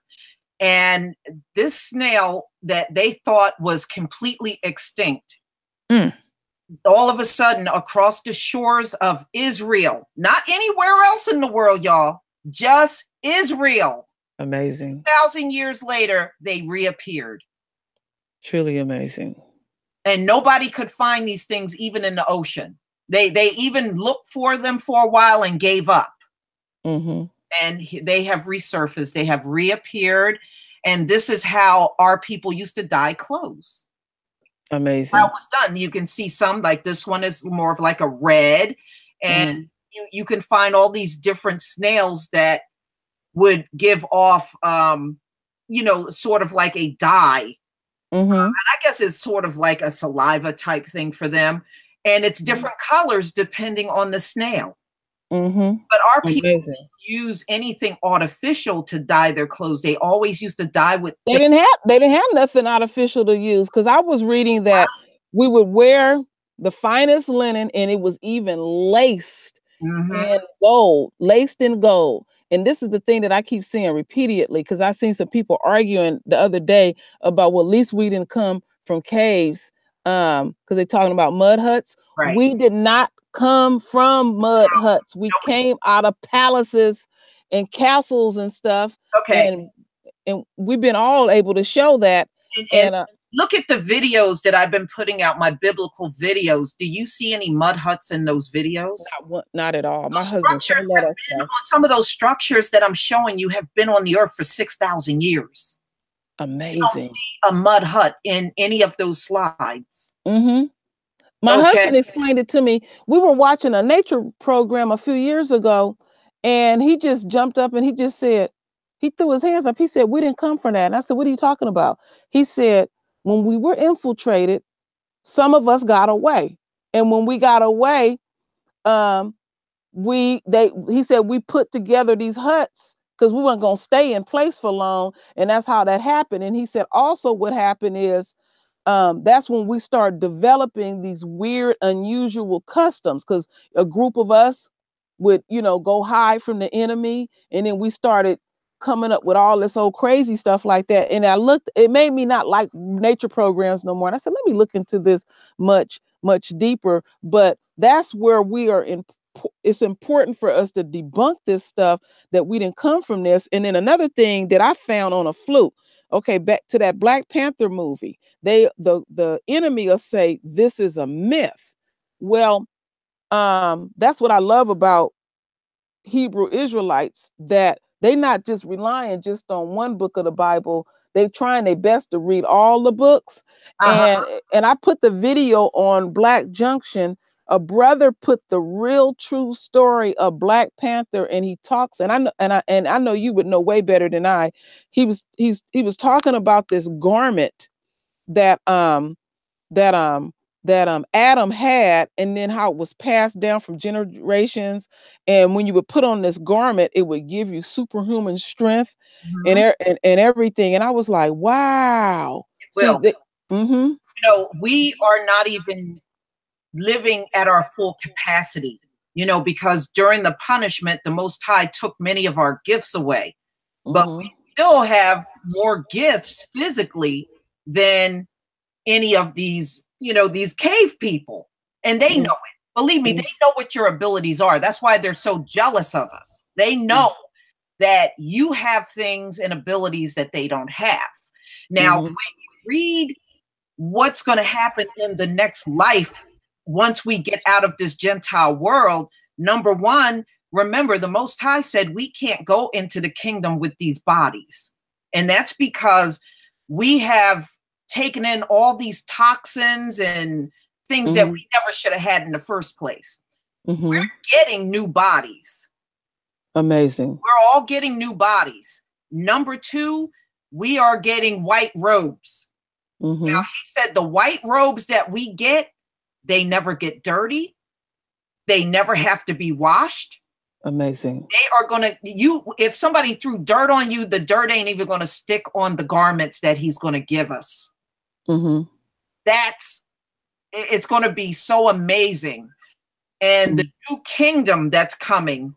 And this snail that they thought was completely extinct, all of a sudden across the shores of Israel, not anywhere else in the world, y'all, just Israel. Amazing. 1,000 years later, they reappeared. Truly amazing. And nobody could find these things even in the ocean. They even looked for them for a while and gave up. And they have resurfaced. They have reappeared. And this is how our people used to dye clothes. Amazing. How it was done. You can see some, like this one is more of like a red. And you can find all these different snails that would give off you know, sort of like a dye. Mm-hmm. And I guess it's sort of like a saliva type thing for them. And it's different colors depending on the snail. Mm-hmm. But our people Amazing. didn't use anything artificial to dye their clothes. They always used to dye with. They didn't have nothing artificial to use, because I was reading that we would wear the finest linen, and it was even laced in gold, laced in gold. And this is the thing that I keep seeing repeatedly, because I seen some people arguing the other day about, well, at least we didn't come from caves, because they're talking about mud huts. Right. We did not come from mud huts. We came out of palaces and castles and stuff. Okay. And we've been all able to show that. And look at the videos that I've been putting out, my biblical videos. Do you see any mud huts in those videos? Not at all. My Those husband structures have been on, some of those structures that I'm showing you have been on the earth for 6,000 years. Amazing. You don't see a mud hut in any of those slides. Mm-hmm. My husband explained it to me. We were watching a nature program a few years ago, and he just jumped up and he just said, he threw his hands up. He said, we didn't come from that. And I said, what are you talking about? He said, when we were infiltrated, some of us got away. And when we got away, he said we put together these huts because we weren't going to stay in place for long. And that's how that happened. And he said also what happened is that's when we start developing these weird, unusual customs, because a group of us would, go hide from the enemy. And then we started coming up with all this old crazy stuff like that. And it made me not like nature programs no more. And I said, let me look into this much, much deeper. But that's where we are in. It's important for us to debunk this stuff, that we didn't come from this. And then another thing that I found on a fluke, okay, back to that Black Panther movie, the enemy will say this is a myth. Well, that's what I love about Hebrew Israelites, that they not just relying just on one book of the Bible. They trying their best to read all the books. And I put the video on Black Junction. A brother put the real true story of Black Panther, and he talks, and I know you would know way better than I. He was talking about this garment that Adam had, and then how it was passed down from generations. And when you would put on this garment, it would give you superhuman strength and everything. And I was like, wow. Well, you know, we are not even living at our full capacity, because during the punishment, the Most High took many of our gifts away. But we still have more gifts physically than any of these, these cave people. And they know it. Believe me, they know what your abilities are. That's why they're so jealous of us. They know that you have things and abilities that they don't have. Now, when you read what's going to happen in the next life, once we get out of this Gentile world, number one, remember the Most High said we can't go into the kingdom with these bodies. And that's because we have taken in all these toxins and things that we never should have had in the first place. We're getting new bodies. Amazing. We're all getting new bodies. Number two, we are getting white robes. Now, he said the white robes that we get, they never get dirty. They never have to be washed. Amazing. They are going to, if somebody threw dirt on you, the dirt ain't even going to stick on the garments that he's going to give us. It's going to be so amazing. And the new kingdom that's coming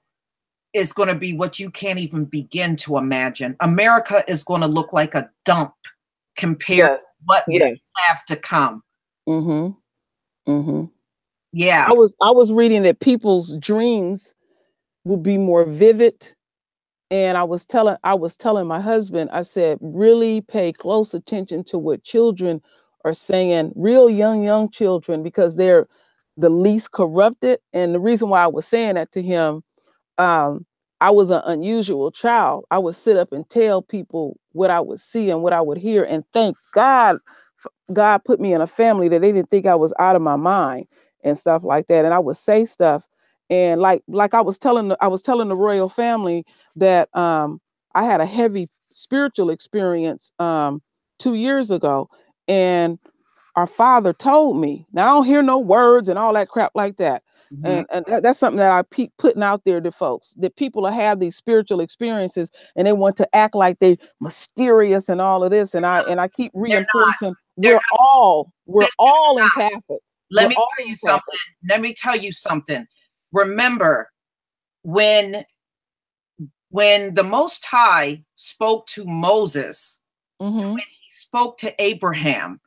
is going to be what you can't even begin to imagine. America is going to look like a dump compared to what we have to come. Yeah. I was reading that people's dreams will be more vivid. And I was telling my husband, I said, really pay close attention to what children are saying, real young children, because they're the least corrupted. And the reason why I was saying that to him, I was an unusual child. I would sit up and tell people what I would see and what I would hear. And thank God, God put me in a family that they didn't think I was out of my mind and stuff like that. And I would say stuff. And like I was telling the royal family that I had a heavy spiritual experience 2 years ago, and our Father told me. Now I don't hear no words and all that crap like that. Mhm. And that's something that I keep putting out there to folks, that people will have these spiritual experiences and they want to act like they mysterious and all of this. And I keep They're reinforcing They're we're all Listen, empathic. let We're me all tell you empathic. something. Let me tell you something. Remember, when the Most High spoke to Moses, Mm-hmm. when he spoke to Abraham,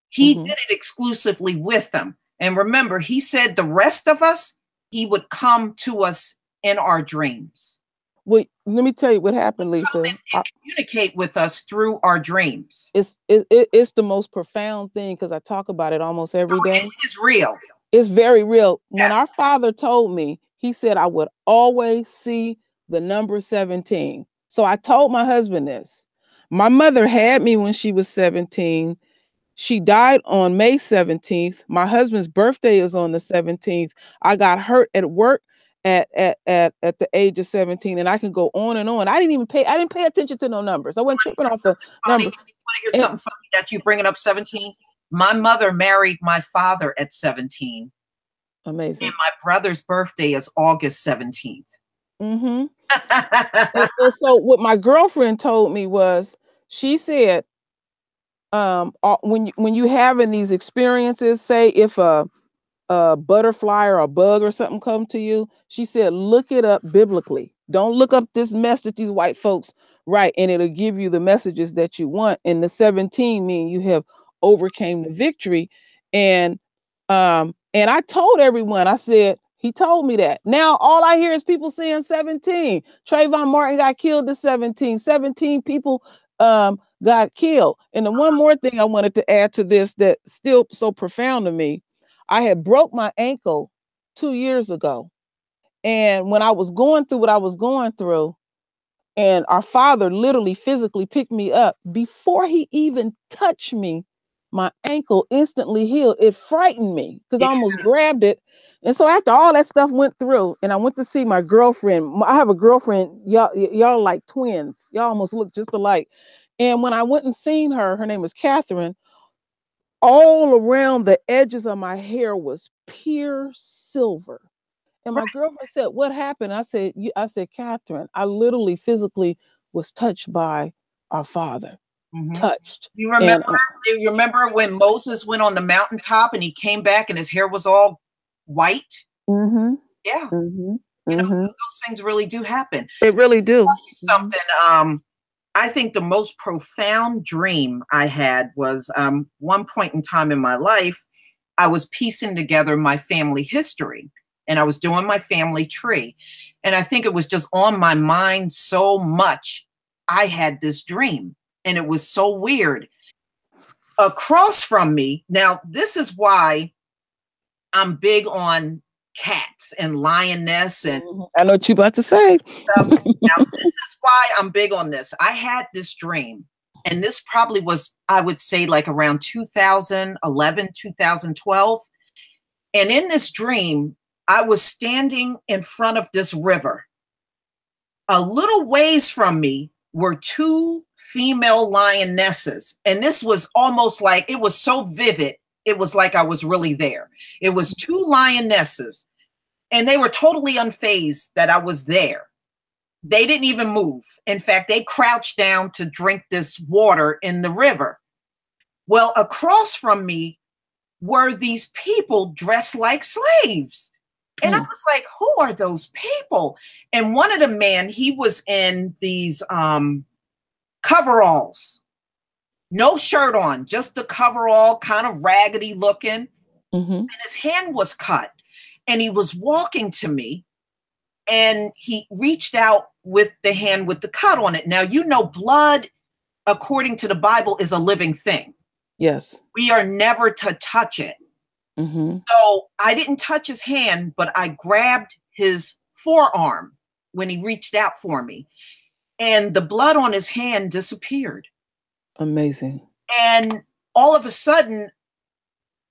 he Mm-hmm. did it exclusively with them. And remember, he said the rest of us, he would come to us in our dreams. Wait, let me tell you what happened, Come Lisa. and communicate with us through our dreams. It's the most profound thing, because I talk about it almost every day. It is real. It's very real. When Yes. our Father told me, he said I would always see the number 17. So I told my husband this. My mother had me when she was 17. She died on May 17th. My husband's birthday is on the 17th. I got hurt at work at the age of 17, and I can go on and on. I didn't pay attention to no numbers. I wasn't tripping off the numbers. You want to hear something funny that you bringing up 17? My mother married my father at 17. Amazing. And my brother's birthday is August 17th. Mm-hmm. and so what my girlfriend told me was, she said, when you having these experiences, say if a butterfly or a bug or something come to you, she said, look it up biblically. Don't look up this mess that these white folks write, and it'll give you the messages that you want. And the 17 mean you have overcame the victory. And I told everyone, I said, he told me that. Now all I hear is people saying 17. Trayvon Martin got killed at 17. 17 people got killed. And the one more thing I wanted to add to this that's still so profound to me, I had broke my ankle 2 years ago. And when I was going through what I was going through, and our Father literally physically picked me up before he even touched me, my ankle instantly healed. It frightened me because I almost grabbed it. And so after all that stuff went through, and I went to see my girlfriend. I have a girlfriend, y'all like twins. Y'all almost look just alike. And when I went and seen her, her name is Catherine, all around the edges of my hair was pure silver. And my girlfriend said, what happened? I said, Catherine, I literally physically was touched by our Father. Mm-hmm. Touched. You remember when Moses went on the mountaintop and he came back and his hair was all white? Mm-hmm. Yeah. Mm-hmm. You know, those things really do happen. It really do. I'll tell you something. I think the most profound dream I had was one point in time in my life, I was piecing together my family history and I was doing my family tree. And I think it was just on my mind so much. I had this dream and it was so weird. Across from me, now this is why I'm big on cats and lioness, and I know what you're about to say. Now this is why I'm big on this. I had this dream, and this probably was, I would say, like around 2011, 2012. And in this dream, I was standing in front of this river. A little ways from me were two female lionesses, and this was almost like, it was so vivid. It was like I was really there. It was two lionesses, and they were totally unfazed that I was there. They didn't even move. In fact, they crouched down to drink this water in the river. Well, across from me were these people dressed like slaves. And I was like, who are those people? And one of the men, he was in these coveralls, no shirt on, just the coverall, kind of raggedy looking. And his hand was cut. And he was walking to me. And he reached out with the hand with the cut on it. Now, you know, blood, according to the Bible, is a living thing. Yes. We are never to touch it. So I didn't touch his hand, but I grabbed his forearm when he reached out for me. And the blood on his hand disappeared. Amazing. And all of a sudden,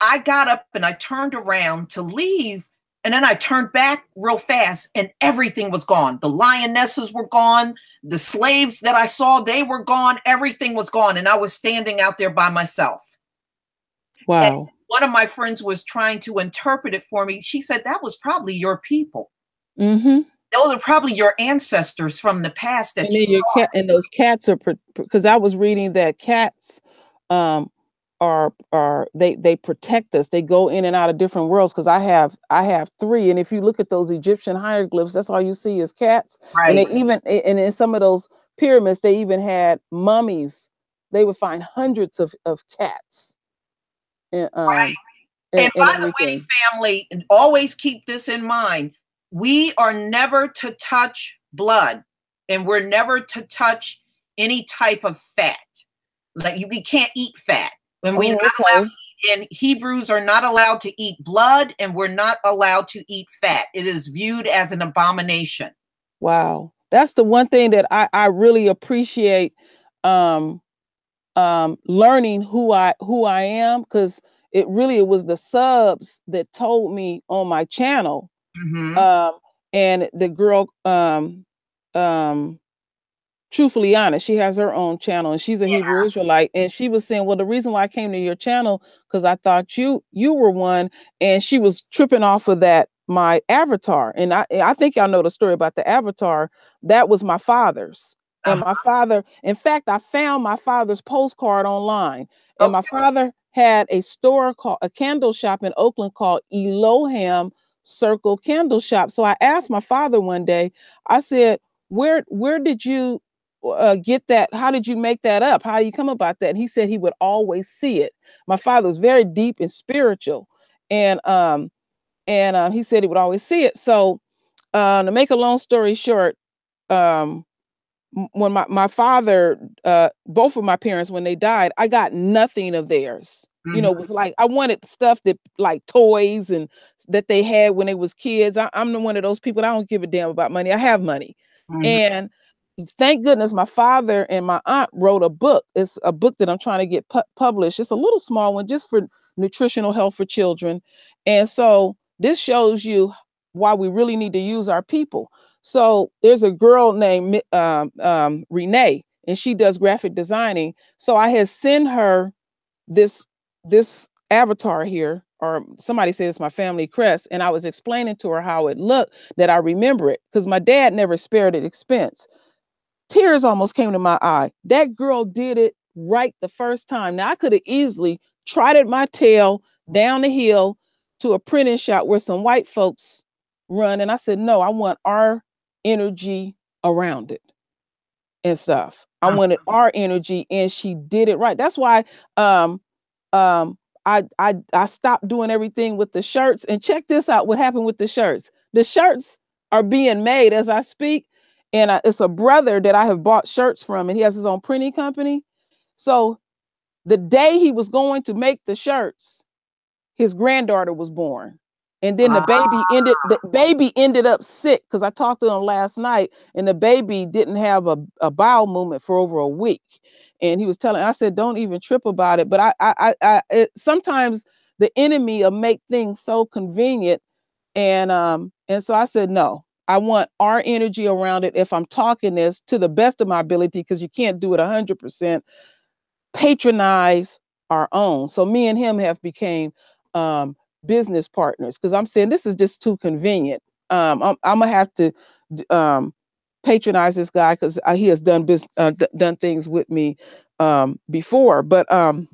I got up and I turned around to leave. And then I turned back real fast and everything was gone. The lionesses were gone. The slaves that I saw, they were gone. Everything was gone. And I was standing out there by myself. Wow. And one of my friends was trying to interpret it for me. She said, that was probably your people. Mm-hmm. Those are probably your ancestors from the past that and then your cat and those cats are because I was reading that cats are they protect us. They go in and out of different worlds because I have 3, and if you look at those Egyptian hieroglyphs, that's all you see is cats. And Right. they even and in some of those pyramids they even had mummies. They would find hundreds of cats and Right. and by the way, everything. family, and always keep this in mind. We are never to touch blood, and we're never to touch any type of fat. Like we can't eat fat. When we're not allowed to eat, and Hebrews are not allowed to eat blood, and we're not allowed to eat fat. It is viewed as an abomination. Wow. That's the one thing that I really appreciate learning who I am, because it was the subs that told me on my channel. Mm-hmm. And the girl Truthfully Honest, she has her own channel and she's a Hebrew Israelite, and she was saying, well, the reason why I came to your channel because I thought you were one, and she was tripping off of that my avatar. And I think y'all know the story about the avatar. That was my father's. And my father, in fact, I found my father's postcard online, and my father had a store called a candle shop in Oakland called Elohim Circle Candle Shop. So I asked my father one day, I said, where did you get that? How did you make that up? How do you come about that? And he said he would always see it. My father was very deep and spiritual, and he said he would always see it. So to make a long story short, when my father, both of my parents, when they died, I got nothing of theirs. You know, it was like I wanted stuff that like toys and that they had when they was kids. I'm the one of those people. I don't give a damn about money. I have money, and thank goodness my father and my aunt wrote a book. It's a book that I'm trying to get published. It's a little small one just for nutritional health for children. And so this shows you why we really need to use our people. So there's a girl named Renee, and she does graphic designing. So I had sent her this avatar here, or somebody says it's my family crest, and I was explaining to her how it looked, that I remember it because my dad never spared an expense. Tears almost came to my eye. That girl did it right the first time. Now I could have easily trotted my tail down the hill to a printing shop where some white folks run, and I said, no, I want our energy around it and stuff. I wanted our energy, and she did it right. That's why I stopped doing everything with the shirts. And check this out, what happened with the shirts. The shirts are being made as I speak. And it's a brother that I have bought shirts from, and he has his own printing company. So the day he was going to make the shirts, his granddaughter was born. And then the baby ended up sick, because I talked to him last night, and the baby didn't have a bowel movement for over a week. And he was telling, I said, don't even trip about it. But sometimes the enemy will make things so convenient. And so I said, no, I want our energy around it. If I'm talking this to the best of my ability, because you can't do it 100%, patronize our own. So me and him have became business partners, because I'm saying this is just too convenient. I'm gonna have to patronize this guy, because he has done done things with me before. But I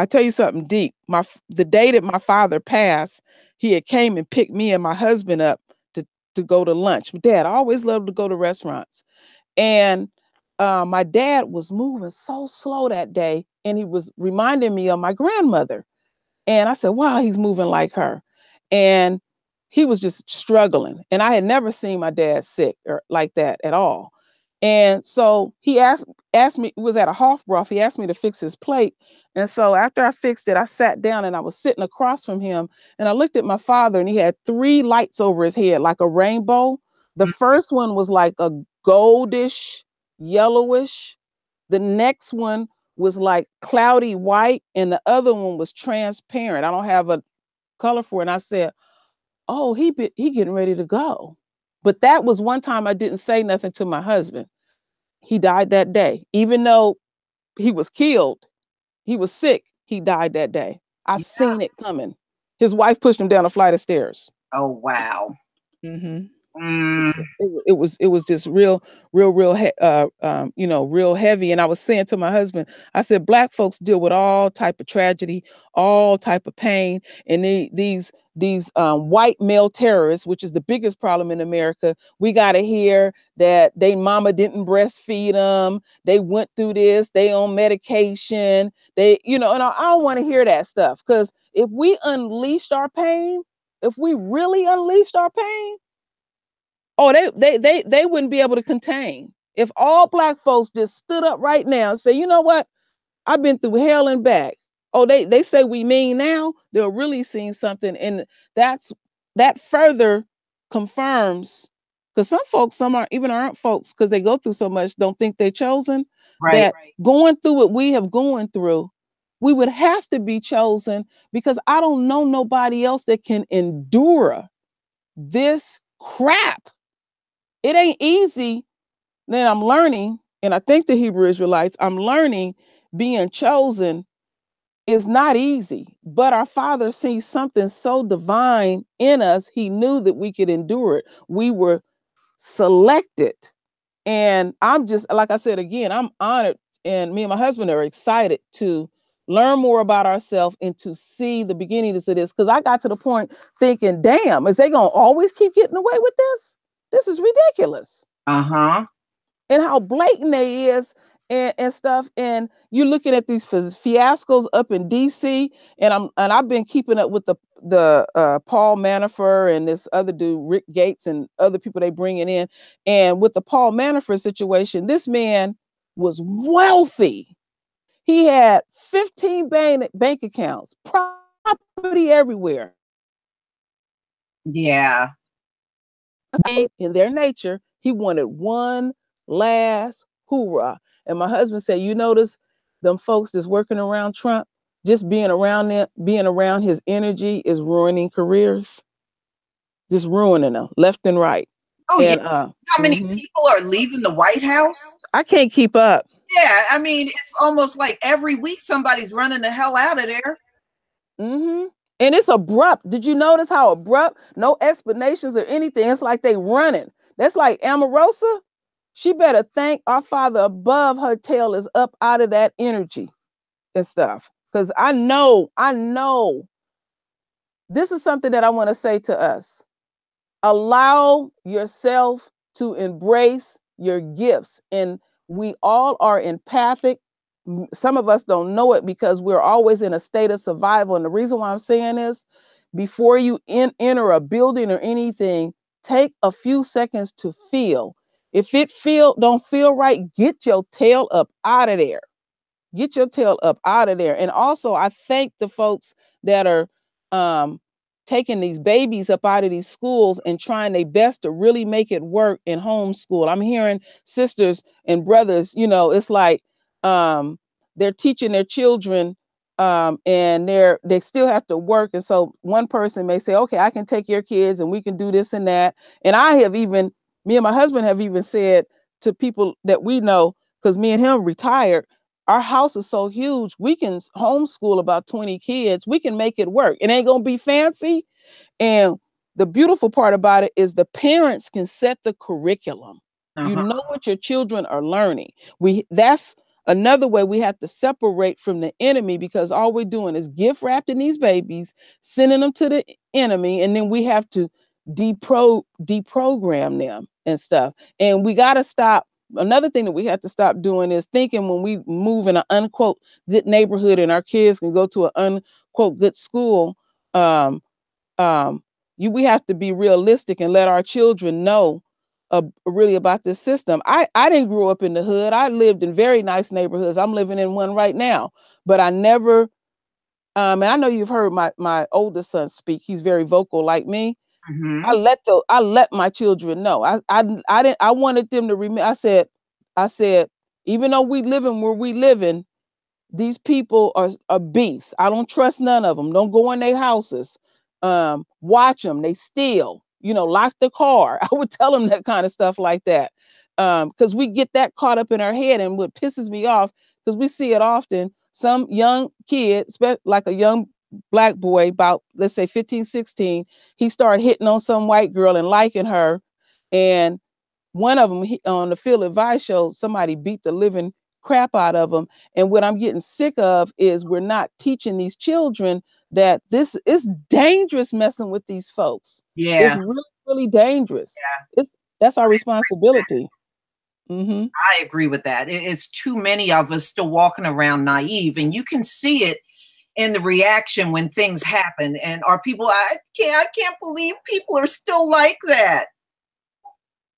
tell you something deep. The day that my father passed, he had came and picked me and my husband up to go to lunch. Dad, I always loved to go to restaurants. And my dad was moving so slow that day, and he was reminding me of my grandmother. And I said, wow, he's moving like her. And he was just struggling. And I had never seen my dad sick or like that at all. And so he asked me, it was at a Hofbräu, he asked me to fix his plate. And so after I fixed it, I sat down, and I was sitting across from him, and I looked at my father, and he had 3 lights over his head, like a rainbow. The first one was like a goldish, yellowish. The next one was like cloudy white, and the other one was transparent. I don't have colorful. And I said, oh, he getting ready to go. But that was one time I didn't say nothing to my husband. He died that day. Even though he was killed, he was sick, he died that day. I seen it coming. His wife pushed him down a flight of stairs. Oh, wow. Mm-hmm. It was just real real heavy. And I was saying to my husband, I said, Black folks deal with all type of tragedy, all type of pain, and these white male terrorists, which is the biggest problem in America. We got to hear that they mama didn't breastfeed them, they went through this, they on medication, they, and I don't want to hear that stuff, because if we unleashed our pain, if we really unleashed our pain, oh, they wouldn't be able to contain. If all Black folks just stood up right now and say, you know what, I've been through hell and back. Oh, they say we mean now, they're really seeing something. And that further confirms, because some aren't folks, because they go through so much, don't think they're chosen. That going through what we have gone through, we would have to be chosen, because I don't know nobody else that can endure this crap. It ain't easy. Then I'm learning, and I think the Hebrew Israelites, I'm learning being chosen is not easy. But our Father sees something so divine in us, he knew that we could endure it. We were selected. And I'm just, like I said, again, I'm honored, and me and my husband are excited to learn more about ourselves and to see the beginnings of this. Because I got to the point thinking, damn, is they going to always keep getting away with this? This is ridiculous. Uh-huh. And how blatant they is, and stuff. And you're looking at these fiascos up in DC, and I've been keeping up with the Paul Manafort and this other dude, Rick Gates, and other people they bringing in. And with the Paul Manafort situation, this man was wealthy. He had 15 bank accounts, property everywhere. Yeah. In their nature, he wanted one last hoorah. And my husband said, you notice them folks that's working around Trump, just being around them, being around his energy is ruining careers, just ruining them left and right. Oh, and, yeah. How many people are leaving the White House? I can't keep up. Yeah, I mean, it's almost like every week somebody's running the hell out of there. And it's abrupt. Did you notice how abrupt? No explanations or anything. It's like they running. That's like Omarosa. She better thank our Father above, her tail is up out of that energy and stuff. Because I know this is something that I want to say to us. Allow yourself to embrace your gifts. And we all are empathic. Some of us don't know it because we're always in a state of survival. And the reason why I'm saying this, before you enter a building or anything, take a few seconds to feel. If it don't feel right, get your tail up out of there. Get your tail up out of there. And also, I thank the folks that are taking these babies up out of these schools and trying their best to really make it work in homeschool. I'm hearing sisters and brothers, it's like they're teaching their children, and they still have to work. And so one person may say, okay, I can take your kids and we can do this and that. And me and my husband have even said to people that we know, because me and him retired, our house is so huge, we can homeschool about 20 kids. We can make it work. It ain't going to be fancy. And the beautiful part about it is the parents can set the curriculum. You know what your children are learning. That's another way we have to separate from the enemy, because all we're doing is gift wrapping these babies, sending them to the enemy, and then we have to deprogram them and stuff. And we got to stop. Another thing that we have to stop doing is thinking when we move in an unquote good neighborhood and our kids can go to an unquote good school, we have to be realistic and let our children know really about this system. I didn't grow up in the hood. I lived in very nice neighborhoods. I'm living in one right now, but I never, and I know you've heard my oldest son speak. He's very vocal like me. I let my children know. I wanted them to remember. I said, even though we living where we living, these people are beasts. I don't trust none of them. Don't go in their houses. watch them, they steal, you know, lock the car. I would tell them that kind of stuff like that. Because we get that caught up in our head. And what pisses me off, because we see it often, some young kid, like a young black boy, about, let's say 15, 16, he started hitting on some white girl and liking her. And one of them, on the Field Advice show, somebody beat the living crap out of them. And what I'm getting sick of is we're not teaching these children that this is dangerous, messing with these folks. Yeah. It's really, really dangerous. Yeah. That's our responsibility. Mm-hmm. I agree with that. It's too many of us still walking around naive, and you can see it in the reaction when things happen. And are people, I can't believe people are still like that.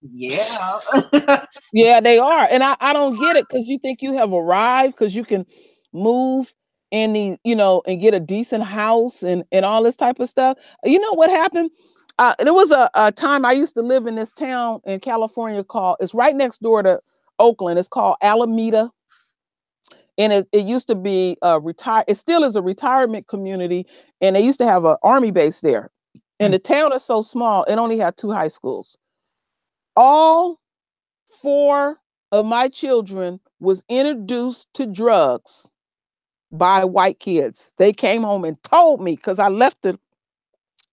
Yeah. Yeah, they are. And I don't get it, because you think you have arrived because you can move in the, you know, and get a decent house and all this type of stuff. You know what happened? There was a time I used to live in this town in California it's right next door to Oakland. It's called Alameda. And it used to be it still is a retirement community. And they used to have an army base there. And the town is so small, it only had 2 high schools. All 4 of my children was introduced to drugs by white kids. They came home and told me, because I left the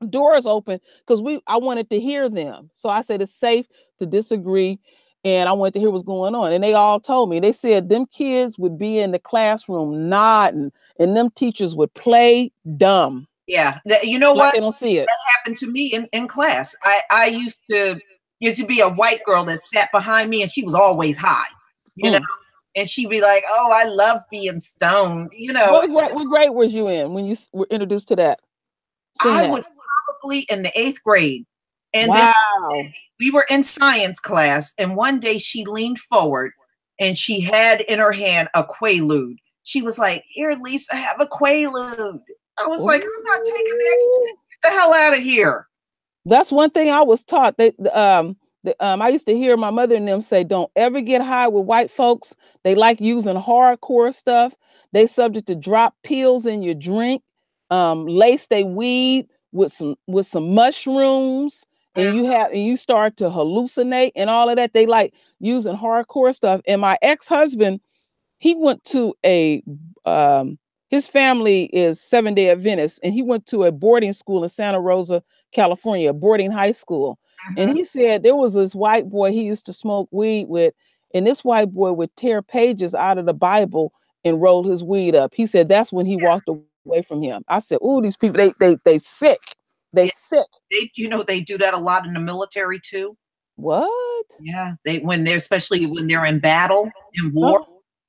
doors open, because I wanted to hear them. So I said it's safe to disagree, and I wanted to hear what's going on. And they all told me. They said them kids would be in the classroom nodding, and them teachers would play dumb. Yeah, you know like what? They don't see it. That happened to me in class. I used to be a white girl that sat behind me, and she was always high, you know, and she'd be like, "Oh, I love being stoned," you know. What grade was you in when you were introduced to that? I was probably in the 8th grade. And wow. Then we were in science class, and one day she leaned forward and she had in her hand a Quaalude. She was like, "Here, Lisa, have a Quaalude." I was like, "I'm not taking that. Get the hell out of here." That's one thing I was taught. I used to hear my mother and them say, "Don't ever get high with white folks. They like using hardcore stuff. They subject to drop pills in your drink, lace they weed with some mushrooms, and you start to hallucinate and all of that. They like using hardcore stuff." And my ex-husband, he went to his family is Seventh-day Adventist, and he went to a boarding school in Santa Rosa, California, a boarding high school. And he said there was this white boy he used to smoke weed with, and this white boy would tear pages out of the Bible and roll his weed up. He said that's when he walked away from him. I said, "Ooh, these people, they sick. They sick." They do that a lot in the military too. What? Yeah, especially when they're in battle, in war,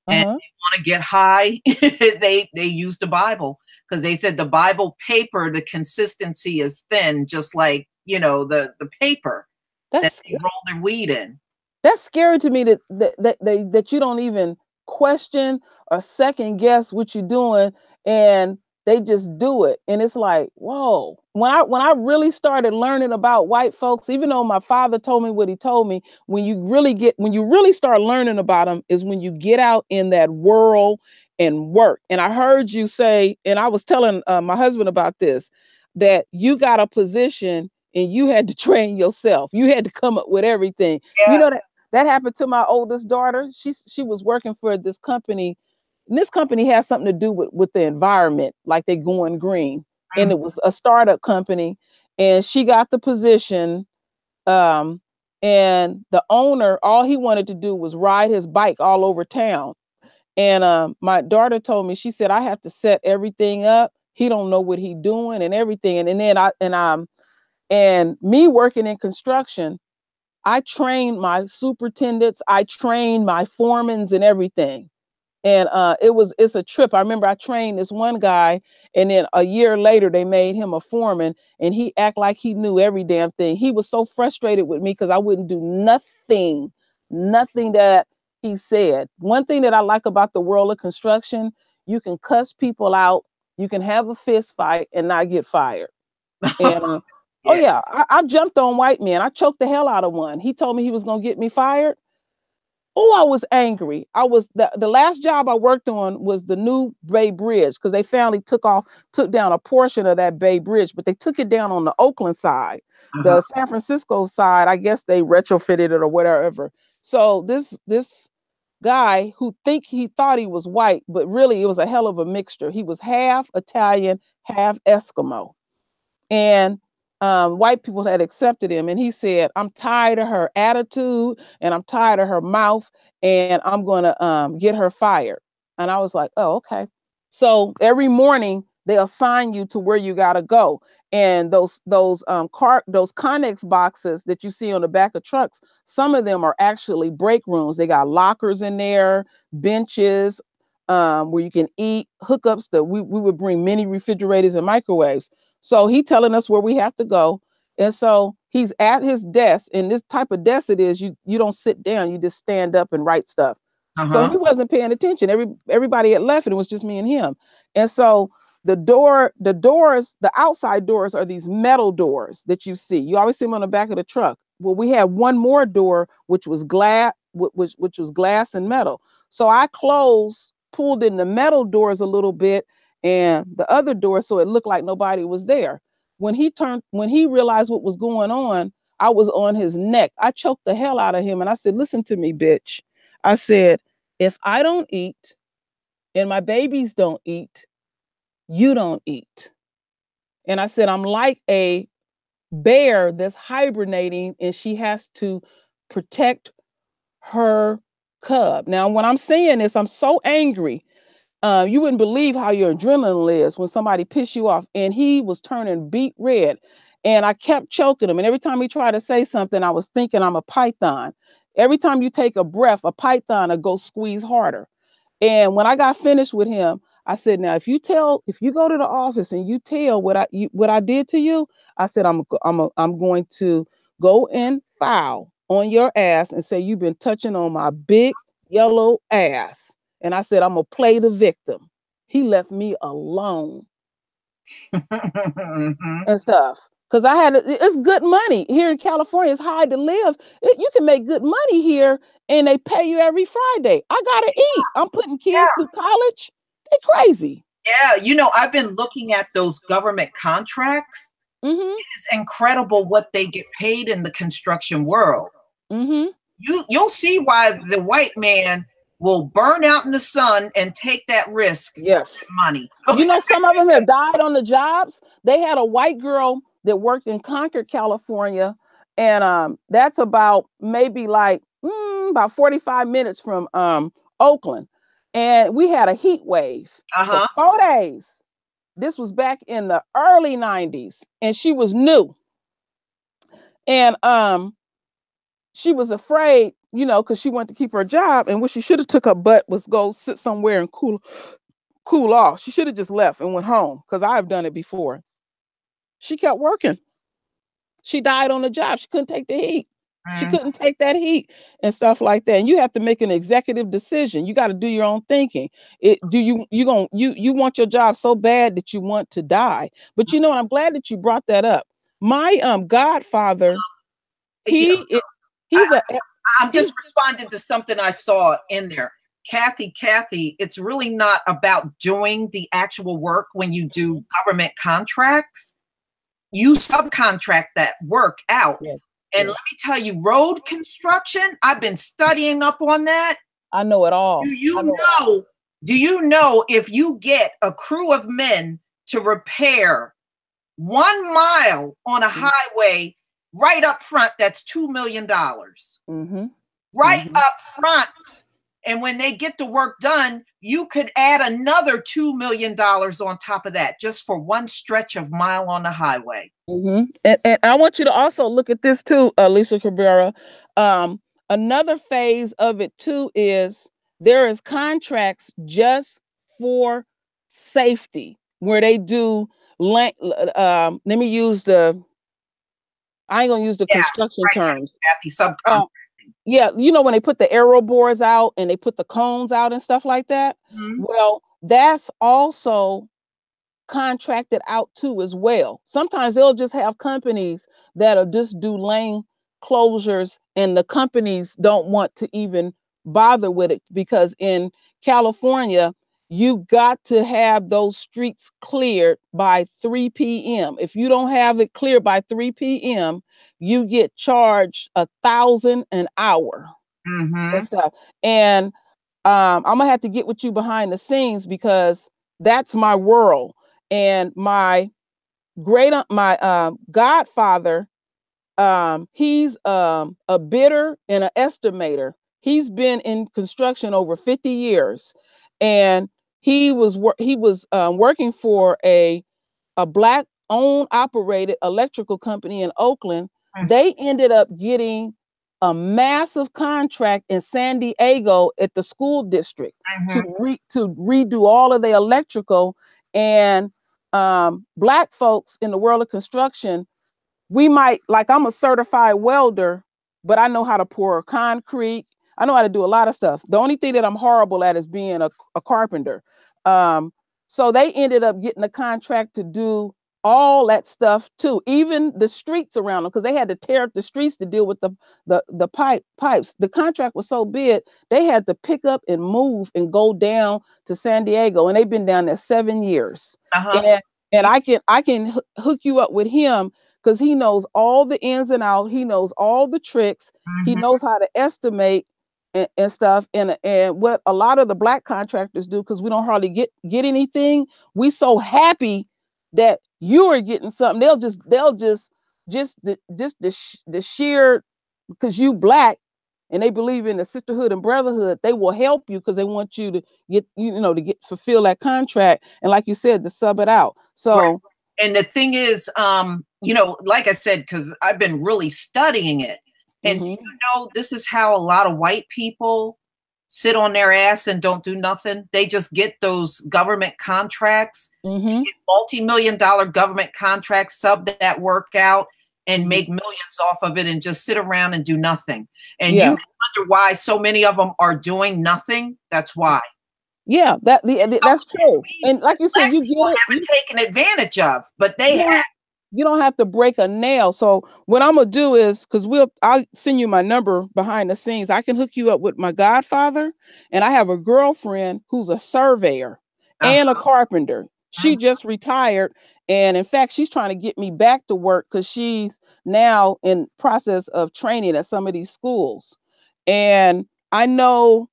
and they want to get high, they use the Bible, because they said the Bible paper, the consistency is thin, just like, you know, the paper that they roll their weed in. That's scary to me, that you don't even question or second guess what you're doing, and they just do it. And it's like, whoa. When I really started learning about white folks, even though my father told me what he told me, when you really start learning about them is when you get out in that world and work. And I heard you say, and I was telling my husband about this, that you got a position and you had to train yourself. You had to come up with everything. Yeah. You know, that happened to my oldest daughter. She was working for this company, and this company has something to do with the environment, like they going green. And it was a startup company, and she got the position. And the owner, all he wanted to do was ride his bike all over town. And my daughter told me, she said, "I have to set everything up. He don't know what he doing and everything." And me working in construction, I trained my superintendents, I trained my foremans and everything. And it's a trip. I remember I trained this one guy, and then a year later they made him a foreman, and he act like he knew every damn thing. He was so frustrated with me because I wouldn't do nothing that he said. One thing that I like about the world of construction, you can cuss people out, you can have a fist fight and not get fired. And oh yeah, I jumped on white men. I choked the hell out of one. He told me he was gonna get me fired. Oh, I was angry. I was the last job I worked on was the new Bay Bridge, because they finally took down a portion of that Bay Bridge, but they took it down on the Oakland side. The San Francisco side, I guess they retrofitted it or whatever. So this guy who he thought he was white, but really it was a hell of a mixture. He was half Italian, half Eskimo. And white people had accepted him, and he said, I'm tired of her attitude and I'm tired of her mouth, and I'm going to get her fired. And I was like, oh, okay. So every morning they assign you to where you got to go. And those Connex boxes that you see on the back of trucks, some of them are actually break rooms. They got lockers in there, benches, where you can eat, hookups that we would bring mini refrigerators and microwaves. So he telling us where we have to go. And so he's at his desk, and this type of desk it is, you don't sit down, you just stand up and write stuff. So he wasn't paying attention. Everybody had left, and it was just me and him. And so the outside doors are these metal doors that you see. You always see them on the back of the truck. Well, we had one more door, which was glass, which was glass and metal. So I pulled in the metal doors a little bit and the other door, so it looked like nobody was there. When he realized what was going on, I was on his neck. I choked the hell out of him, and I said, listen to me, bitch. I said, if I don't eat and my babies don't eat, you don't eat. And I said, I'm like a bear that's hibernating, and she has to protect her cub. Now, when I'm saying this, I'm so angry. You wouldn't believe how your adrenaline is when somebody pissed you off. And he was turning beet red. And I kept choking him. And every time he tried to say something, I was thinking I'm a python. Every time you take a breath, a python will go squeeze harder. And when I got finished with him, I said, now, if you go to the office and you tell what I did to you, I said, I'm going to go and file on your ass and say, you've been touching on my big yellow ass. And I said, I'm going to play the victim. He left me alone and stuff. Because it's good money here in California. It's hard to live. You can make good money here, and they pay you every Friday. I got to eat. I'm putting kids through college. They crazy. Yeah. I've been looking at those government contracts. It is incredible what they get paid in the construction world. You'll see why the white man will burn out in the sun and take that risk for that money. Some of them have died on the jobs. They had a white girl that worked in Concord, California, and that's about maybe like about 45 minutes from Oakland. And we had a heat wave for 4 days. This was back in the early 90s, and she was new. And she was afraid, because she wanted to keep her job, and what she should have took her butt was go sit somewhere and cool off. She should have just left and went home, because I've done it before. She kept working. She died on the job. She couldn't take the heat. She couldn't take that heat and stuff like that. And you have to make an executive decision. You got to do your own thinking. You want your job so bad that you want to die. But I'm glad that you brought that up. My godfather, I'm just responding to something I saw in there. Kathy, it's really not about doing the actual work when you do government contracts. You subcontract that work out. And let me tell you, road construction, I've been studying up on that. I know it all. Do you know if you get a crew of men to repair 1 mile on a highway right up front, that's $2 million. Right up front. And when they get the work done, you could add another $2 million on top of that, just for one stretch of mile on the highway. And I want you to also look at this too, Lisa Cabrera. Another phase of it too is there is contracts just for safety, where they do let me use I ain't gonna use the construction terms. Yeah, when they put the aero boards out and they put the cones out and stuff like that. Well, that's also contracted out too as well. Sometimes they'll just have companies that'll just do lane closures, and the companies don't want to even bother with it, because in California, you got to have those streets cleared by 3 p.m. If you don't have it cleared by 3 p.m., you get charged $1,000 an hour and stuff. And I'm gonna have to get with you behind the scenes, because that's my world. And my godfather, he's a bidder and an estimator. He's been in construction over 50 years, and he was working for a black owned operated electrical company in Oakland. They ended up getting a massive contract in San Diego at the school district to redo all of the electrical. And black folks in the world of construction, we might, like, I'm a certified welder, but I know how to pour concrete. I know how to do a lot of stuff. The only thing that I'm horrible at is being a carpenter. So they ended up getting a contract to do all that stuff too, even the streets around them, because they had to tear up the streets to deal with the pipes. The contract was so big, they had to pick up and move and go down to San Diego, and they've been down there 7 years. And I can hook you up with him, because he knows all the ins and outs. He knows all the tricks. He knows how to estimate and stuff. And what a lot of the black contractors do, because we don't hardly get anything, we so happy that you are getting something. They'll just the sheer, because you black and they believe in the sisterhood and brotherhood, they will help you because they want you to get, fulfill that contract. And like you said, to sub it out. So. Right. And the thing is, like I said, because I've been really studying it, and this is how a lot of white people sit on their ass and don't do nothing. They just get those government contracts, multi-million-dollar government contracts, sub that work out, and make millions off of it, and just sit around and do nothing. And you wonder why so many of them are doing nothing. That's why. Yeah, that's true. And like you said, you haven't taken advantage of, but they have. You don't have to break a nail. So what I'm gonna do is, because I'll send you my number behind the scenes. I can hook you up with my godfather, and I have a girlfriend who's a surveyor and a carpenter. She just retired, and in fact, she's trying to get me back to work because she's now in process of training at some of these schools. And I know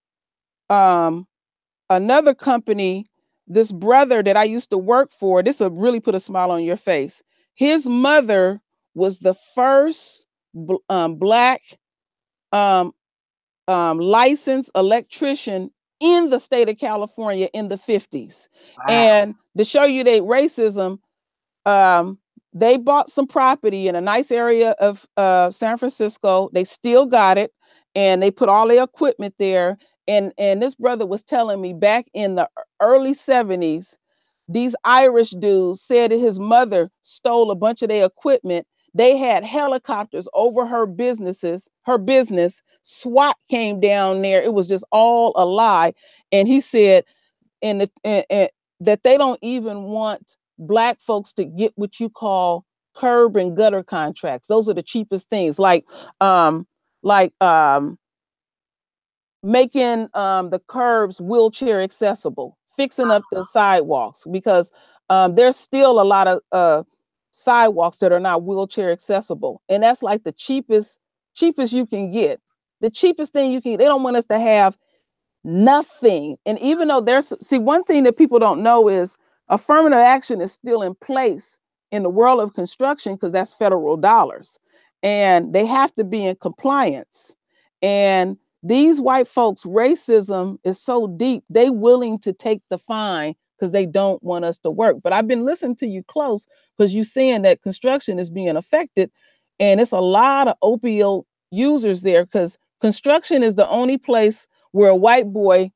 another company, this brother that I used to work for, this will really put a smile on your face. His mother was the first black licensed electrician in the state of California in the 50s. Wow. And to show you their racism, they bought some property in a nice area of San Francisco. They still got it, and they put all their equipment there. And this brother was telling me back in the early 70s, these Irish dudes said that his mother stole a bunch of their equipment. They had helicopters over her business. SWAT came down there. It was just all a lie. And he said that they don't even want black folks to get what you call curb and gutter contracts. Those are the cheapest things, like making the curbs wheelchair accessible, fixing up the sidewalks, because there's still a lot of sidewalks that are not wheelchair accessible. And that's like the cheapest you can get. The cheapest thing you can, they don't want us to have nothing. And even though one thing that people don't know is affirmative action is still in place in the world of construction, because that's federal dollars. And they have to be in compliance. And these white folks, racism is so deep, they willing to take the fine because they don't want us to work. But I've been listening to you close, because you're saying that construction is being affected, and it's a lot of opioid users there, because construction is the only place where a white boy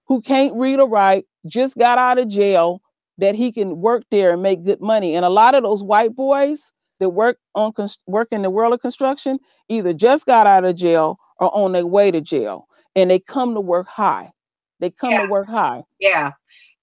who can't read or write, just got out of jail, that he can work there and make good money. And a lot of those white boys that work in the world of construction either just got out of jail or on their way to jail, and they come to work high. Yeah.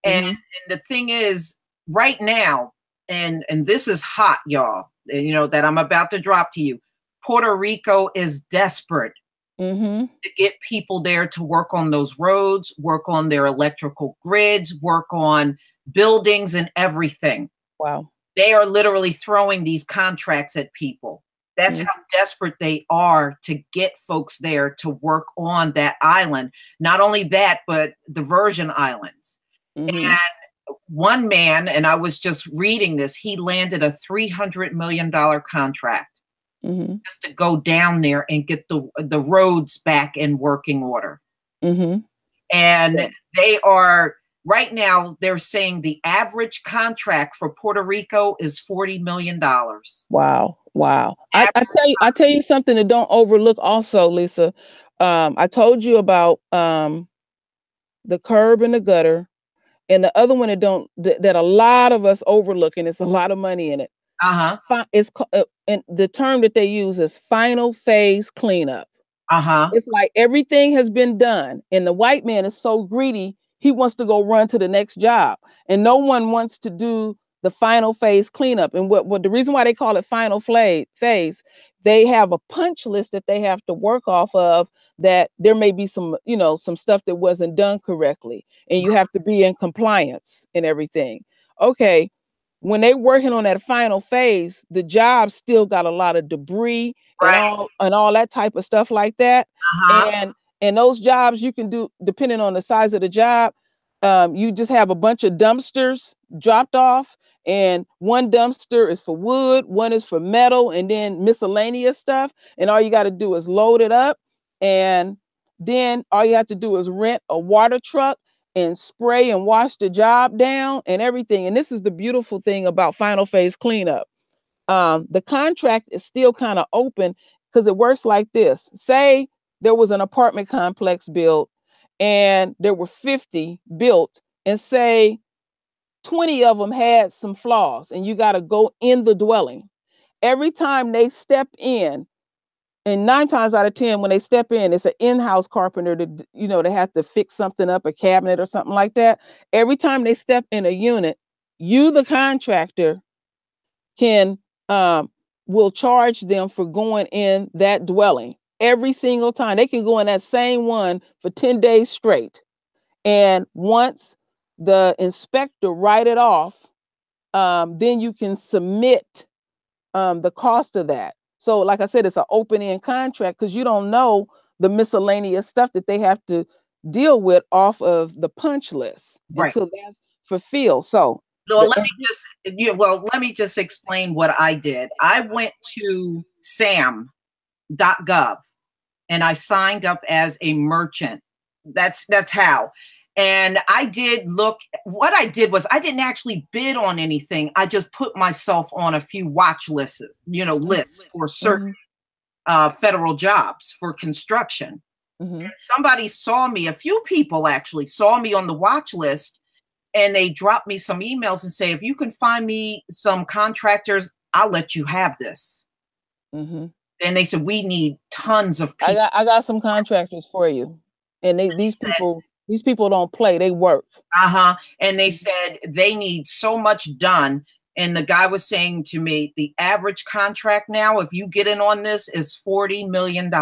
And the thing is, right now, and this is hot, y'all, that I'm about to drop to you. Puerto Rico is desperate to get people there to work on those roads, work on their electrical grids, work on buildings and everything. Wow. They are literally throwing these contracts at people. That's how desperate they are to get folks there to work on that island. Not only that, but the Virgin Islands. And one man, and I was just reading this, he landed a $300 million contract just to go down there and get the roads back in working order. And they are, right now, they're saying the average contract for Puerto Rico is $40 million. Wow. Wow. I tell you something that don't overlook also, Lisa. I told you about the curb and the gutter, and the other one that a lot of us overlook, and it's a lot of money in it. It's and the term that they use is final phase cleanup. It's like everything has been done, and the white man is so greedy, he wants to go run to the next job, and no one wants to do the final phase cleanup. And what the reason why they call it final phase, they have a punch list that they have to work off of, that there may be some, some stuff that wasn't done correctly, and you have to be in compliance and everything. Okay. When they working on that final phase, the job still got a lot of debris and all that type of stuff like that. And those jobs you can do, depending on the size of the job, you just have a bunch of dumpsters dropped off, and one dumpster is for wood, one is for metal, and then miscellaneous stuff. And all you got to do is load it up, and then all you have to do is rent a water truck and spray and wash the job down and everything. And this is the beautiful thing about final phase cleanup. The contract is still kind of open, because it works like this. Say there was an apartment complex built, and there were 50 built, and say 20 of them had some flaws, and you got to go in the dwelling. Every time they step in, and 9 times out of 10, when they step in, it's an in-house carpenter to, they have to fix something up, a cabinet or something like that. Every time they step in a unit, you, the contractor, will charge them for going in that dwelling. Every single time they can go in that same one for 10 days straight. And once the inspector write it off, then you can submit the cost of that. So like I said, it's an open-end contract, because you don't know the miscellaneous stuff that they have to deal with off of the punch list until that's fulfilled. So let me just explain what I did. I went to sam.gov and I signed up as a merchant. That's how. And I did look, what I did was I didn't actually bid on anything. I just put myself on a few watch lists, lists for certain federal jobs for construction. Somebody saw me, a few people actually saw me on the watch list, and they dropped me some emails and say, if you can find me some contractors, I'll let you have this. And they said, we need tons of people. I got some contractors for you. And these people don't play, they work. And they said they need so much done. And the guy was saying to me, the average contract now, if you get in on this, is $40 million.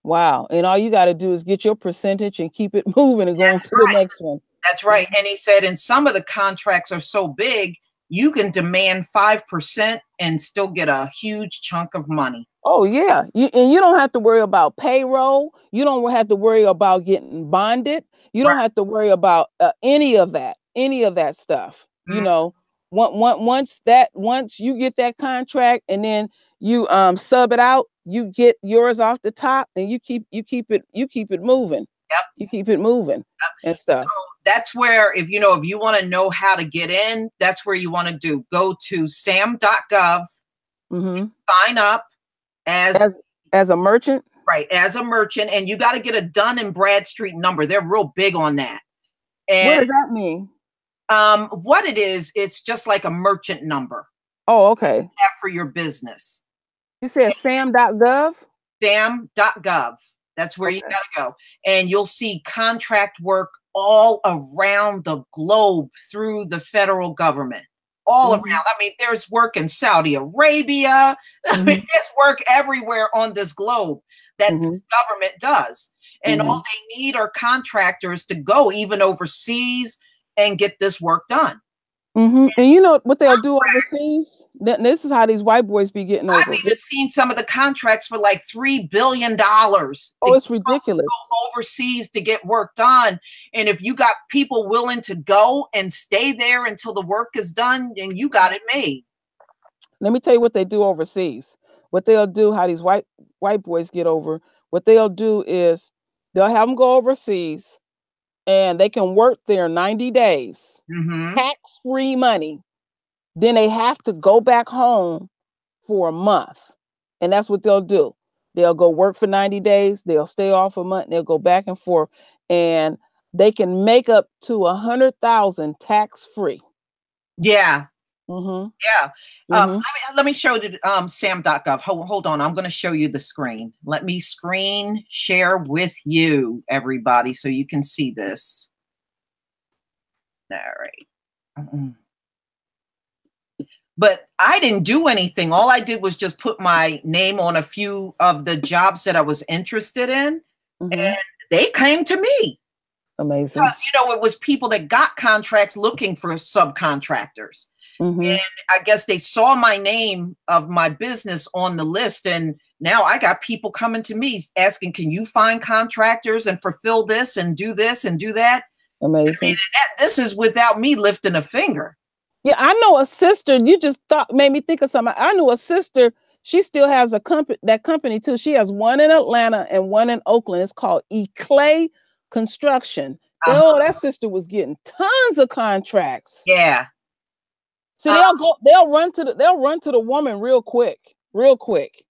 Wow. And all you got to do is get your percentage and keep it moving and go on to the next one. That's right. And he said, and some of the contracts are so big, you can demand 5% and still get a huge chunk of money. Oh, yeah. And you don't have to worry about payroll. You don't have to worry about getting bonded. You don't have to worry about any of that stuff. Once you get that contract and then you sub it out, you get yours off the top, and you keep it moving. You keep it moving and stuff. So that's where, if you want to know how to get in, that's where you want to go to sam.gov, sign up as a merchant. Right, as a merchant, and you got to get a Dun & Bradstreet number. They're real big on that. And what does that mean? What it is, it's just like a merchant number. Oh, okay. For your business. You said sam.gov? Sam.gov. That's where you got to go. And you'll see contract work all around the globe through the federal government. All around. I mean, there's work in Saudi Arabia. I mean, there's work everywhere on this globe. that the government does. And all they need are contractors to go even overseas and get this work done. And you know what they'll do overseas? This is how these white boys be getting over. I've even seen some of the contracts for like $3 billion. Oh, it's ridiculous. Go overseas to get work done. And if you got people willing to go and stay there until the work is done, then you got it made. Let me tell you what they do overseas. What they'll do, how these white boys get over, what they'll do is they'll have them go overseas and they can work there 90 days, tax-free money. Then they have to go back home for a month. And that's what they'll do. They'll go work for 90 days. They'll stay off a month. And they'll go back and forth. And they can make up to 100,000 tax-free. Yeah. Yeah. Let me show you sam.gov. Hold on. I'm going to show you the screen. Let me screen share with you, everybody, so you can see this. All right. But I didn't do anything. All I did was just put my name on a few of the jobs that I was interested in. And they came to me. Amazing. Because, you know, it was people that got contracts looking for subcontractors. And I guess they saw my name of my business on the list. And now I got people coming to me asking, can you find contractors and fulfill this and do that? Amazing. I mean, this is without me lifting a finger. Yeah, I know a sister. You just made me think of something. I knew a sister. She still has a company too. She has one in Atlanta and one in Oakland. It's called Clay Construction. Oh, that sister was getting tons of contracts. Yeah. See, they'll run to the woman real quick.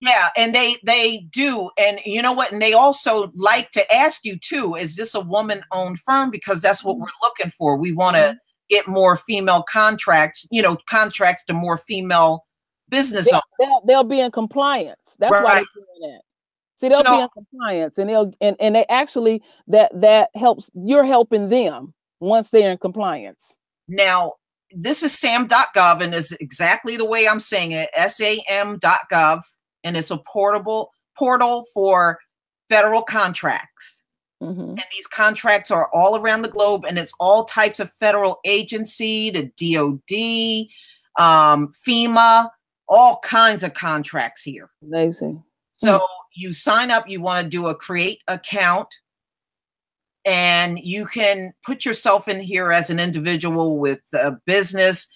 Yeah, and they do. And you know what? And they also like to ask you too, is this a woman-owned firm? Because that's what we're looking for. We want to get more female contracts, contracts to more female business owners. They'll be in compliance. That's why they're doing that. See, they'll be in compliance, and and they actually that helps. You're helping them once they're in compliance. Now, this is sam.gov, and is exactly the way I'm saying it, sam.gov, and it's a portal for federal contracts. And these contracts are all around the globe, and it's all types of federal agency, the DOD, FEMA, all kinds of contracts here. Amazing. So you sign up, you want to do a create account, and you can put yourself in here as an individual with a business.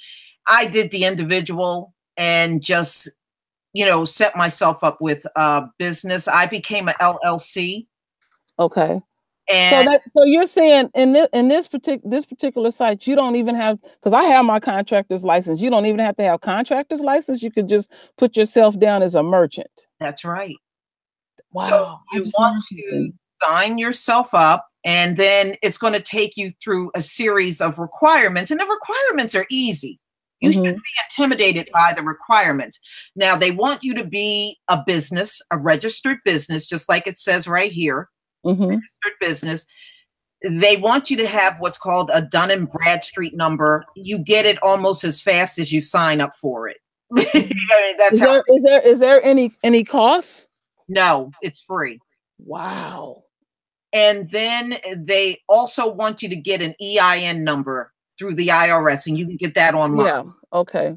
I did the individual and just, set myself up with a business. I became an LLC. Okay. And so you're saying in this particular site, you don't even have, because I have my contractor's license. You don't even have to have contractor's license. You could just put yourself down as a merchant. That's right. Wow. So you want to sign yourself up, and then it's going to take you through a series of requirements, and the requirements are easy. You shouldn't be intimidated by the requirements. Now, they want you to be a business, a registered business, just like it says right here. Registered business. They want you to have what's called a Dun & Bradstreet number. You get it almost as fast as you sign up for it. Is there any cost? No, it's free. Wow. And then they also want you to get an EIN number through the IRS, and you can get that online. Yeah. Okay.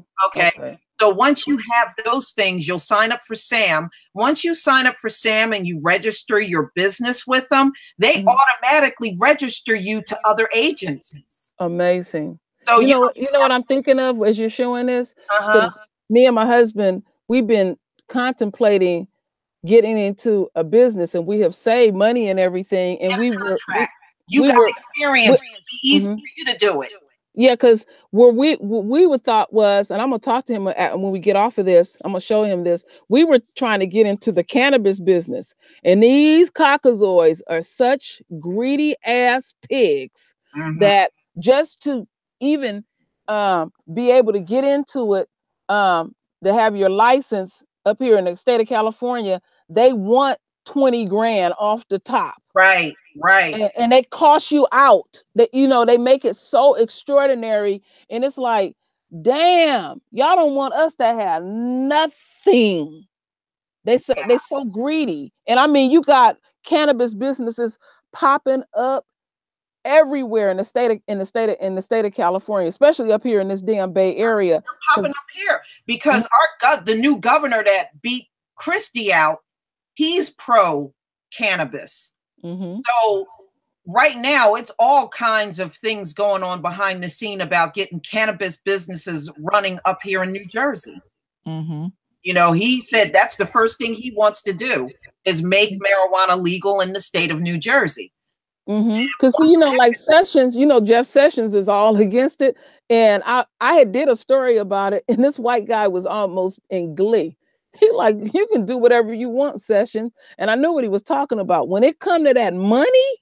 So once you have those things, you'll sign up for SAM. Once you sign up for SAM and you register your business with them, they automatically register you to other agencies. Amazing. So you know what I'm thinking of as you're showing this? Me and my husband, we've been contemplating getting into a business, and we have saved money and everything. And you got experience. It would be easy for you to do it. Yeah, because what we would thought was, and I'm gonna talk to him when we get off of this. I'm gonna show him this. We were trying to get into the cannabis business, and these cockazoids are such greedy ass pigs that just to even be able to get into it, to have your license up here in the state of California, they want 20 grand off the top. Right. And they cost you out. That they make it so extraordinary, and it's like, damn, y'all don't want us to have nothing. They so greedy. And I mean, you got cannabis businesses popping up everywhere in the state of California, especially up here in this damn Bay Area. Popping up here because the new governor that beat Christie out, he's pro cannabis. So right now, it's all kinds of things going on behind the scene about getting cannabis businesses running up here in New Jersey. You know, he said that's the first thing he wants to do is make marijuana legal in the state of New Jersey. Because you know, like Sessions, you know, Jeff Sessions is all against it. And I had did a story about it, and this white guy was almost in glee. He like, you can do whatever you want, Sessions. And I knew what he was talking about. When it come to that money,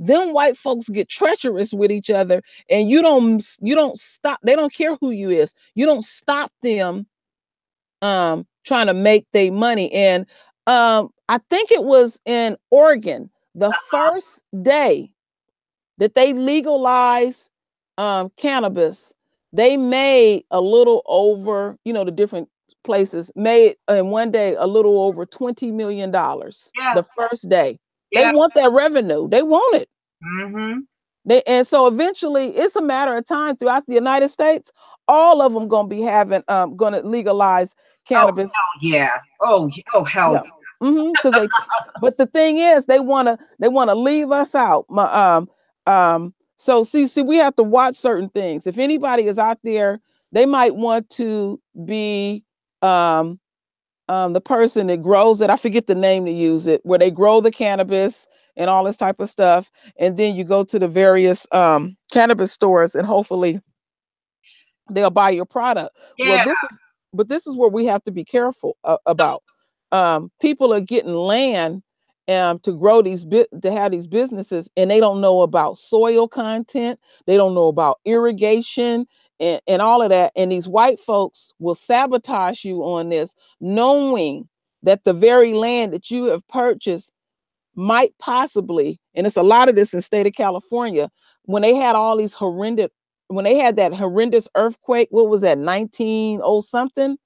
them white folks get treacherous with each other, and you don't stop. They don't care who you is. You don't stop them trying to make their money. And I think it was in Oregon, the first day that they legalized cannabis, they made a little over, you know, the different places made in one day a little over $20 million the first day. They want that revenue. They want it. And so eventually it's a matter of time throughout the United States, all of them going to be having, going to legalize cannabis. Oh hell. Because but the thing is, they want to leave us out. So see, we have to watch certain things. If anybody is out there, they might want to be the person that grows it. I forget the name to use it, where they grow the cannabis and all this type of stuff, and then you go to the various cannabis stores, and hopefully they'll buy your product. But this is where we have to be careful about. People are getting land to grow to have these businesses, and they don't know about soil content. They don't know about irrigation and all of that. And these white folks will sabotage you on this, knowing that the very land that you have purchased might possibly, and it's a lot of this in the state of California, when they had all these when they had that horrendous earthquake, what was that, 1900 something?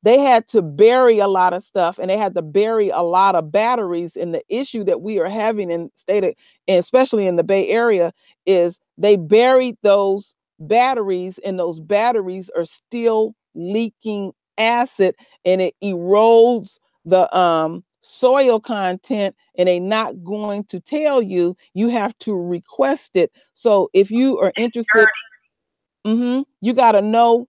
They had to bury a lot of stuff, and they had to bury a lot of batteries. And the issue that we are having in state of, and especially in the Bay Area, is they buried those batteries, and those batteries are still leaking acid, and it erodes the soil content, and they're not going to tell you. You have to request it. So if you are interested, you got to know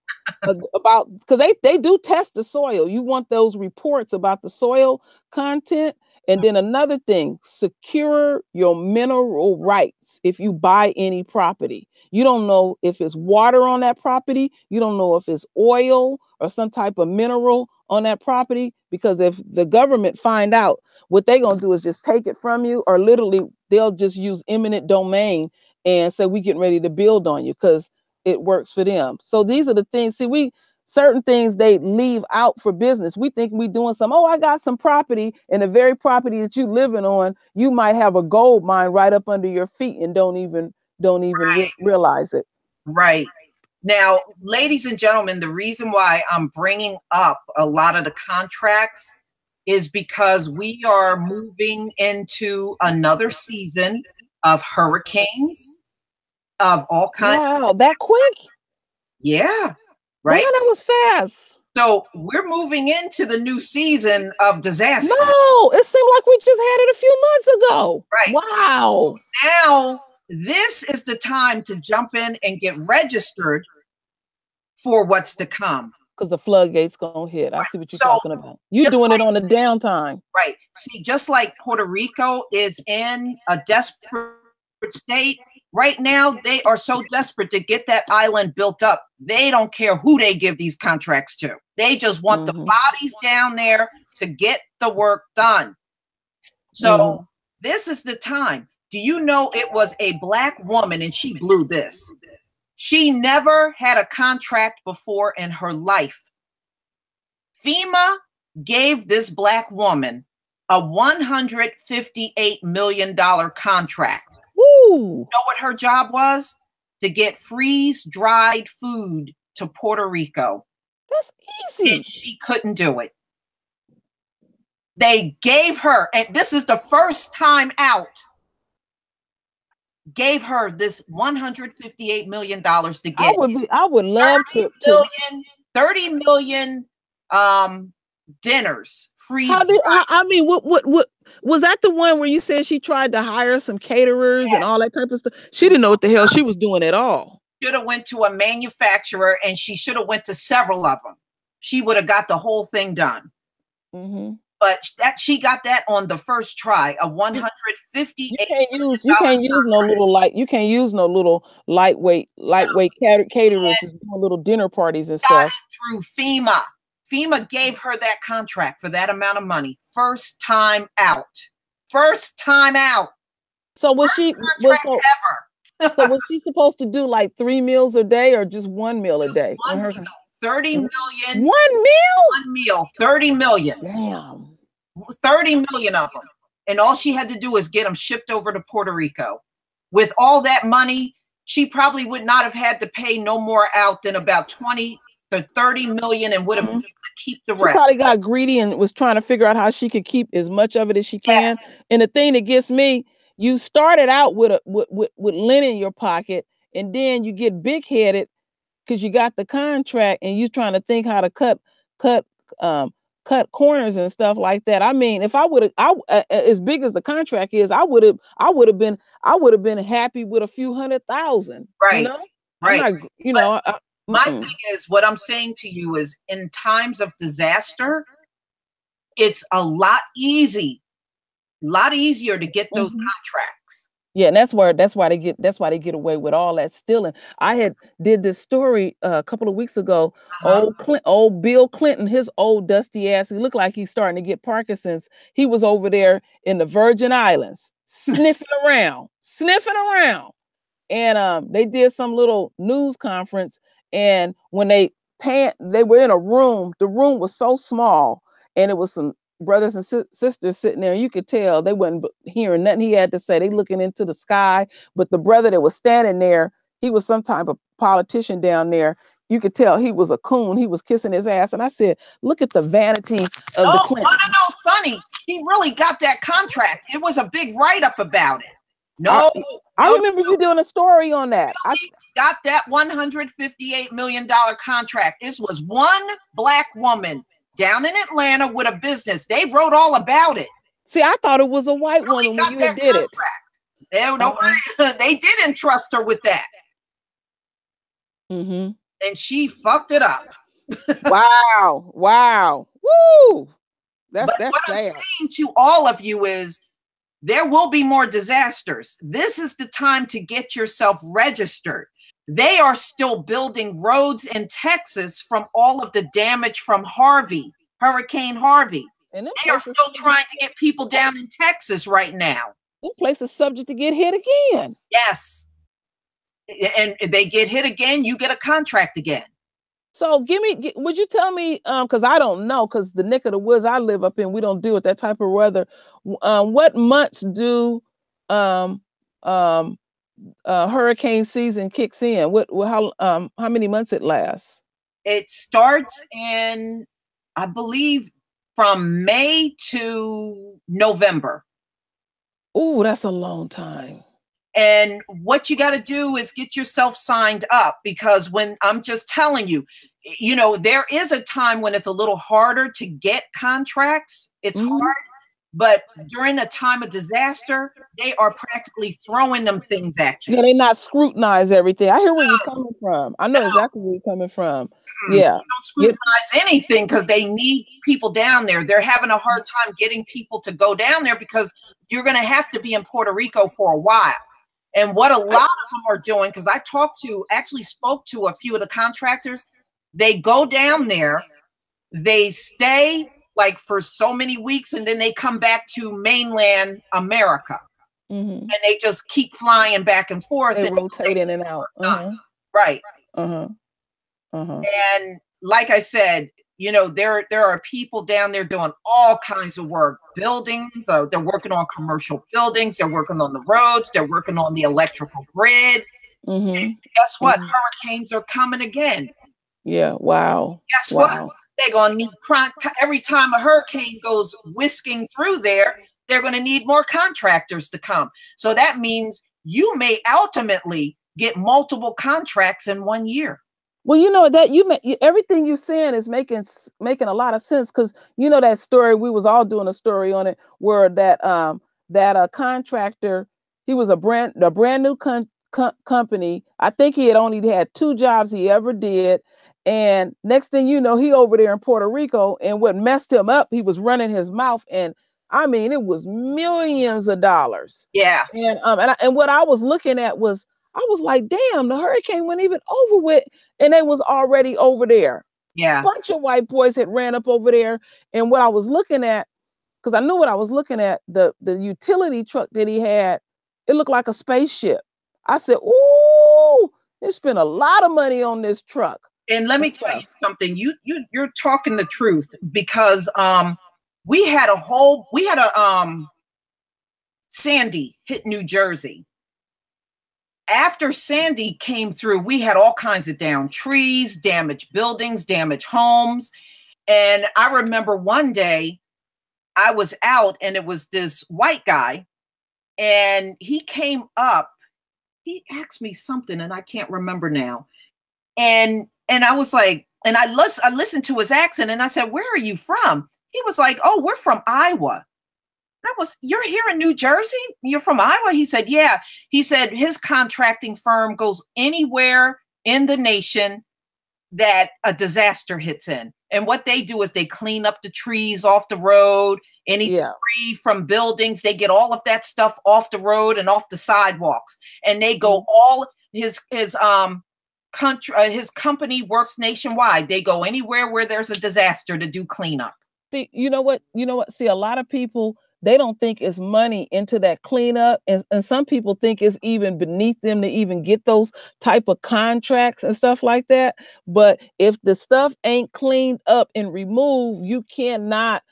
about, because they do test the soil. You want those reports about the soil content. And then another thing, secure your mineral rights. If you buy any property, you don't know if it's water on that property. You don't know if it's oil or some type of mineral on that property, because if the government find out, what they're going to do is just take it from you, or literally they'll just use eminent domain and say, we getting ready to build on you, because it works for them. So these are the things, certain things they leave out for business. We think we doing some, I got some property, and the very property that you living on, you might have a gold mine right up under your feet and don't even realize it. Right. Now, ladies and gentlemen, the reason why I'm bringing up a lot of the contracts is because we are moving into another season of hurricanes, of all kinds. Wow, that quick? Yeah. Right. Yeah, that was fast. So we're moving into the new season of disaster. No, it seemed like we just had it a few months ago. Right. Wow. Now, this is the time to jump in and get registered for what's to come. Because the floodgates gonna hit. I see what you're talking about. You're doing it on the downtime. Right. See, just like Puerto Rico is in a desperate state, right now, they are so desperate to get that island built up. They don't care who they give these contracts to. They just want the bodies down there to get the work done. So this is the time. Do you know it was a Black woman, and she blew this? She never had a contract before in her life. FEMA gave this Black woman a $158 million contract. Woo. You know what her job was? To get freeze-dried food to Puerto Rico. That's easy. And she couldn't do it. They gave her, and this is the first time out, gave her this $158 million to get. I would love 30 million dinners free. I mean, what was that the one where you said she tried to hire some caterers and all that type of stuff? She didn't know what the hell she was doing at all. Should have went to a manufacturer, and she should have went to several of them. She would have got the whole thing done. But she got that on the first try. A 158. You can't use no little lightweight caterers just doing little dinner parties and stuff. Through FEMA. FEMA gave her that contract for that amount of money. First time out. First time out. So was she ever? So was she supposed to do like 3 meals a day or just 1 meal a day? 30 million. 1 meal? 1 meal. 30 million. Damn. 30 million of them. And all she had to do was get them shipped over to Puerto Rico. With all that money, she probably would not have had to pay no more out than about 20 to 30 million and would have been able to keep the rest. She probably got greedy and was trying to figure out how she could keep as much of it as she can. Yes. And the thing that gets me, you started out with lint in your pocket, and then you get big-headed because you got the contract and you trying to think how to cut corners and stuff like that. I mean, if I would have, as big as the contract is, I would have been happy with a few $100,000. Right. You know? Right. My thing is, what I'm saying to you is, in times of disaster, it's a lot easier to get those contracts. Yeah, and that's why they get away with all that stealing. I had did this story a couple of weeks ago. Old Bill Clinton, his old dusty ass, he looked like he's starting to get Parkinson's. He was over there in the Virgin Islands sniffing around. And they did some little news conference, and when they were in a room. The room was so small, and it was some brothers and sisters sitting there. You could tell they wasn't hearing nothing he had to say. They looking into the sky. But the brother that was standing there, he was some type of politician down there. You could tell he was a coon. He was kissing his ass. And I said, look at the vanity of the Clinton. No, Sonny, he really got that contract. It was a big write-up about it. I remember you doing a story on that. I got that $158 million contract. This was one black woman down in Atlanta with a business. They wrote all about it. See, I thought it was a white woman when you did it. They did entrust her with that. And she fucked it up. Wow. Woo! That's what sad. I'm saying to all of you is, there will be more disasters. This is the time to get yourself registered. They are still building roads in Texas from all of the damage from Hurricane Harvey. And they are still trying to get people down in Texas right now. This place is subject to get hit again. Yes. And they get hit again, you get a contract again. So would you tell me, because I don't know, because the neck of the woods I live up in, we don't deal with that type of weather. What months do hurricane season kicks in? How many months it lasts? It starts in, I believe, from May to November. Oh, that's a long time. And what you got to do is get yourself signed up, because when I'm just telling you, there is a time when it's a little harder to get contracts. It's hard, but during a time of disaster, they are practically throwing them things at you. Yeah, they not scrutinize everything. I hear where you're coming from. I know exactly where you're coming from. Yeah. They don't scrutinize anything because they need people down there. They're having a hard time getting people to go down there because you're going to have to be in Puerto Rico for a while. And what a lot of them are doing, because I spoke to a few of the contractors, they go down there, they stay like for so many weeks, and then they come back to mainland America. And they just keep flying back and forth. They rotate in and out. Right. And like I said, there are people down there doing all kinds of work, buildings. They're working on commercial buildings. They're working on the roads. They're working on the electrical grid. And guess what? Hurricanes are coming again. Yeah. Wow. Guess what? They're going to need every time a hurricane goes whisking through there, they're going to need more contractors to come. So that means you may ultimately get multiple contracts in 1 year. Well, you know that everything you're saying is making a lot of sense, because you know that story, we was all doing a story on it, where that a contractor, he was a brand new company. I think he had only had 2 jobs he ever did, and next thing you know, he over there in Puerto Rico, and what messed him up, he was running his mouth, and I mean, it was millions of dollars. Yeah. And what I was looking at was, I was like, damn, the hurricane wasn't even over with, and they was already over there. Yeah. A bunch of white boys had ran up over there. And what I was looking at, because I knew what I was looking at, the utility truck that he had, it looked like a spaceship. I said, ooh, they spent a lot of money on this truck. And let me tell you something, you're talking the truth, because we had a Sandy hit New Jersey. After Sandy came through, we had all kinds of downed trees, damaged buildings, damaged homes. And I remember one day I was out, and it was this white guy, and he came up, he asked me something and I can't remember now. And I was like, and I listened to his accent, and I said, "Where are you from?" He was like, "Oh, we're from Iowa." You're here in New Jersey? You're from Iowa? He said, "Yeah." He said his contracting firm goes anywhere in the nation that a disaster hits in. And what they do is they clean up the trees off the road, any debris from buildings. They get all of that stuff off the road and off the sidewalks. And they go all, his company works nationwide. They go anywhere where there's a disaster to do cleanup. See, you know what? See, a lot of people, they don't think it's money into that cleanup. And some people think it's even beneath them to even get those type of contracts and stuff like that. But if the stuff ain't cleaned up and removed, you cannot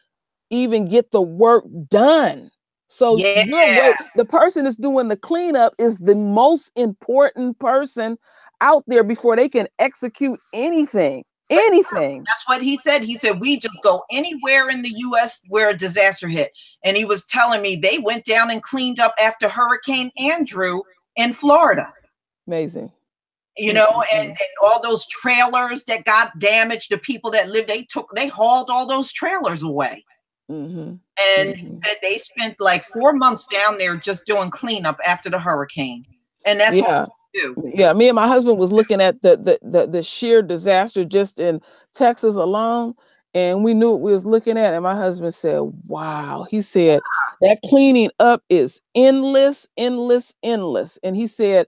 even get the work done. So the person that's doing the cleanup is the most important person out there before they can execute anything. That's what he said. He said, we just go anywhere in the U.S. where a disaster hit. And he was telling me they went down and cleaned up after Hurricane Andrew in Florida. Amazing. You know, and all those trailers that got damaged, the people that lived, they hauled all those trailers away. And they spent like 4 months down there just doing cleanup after the hurricane. And that's what we do. Yeah, me and my husband was looking at the sheer disaster just in Texas alone, and we knew what we was looking at. And my husband said, "Wow," he said, "that cleaning up is endless, endless, endless." And he said,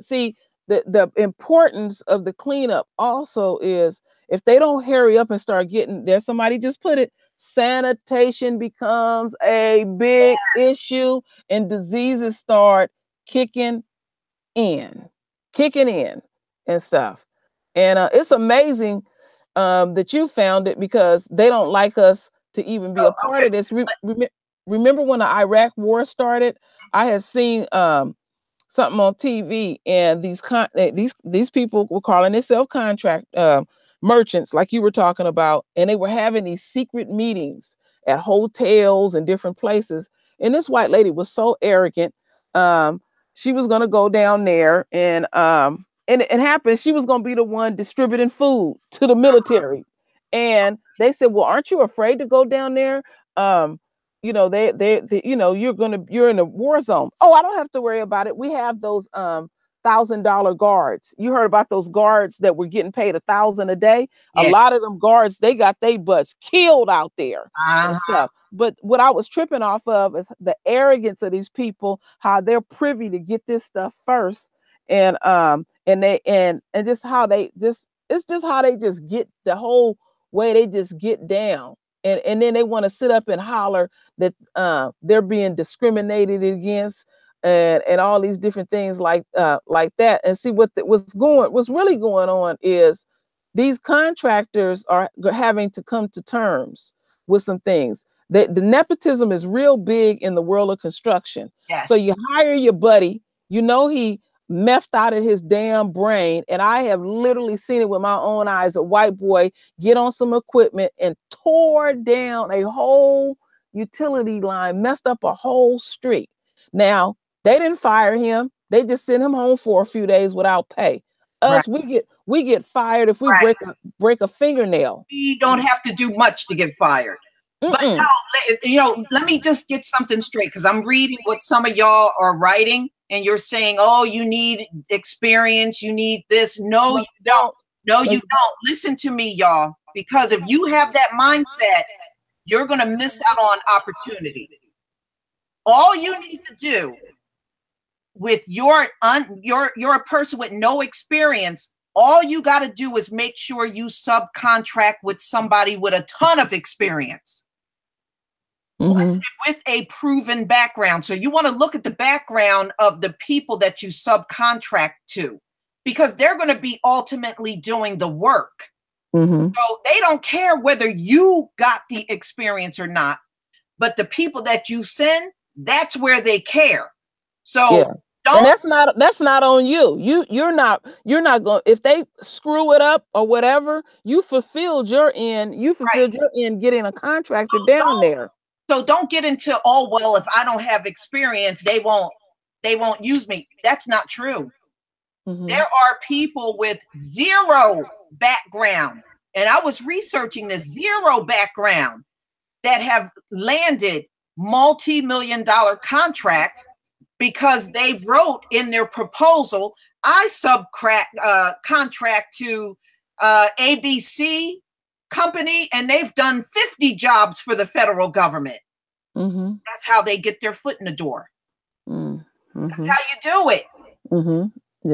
"See, the importance of the cleanup also is if they don't hurry up and start getting there, somebody just put it, sanitation becomes a big issue, and diseases start kicking in and stuff." And it's amazing that you found it, because they don't like us to even be a part of this. Remember when the Iraq war started? I had seen something on TV, and these people were calling themselves contract merchants, like you were talking about, and they were having these secret meetings at hotels and different places. And this white lady was so arrogant. She was going to go down there, and it happened. She was going to be the one distributing food to the military. And they said, "Well, aren't you afraid to go down there? You know, they you know, you're in a war zone." "Oh, I don't have to worry about it. We have those $1,000 guards." You heard about those guards that were getting paid $1,000 a day? A lot of them guards, they got their butts killed out there and stuff. But what I was tripping off of is the arrogance of these people, how they're privy to get this stuff first, and just how it's just how they just get the whole way they just get down. And then they want to sit up and holler that they're being discriminated against, and all these different things like that. And see what's really going on is these contractors are having to come to terms with some things. The nepotism is real big in the world of construction. So you hire your buddy, you know he methed out of his damn brain. And I have literally seen it with my own eyes. A white boy get on some equipment and tore down a whole utility line, messed up a whole street. Now, they didn't fire him. They just sent him home for a few days without pay. Us, we get fired if we break a fingernail. We don't have to do much to get fired. But no, you know, let me just get something straight, because I'm reading what some of y'all are writing, and you're saying, oh, you need experience, you need this. No, you don't. No, you don't. Listen to me, y'all, because if you have that mindset, you're going to miss out on opportunity. All you need to do with you're a person with no experience, all you got to do is make sure you subcontract with somebody with a ton of experience. With a proven background. So you want to look at the background of the people that you subcontract to, because they're going to be ultimately doing the work. So they don't care whether you got the experience or not, but the people that you send, that's where they care. So and that's not on you. You're not going, if they screw it up or whatever, you fulfilled your end. You fulfilled your end getting a contractor down there. So don't get into, oh, well, if I don't have experience, they won't use me. That's not true. There are people with zero background, and I was researching this, zero background, that have landed multi-million-dollar contracts because they wrote in their proposal, I contract to ABC company, and they've done 50 jobs for the federal government. That's how they get their foot in the door. That's how you do it.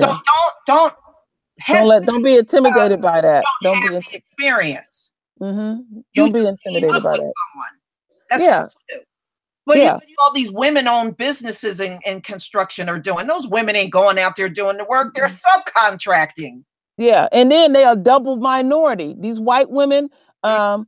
So don't be intimidated by that. Don't be experience. Don't be intimidated by that. That's what you do. But all these women-owned businesses in construction are doing. Those women ain't going out there doing the work. They're subcontracting. Yeah, and then they are double minority. These white women, and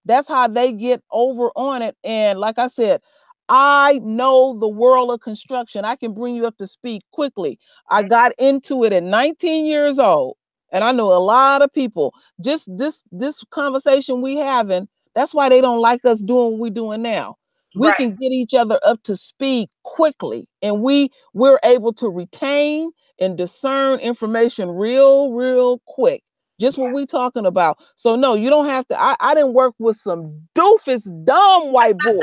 that's how they get over on it. And like I said, I know the world of construction. I can bring you up to speed quickly. I got into it at 19 years old, and I know a lot of people. Just this conversation we having, that's why they don't like us doing what we're doing now. We can get each other up to speed quickly, and we're able to retain and discern information real quick. Just what we talking about. So no, you don't have to. I didn't work with some doofus, dumb white boys.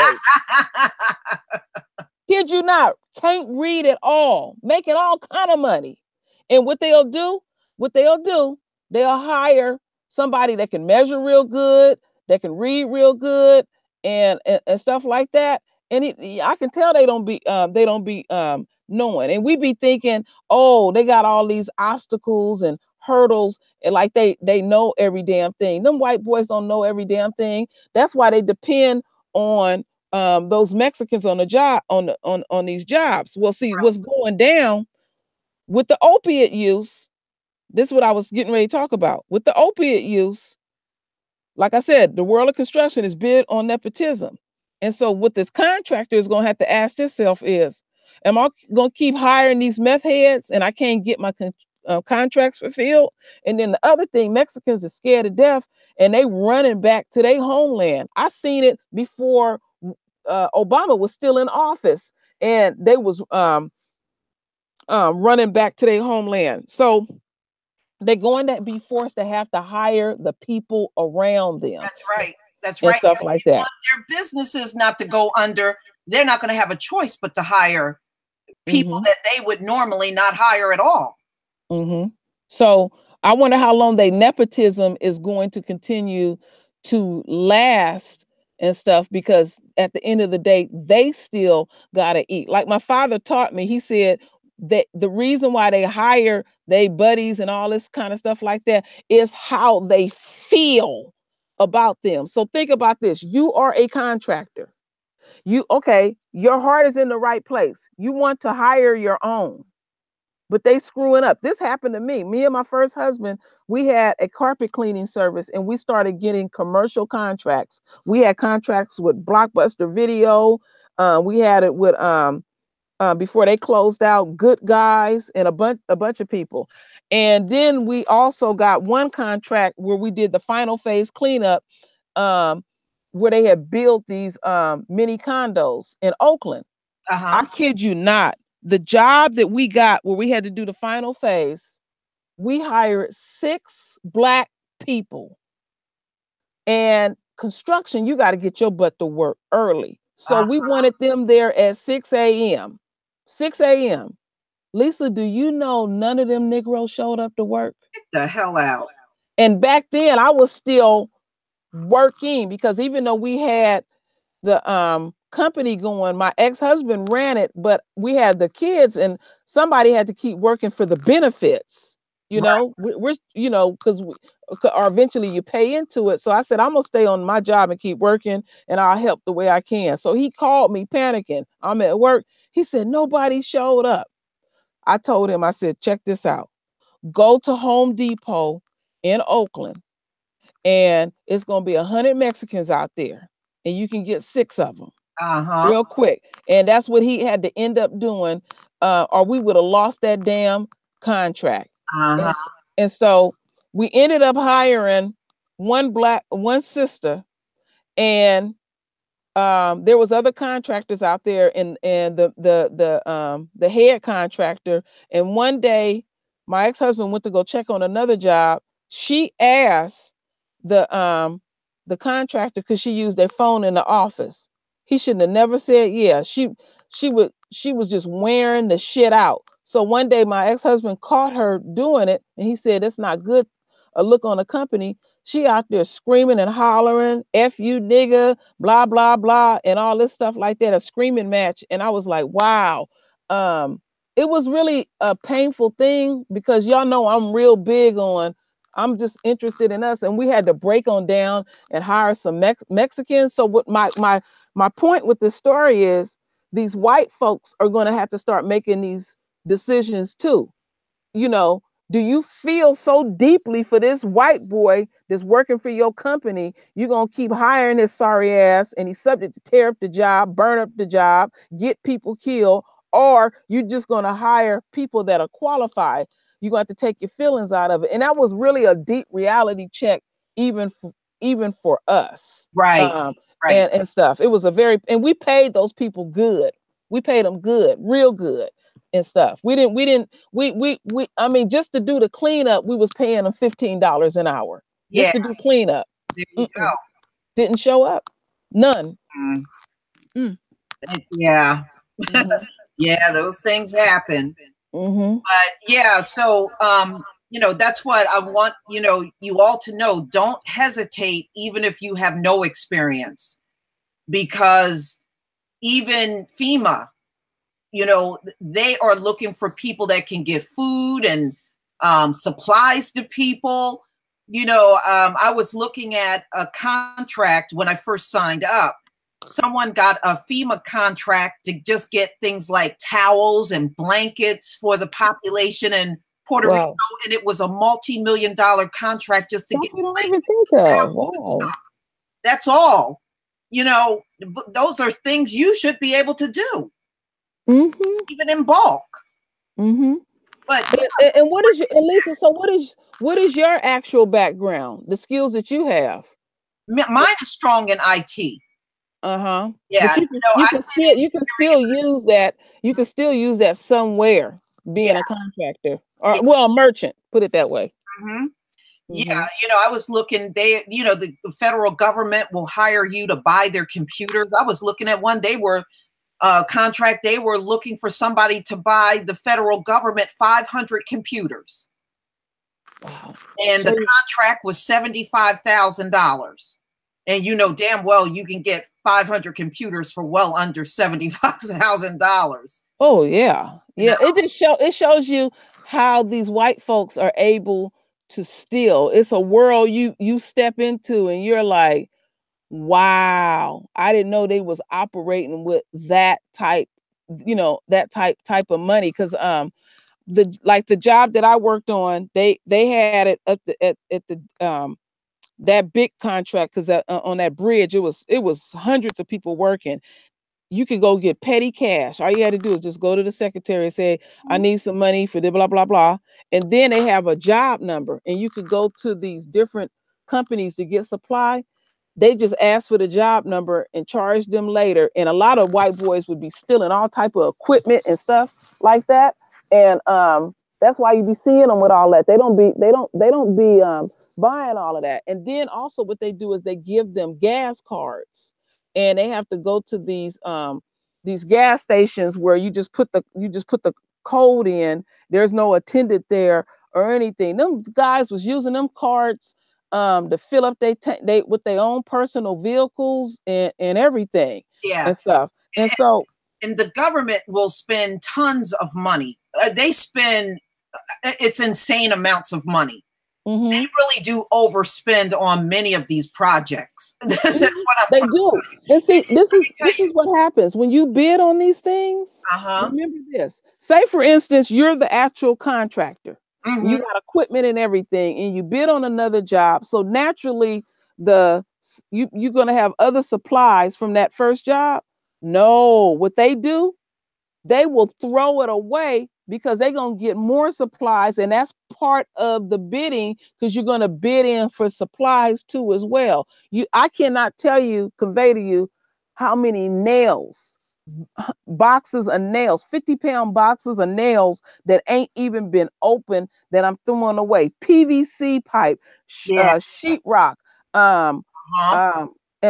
Kid you not, can't read at all, making all kind of money. And what they'll do, they'll hire somebody that can measure real good, that can read real good, and stuff like that. And I can tell they don't be knowing. And we be thinking, oh, they got all these obstacles and hurdles, and like they know every damn thing. Them white boys don't know every damn thing. That's why they depend on those Mexicans on the job, on these jobs. Well, see, what's going down with the opiate use, this is what I was getting ready to talk about. With the opiate use, like I said, the world of construction is big on nepotism. And so what this contractor is going to have to ask himself is, am I going to keep hiring these meth heads and I can't get my contracts fulfilled? And then the other thing, Mexicans are scared to death and they running back to their homeland. I seen it before Obama was still in office, and they was running back to their homeland. So they're going to be forced to have to hire the people around them. That's right. That's right. Stuff like that. Their businesses not to go under. They're not going to have a choice but to hire people that they would normally not hire at all. So I wonder how long their nepotism is going to continue to last and stuff, because at the end of the day, they still got to eat. Like my father taught me, he said that the reason why they hire their buddies and all this kind of stuff like that is how they feel about them. So think about this. You are a contractor. Your heart is in the right place. You want to hire your own, but they screwing up. This happened to me. Me and my first husband, we had a carpet cleaning service, and we started getting commercial contracts. We had contracts with Blockbuster Video. We had it with before they closed out, Good Guys and a bunch of people. And then we also got one contract where we did the final phase cleanup, where they had built these mini condos in Oakland. I kid you not. The job that we got where we had to do the final phase, we hired 6 Black people. And construction, you got to get your butt to work early. So we wanted them there at 6 a.m. 6 a.m. Lisa, do you know none of them Negroes showed up to work? Get the hell out. And back then I was still working, because even though we had the company going, my ex-husband ran it, but we had the kids and somebody had to keep working for the benefits. You know, we're you know, because or eventually you pay into it. So I said, I'm gonna stay on my job and keep working, and I'll help the way I can. So he called me panicking. I'm at work. He said, nobody showed up. I told him, I said, check this out. Go to Home Depot in Oakland, and it's gonna be 100 Mexicans out there, and you can get 6 of them real quick. And that's what he had to end up doing, or we would have lost that damn contract. And so we ended up hiring one sister, and there was other contractors out there, and the head contractor. And one day my ex-husband went to go check on another job. She asked the contractor, because she used their phone in the office. He shouldn't have never said yeah. She was just wearing the shit out. So one day my ex-husband caught her doing it, and he said, it's not good a look on the company. She out there screaming and hollering, F you nigga, blah, blah, blah, and all this stuff like that, a screaming match. And I was like, wow. It was really a painful thing, because y'all know I'm real big on, I'm just interested in us. And we had to break on down and hire some Mexicans. So what my point with this story is, these white folks are going to have to start making these decisions too. You know, do you feel so deeply for this white boy that's working for your company, you're going to keep hiring his sorry ass, and he's subject to tear up the job, burn up the job, get people killed, or you just going to hire people that are qualified? You're going to have to take your feelings out of it. And that was really a deep reality check, even for us. And stuff. It was a very, and we paid those people good. We paid them good, real good and stuff. We I mean, just to do the cleanup, we was paying them $15 an hour just to do cleanup. There you go. Didn't show up. None. Yeah. Yeah, those things happen. But yeah, so you know, that's what I want, you know, you all to know. Don't hesitate, even if you have no experience, because even FEMA, you know, they are looking for people that can get food and supplies to people. You know, I was looking at a contract when I first signed up. Someone got a FEMA contract to just get things like towels and blankets for the population in Puerto Rico, and it was a multi-million-dollar contract just to get. You don't even think of. Wow. That's all. You know, those are things you should be able to do, even in bulk. But and what is your, and Lisa? So what is your actual background? The skills that you have? Mine is strong in IT. Yeah, but you can still use that. You can still use that somewhere, being a contractor or well, a merchant. Put it that way. Yeah, you know, I was looking. They, you know, the federal government will hire you to buy their computers. I was looking at one. They were contract. They were looking for somebody to buy the federal government 500 computers. Wow. And the contract was $75,000. And you know damn well you can get 500 computers for well under $75,000. Oh yeah, yeah. It shows you how these white folks are able to steal. It's a world you step into, and you're like, wow, I didn't know they was operating with that type, you know, that type of money. Because the job that I worked on, they had it up at the that big contract, because on that bridge it was hundreds of people working. you could go get petty cash. All you had to do is just go to the secretary and say, I need some money for the blah, blah, blah. And then they have a job number, and you could go to these different companies to get supply. They just ask for the job number and charge them later. And a lot of white boys would be stealing all type of equipment and stuff like that. And that's why you be seeing them with all that. They don't be buying all of that. And then also what they do is they give them gas cards, and they have to go to these gas stations where you just put the code in. There's no attendant there or anything. Them guys was using them cards to fill up they with their own personal vehicles and everything. Yeah. And stuff. And so the government will spend tons of money. They spend it's insane amounts of money. Mm-hmm. They really do overspend on many of these projects. That's what they do. And see, this is what happens when you bid on these things. Remember this. Say, for instance, you're the actual contractor. Mm-hmm. You got equipment and everything, and you bid on another job. So naturally, you're going to have other supplies from that first job. No, what they do, they will throw it away because they're going to get more supplies. And that's part of the bidding, because you're going to bid in for supplies too as well. I cannot convey to you how many nails, boxes of nails, 50-pound boxes of nails that ain't even been opened that I'm throwing away. PVC pipe, sheetrock, and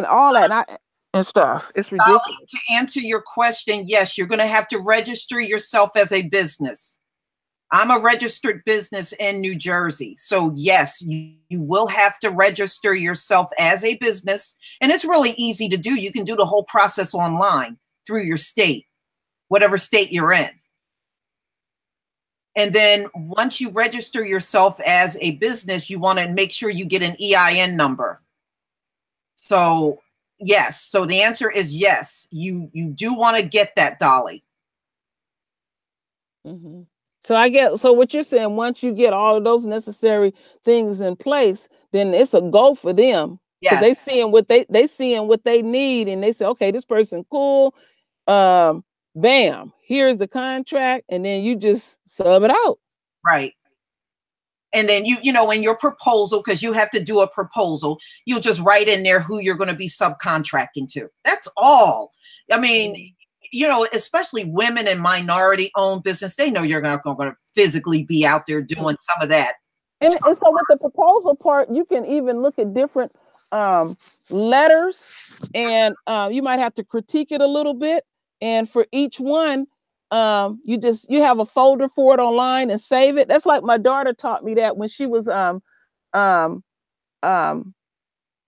all that. And stuff. It's ridiculous. Dolly, to answer your question, yes, you're going to have to register yourself as a business. I'm a registered business in New Jersey. So yes, you will have to register yourself as a business. And it's really easy to do. You can do the whole process online through your state, whatever state you're in. And then once you register yourself as a business, you want to make sure you get an EIN number. So yes. So the answer is yes. You do want to get that, Dolly. Mm-hmm. So what you're saying, once you get all of those necessary things in place, then it's a go for them. Yes. They seeing what they need, and they say, okay, this person cool. Bam, here's the contract, and then you just sub it out. Right. And then you know, in your proposal, because you have to do a proposal, you'll just write in there who you're going to be subcontracting to. That's all. I mean, you know, especially women and minority-owned business, they know you're not going to physically be out there doing some of that. And so with the proposal part, you can even look at different letters, and you might have to critique it a little bit. And for each one, you have a folder for it online and save it. That's like my daughter taught me that when she was getting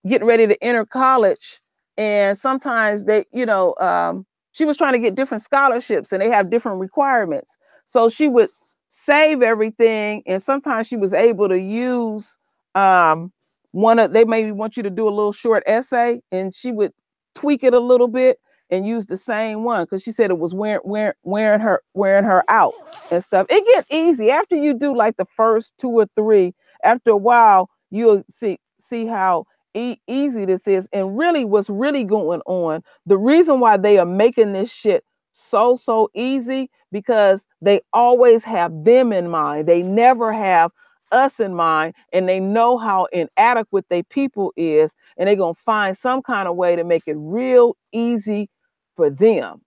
ready to enter college. And sometimes she was trying to get different scholarships, and they have different requirements. So she would save everything, and sometimes she was able to use they maybe want you to do a little short essay, and she would tweak it a little bit and use the same one, because she said it was wearing her out and stuff. It gets easy after you do like the first 2 or 3. After a while, you'll see how easy this is, and really what's really going on. The reason why they are making this shit so easy, because they always have them in mind. They never have us in mind, and they know how inadequate they people is, and they're gonna find some kind of way to make it real easy for them.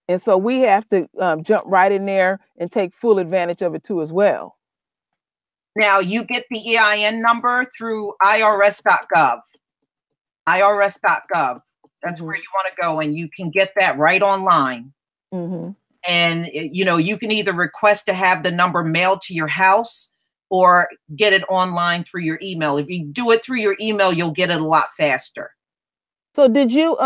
And so we have to jump right in there and take full advantage of it too as well. Now you get the EIN number through irs.gov. irs.gov. That's where you want to go, and you can get that right online. Mm-hmm. And you know, you can either request to have the number mailed to your house or get it online through your email. If you do it through your email, you'll get it a lot faster. So did you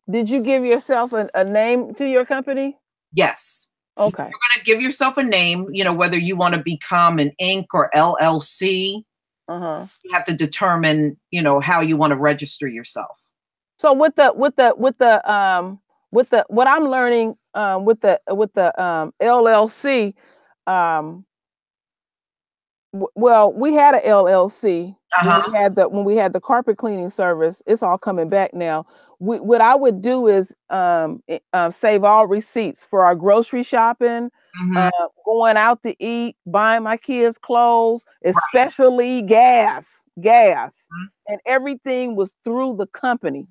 give yourself a name to your company? Yes. Okay. You're going to give yourself a name, you know, whether you want to become an Inc. or LLC. Uh-huh. You have to determine, you know, how you want to register yourself. So what I'm learning with the LLC, Well, we had a LLC Uh-huh. when we had the carpet cleaning service. It's all coming back now. What I would do is save all receipts for our grocery shopping, Mhm. going out to eat, buying my kids clothes, Right. especially gas, Mhm. and everything was through the company,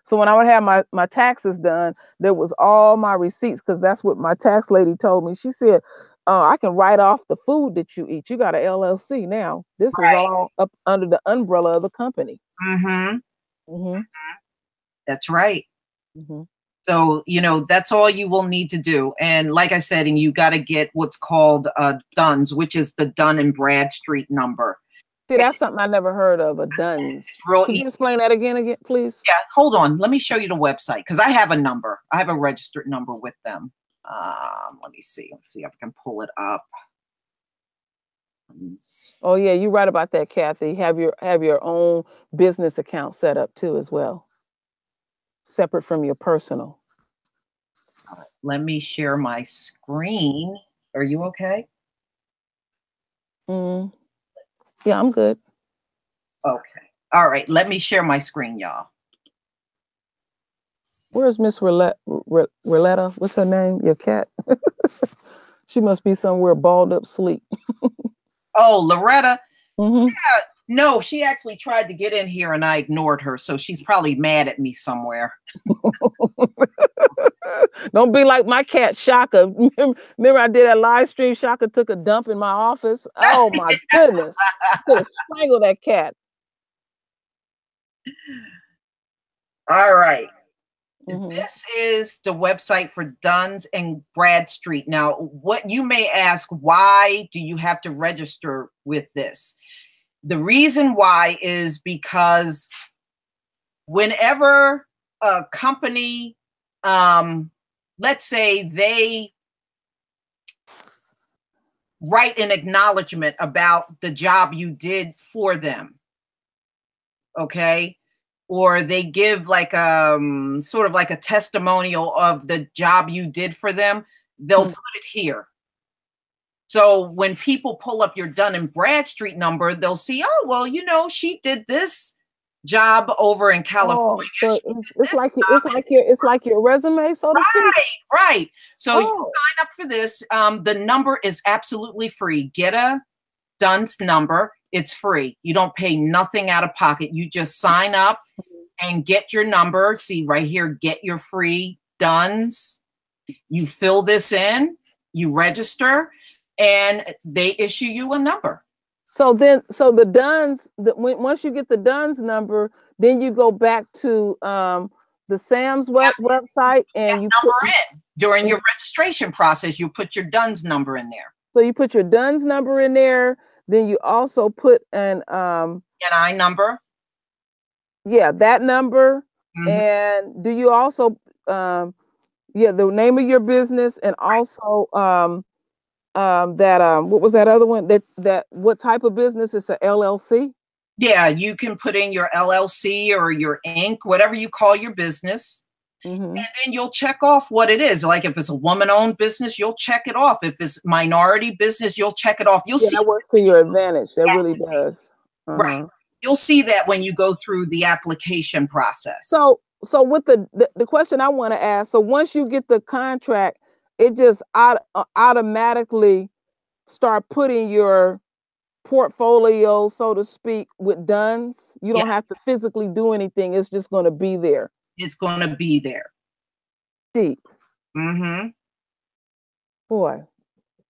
So when I would have my taxes done, there was all my receipts because that's what my tax lady told me. She said, I can write off the food that you eat. You got an LLC now. This is Right. all up under the umbrella of the company. Mhm. Mm-hmm. That's right. Mm-hmm. So, that's all you will need to do. And like I said, and you got to get what's called DUNS, which is the Dun and Bradstreet number. See, that's something I never heard of, a DUNS. It's real Could easy. you explain that again, please? Yeah, hold on. Let me show you the website because I have a number. I have a registered number with them. Let me see. Let's see if I can pull it up. Oh yeah, you're right about that, Kathy. Have your own business account set up too as well, separate from your personal. All right, let me share my screen. Are you okay? Mm. Yeah, I'm good. Okay. All right. Let me share my screen, y'all. Where's Miss Roletta? What's her name? Your cat? She must be somewhere balled up sleep. Oh, Loretta. Mm-hmm. Yeah, no, she actually tried to get in here and I ignored her. So she's probably mad at me somewhere. Don't be like my cat Shaka. Remember I did that live stream. Shaka took a dump in my office. Oh my goodness. I could have strangled that cat. All right. Mm-hmm. This is the website for Duns and Bradstreet. Now, what you may ask, why do you have to register with this? The reason why is because whenever a company, let's say they write an acknowledgement about the job you did for them, okay? Or they give like sort of like a testimonial of the job you did for them, they'll put it here. So when people pull up your Dun and Bradstreet number, they'll see, oh, well, she did this job over in California. Oh, so it's This like job it's like your resume, so to speak. right. So you Oh, sign up for this. The number is absolutely free. Get a Dun's number. It's free. You don't pay nothing out of pocket. You just sign up and get your number. See right here, get your free Duns. You fill this in, you register, and they issue you a number. so the Duns, once you get the Duns number, then you go back to the Sam's website and you put number in. During your registration process, you put your Duns number in there. So you put your Duns number in there. Then you also put an NI number. Yeah, that number. Mm-hmm. And do you also the name of your business and also what was that other one? That what type of business? It's a LLC? Yeah, you can put in your LLC or your Inc., whatever you call your business. Mm-hmm. And then you'll check off what it is. Like if it's a woman-owned business, you'll check it off. If it's minority business, you'll check it off. You'll see that works to your advantage. That really does. Uh-huh. Right. You'll see that when you go through the application process. So with the question I want to ask, so once you get the contract, it just automatically start putting your portfolio, so to speak, with Duns. You don't have to physically do anything. It's just going to be there. It's going to be there. Deep. Mm-hmm. Boy,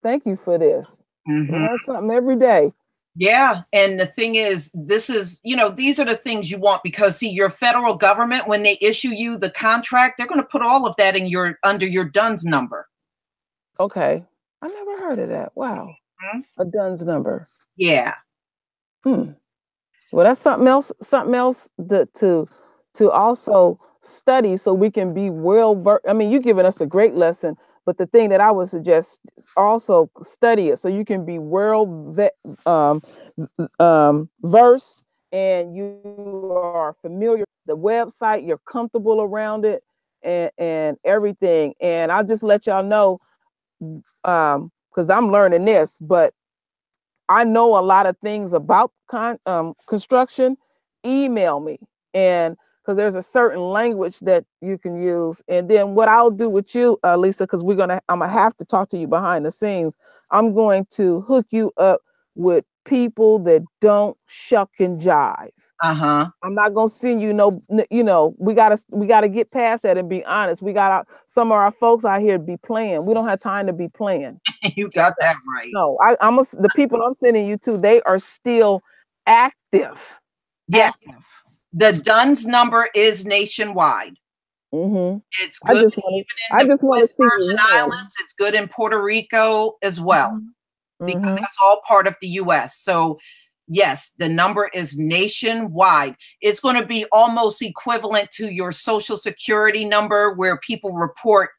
thank you for this. Mm-hmm. Learn something every day. Yeah. And the thing is, these are the things you want because see, your federal government, when they issue you the contract, they're going to put all of that under your Duns number. Okay. I never heard of that. Wow. Mm-hmm. A Duns number. Yeah. Well, that's something else to also study so we can be I mean, you're giving us a great lesson, but the thing that I would suggest is also study it so you can be versed and you are familiar with the website, you're comfortable around it and everything. And I'll just let y'all know, because I'm learning this, but I know a lot of things about construction. Email me, and because there's a certain language that you can use. And then what I'll do with you, Lisa, because I'm gonna have to talk to you behind the scenes. I'm going to hook you up with people that don't shuck and jive. I'm not gonna send you we gotta get past that and be honest. We got some of our folks out here to be playing. We don't have time to be playing. You got that right. No, the people I'm sending you to, they are still active. Yeah. Active. The DUNS number is nationwide. It's good even in the West Virgin Islands. It's good in Puerto Rico as well, because that's all part of the U.S. So yes, the number is nationwide. It's going to be almost equivalent to your Social Security number, where people report,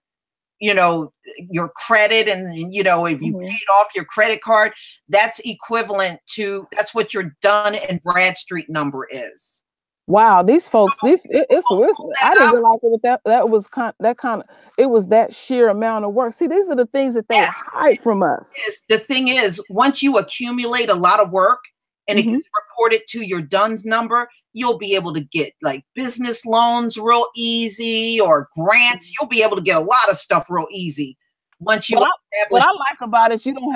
your credit, and, if you paid off your credit card, that's equivalent to, that's what your Dun and Bradstreet number is. Wow, these folks, I didn't realize it was that sheer amount of work. See, these are the things that they hide from us. The thing is, once you accumulate a lot of work and it gets reported to your DUNS number, you'll be able to get like business loans real easy, or grants. You'll be able to get a lot of stuff real easy once you establish. What I like about it, you don't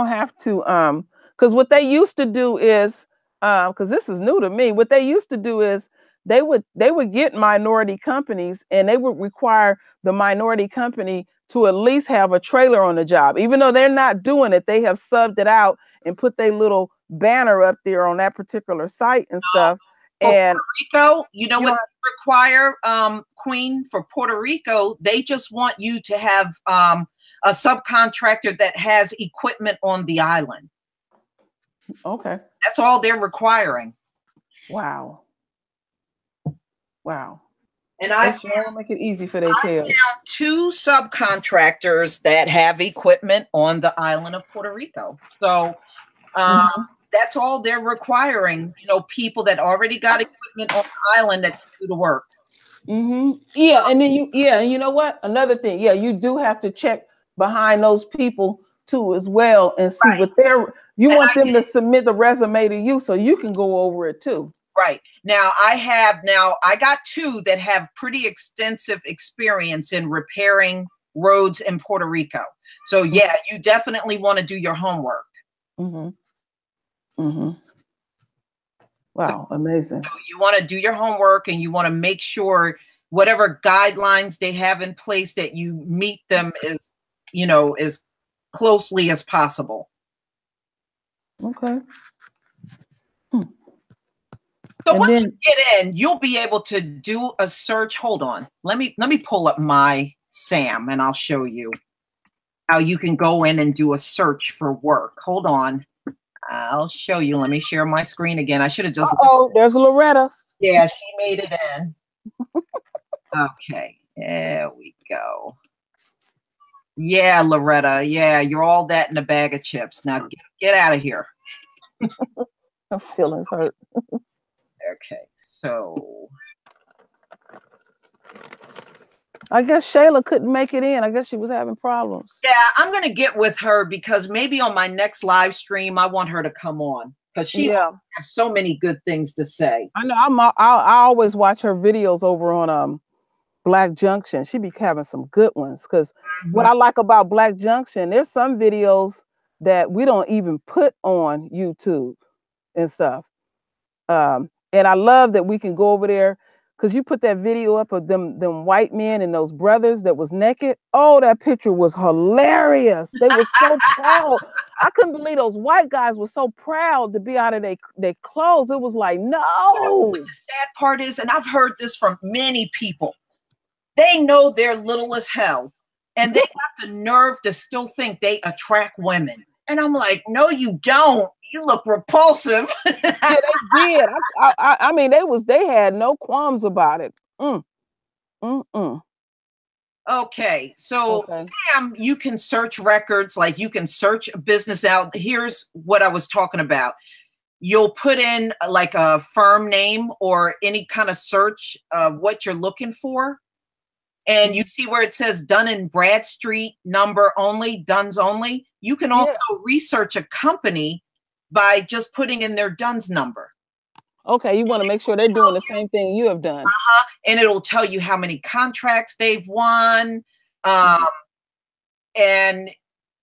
have to because what they used to do is, because this is new to me, what they used to do is they would get minority companies, and they would require the minority company to at least have a trailer on the job. Even though they're not doing it, they have subbed it out and put their little banner up there on that particular site and stuff. And Puerto Rico, you know what they require, Queen, for Puerto Rico? They just want you to have a subcontractor that has equipment on the island. Okay. That's all they're requiring. Wow. Wow. And I make it easy for their tails. I found 2 subcontractors that have equipment on the island of Puerto Rico. So that's all they're requiring, people that already got equipment on the island that can do the work. Yeah, and then you know what? Another thing, you do have to check behind those people too as well, and see what you want them to submit the resume to you so you can go over it too. Right. Now I got 2 that have pretty extensive experience in repairing roads in Puerto Rico. So yeah, you definitely want to do your homework. Wow, amazing. So you want to do your homework, and you want to make sure whatever guidelines they have in place, that you meet them as closely as possible. Okay. So once you get in, you'll be able to do a search. Hold on. Let me pull up my SAM, and I'll show you how you can go in and do a search for work. Hold on. I'll show you. Let me share my screen again. I should have just. Oh, there's Loretta. Yeah, she made it in. Okay, there we go. Yeah, Loretta. Yeah, you're all that in a bag of chips. Now get out of here. My feelings hurt. Okay, so I guess Shayla couldn't make it in. I guess she was having problems. Yeah, I'm going to get with her, because maybe on my next live stream, I want her to come on, because she has so many good things to say. I know. I always watch her videos over on Black Junction. She be having some good ones, because what I like about Black Junction, there's some videos that we don't even put on YouTube and stuff. And I love that we can go over there, because you put that video up of them white men and those brothers that was naked. Oh, that picture was hilarious. They were so proud. I couldn't believe those white guys were so proud to be out of their clothes. It was like, no. What the sad part is, and I've heard this from many people, they know they're little as hell, and they got the nerve to still think they attract women. And I'm like, no, you don't. You look repulsive. Yeah, they did. I mean, they had no qualms about it. Okay, so Sam, you can search records, like you can search a business out. Here's what I was talking about. You'll put in like a firm name or any kind of search of what you're looking for. and you see where it says Dun and Bradstreet number only, Duns only. You can also research a company by just putting in their Duns number. Okay, you want to make sure they're doing the same thing you have done. And it'll tell you how many contracts they've won. And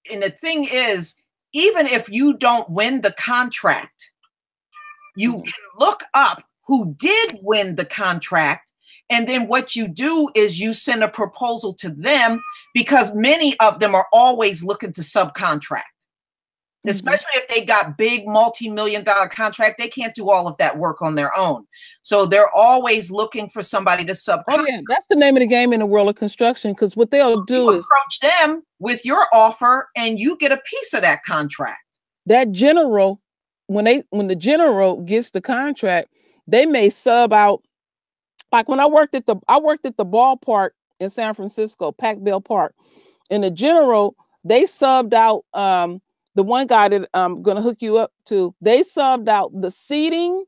the thing is, even if you don't win the contract, you can look up who did win the contract. And then what you do is you send a proposal to them, because many of them are always looking to subcontract. Especially if they got big multi-million-dollar contract, they can't do all of that work on their own. So they're always looking for somebody to subcontract. Oh yeah, that's the name of the game in the world of construction. Because what they'll do is approach them with your offer, and you get a piece of that contract. That general, when the general gets the contract, they may sub out. Like when I worked at the ballpark in San Francisco, Pac-Bell Park, and the general, they subbed out. The one guy that I'm going to hook you up to, they subbed out the seating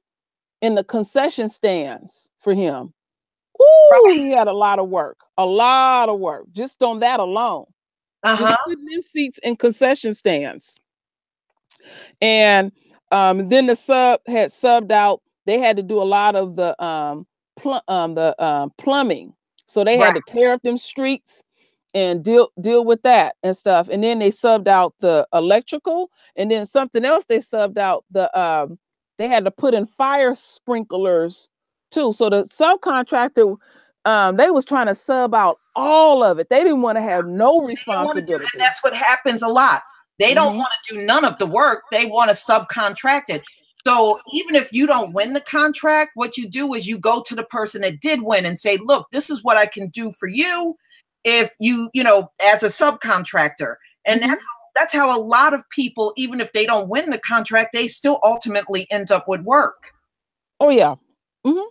and the concession stands for him. Ooh, he had a lot of work just on that alone. Just putting in seats and concession stands. And then the sub had subbed out. They had to do a lot of the plumbing. So they had to tear up them streets and deal with that and stuff. And then they subbed out the electrical, and then something else they subbed out, they had to put in fire sprinklers too. So the subcontractor, they was trying to sub out all of it. They didn't want to have no responsibility. And that's what happens a lot. They don't want to do none of the work. They want to subcontract it. So even if you don't win the contract, what you do is you go to the person that did win and say, look, this is what I can do for you if you know, as a subcontractor. And that's how a lot of people, even if they don't win the contract, they still ultimately end up with work. Oh yeah. You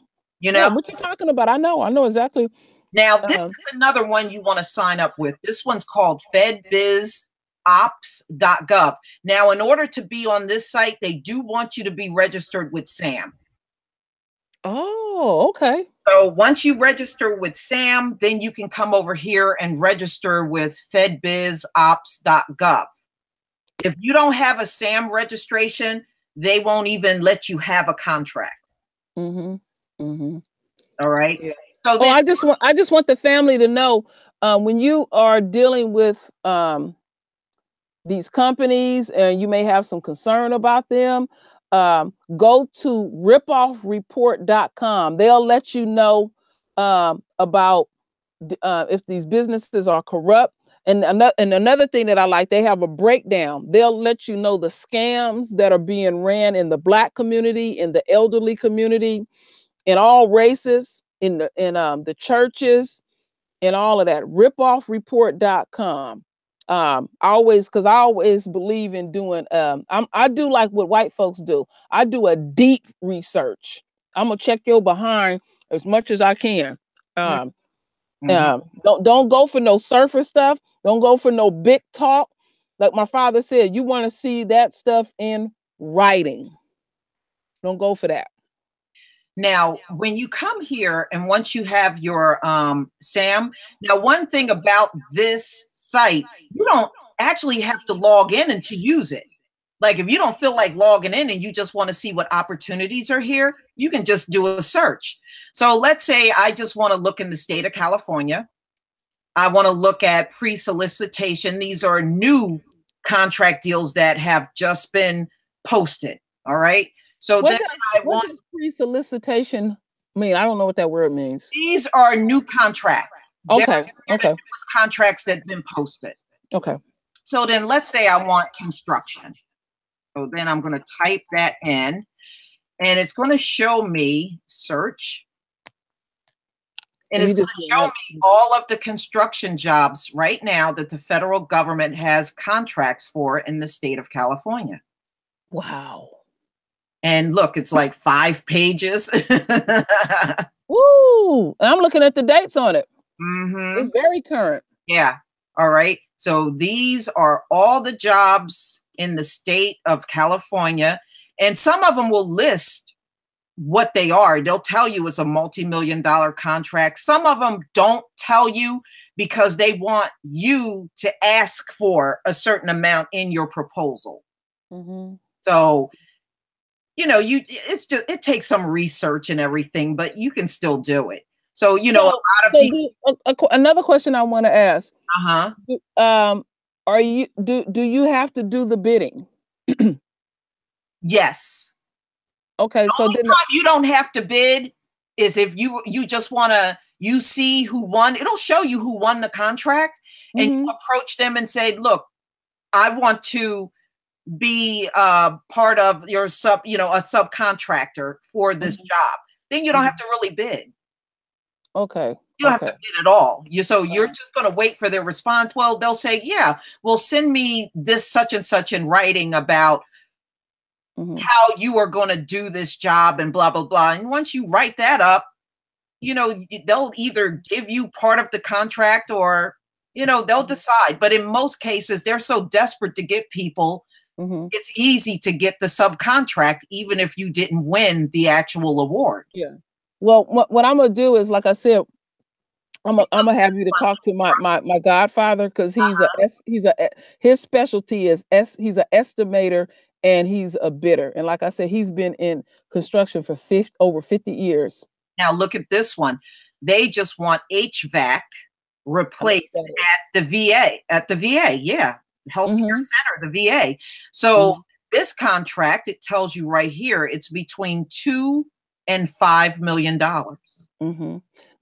know, yeah, what you're talking about. I know exactly. Now, this is another one you want to sign up with. This one's called fedbizops.gov. Now, in order to be on this site, they do want you to be registered with SAM. Oh, okay. So once you register with SAM, then you can come over here and register with fedbizops.gov. If you don't have a SAM registration, they won't even let you have a contract. All right. Yeah. So I just want the family to know, when you are dealing with these companies and you may have some concern about them, go to ripoffreport.com. They'll let you know about if these businesses are corrupt. And another thing that I like, they have a breakdown. They'll let you know the scams that are being ran in the Black community, in the elderly community, in all races, in the churches, and all of that. Ripoffreport.com. I always believe in doing I do like what white folks do. I do a deep research. I'm gonna check your behind as much as I can. Don't go for no surface stuff. Don't go for no big talk. Like my father said, you want to see that stuff in writing. Don't go for that. Now, when you come here and once you have your SAM, now one thing about this site, you don't actually have to log in and to use it. Like if you don't feel like logging in and you just want to see what opportunities are here, you can just do a search. So let's say I just want to look in the state of California. I want to look at pre-solicitation. These are new contract deals that have just been posted. All right. So what does pre-solicitation mean? I don't know what that word means. These are new contracts. Okay. Okay. Contracts that have been posted. Okay. So then let's say I want construction. So then I'm going to type that in and it's going to show me search. And it's going to show me all of the construction jobs right now that the federal government has contracts for in the state of California. Wow. And look, it's like 5 pages. Woo! I'm looking at the dates on it. It's very current. Yeah. All right. So these are all the jobs in the state of California. And some of them will list what they are. They'll tell you it's a multi-million-dollar contract. Some of them don't tell you because they want you to ask for a certain amount in your proposal. So, you know, it takes some research and everything, but you can still do it. So, you know, a lot of these. Another question I want to ask. Are you do you have to do the bidding? Yes. Okay, so then you don't have to bid is if you just want to, you see who won. It'll show you who won the contract, and you approach them and say, "Look, I want to be part of your a subcontractor for this job." Then you don't have to really bid. Okay. You don't have to bid at all. You're just going to wait for their response. Well, they'll say, "Yeah, well, send me this such and such in writing about how you are going to do this job and blah, blah, blah." And once you write that up, you know, they'll either give you part of the contract or, you know, they'll decide. But in most cases, they're so desperate to get people. It's easy to get the subcontract, even if you didn't win the actual award. Yeah. Well, what I'm going to do is, like I said, I'm gonna have you to talk to my godfather, because his specialty is he's an estimator and he's a bidder. And like I said, he's been in construction for over 50 years. Now look at this one. They just want HVAC replaced at the VA. Yeah. Healthcare Center, the VA. So this contract, it tells you right here, it's between $2 and $5 million.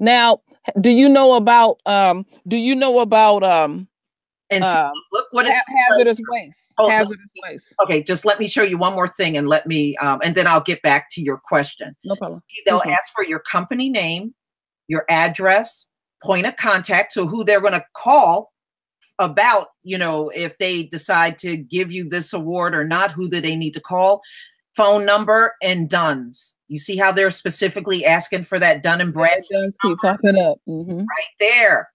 Now, do you know about and look what it's hazardous waste? Hazardous waste. Okay, just let me show you one more thing, and let me and then I'll get back to your question. No problem. They'll ask for your company name, your address, point of contact, so who they're going to call about, you know, if they decide to give you this award or not, who do they need to call, phone number, and DUNS. You see how they're specifically asking for that Dun and Bradstreet? DUNS keep popping up. Right there,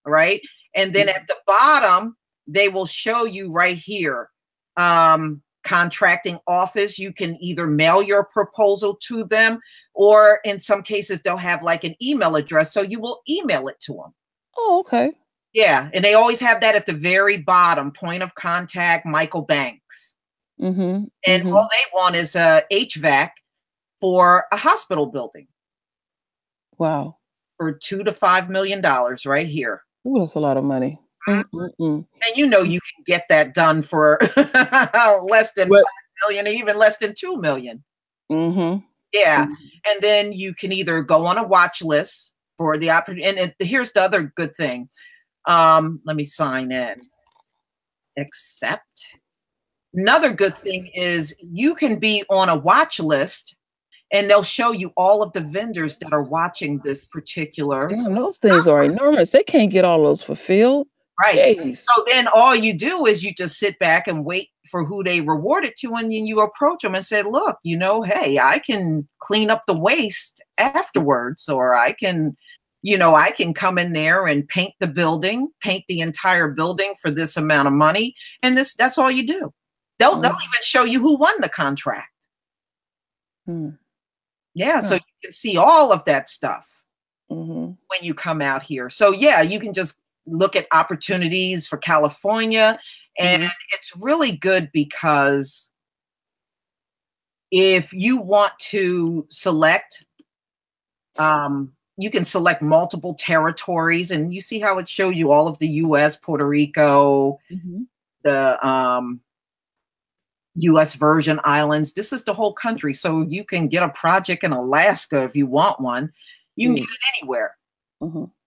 right? And then at the bottom, they will show you right here, contracting office. You can either mail your proposal to them, or in some cases, they'll have like an email address. So you will email it to them. Oh, okay. Yeah. And they always have that at the very bottom, point of contact, Michael Banks. And all they want is a HVAC for a hospital building. Wow. For $2 to $5 million right here. Ooh, that's a lot of money. And you know, you can get that done for less than $5 million, even less than $2 million. Yeah. And then you can either go on a watch list for the opportunity. And here's the other good thing. Let me sign in. Accept. Another good thing is you can be on a watch list, and they'll show you all of the vendors that are watching this particular. Damn, those things are enormous. They can't get all those fulfilled. Right. Jeez. So then all you do is you just sit back and wait for who they reward it to, and then you approach them and say, "Look, you know, hey, I can clean up the waste afterwards, or I can, you know, I can come in there and paint the building, paint the entire building for this amount of money." And that's all you do. They'll even show you who won the contract. Yeah, so you can see all of that stuff when you come out here. So yeah, you can just look at opportunities for California, and it's really good because if you want to select, you can select multiple territories, and you see how it shows you all of the U.S., Puerto Rico, the U.S. Virgin Islands. This is the whole country. So you can get a project in Alaska if you want one. You can get it anywhere,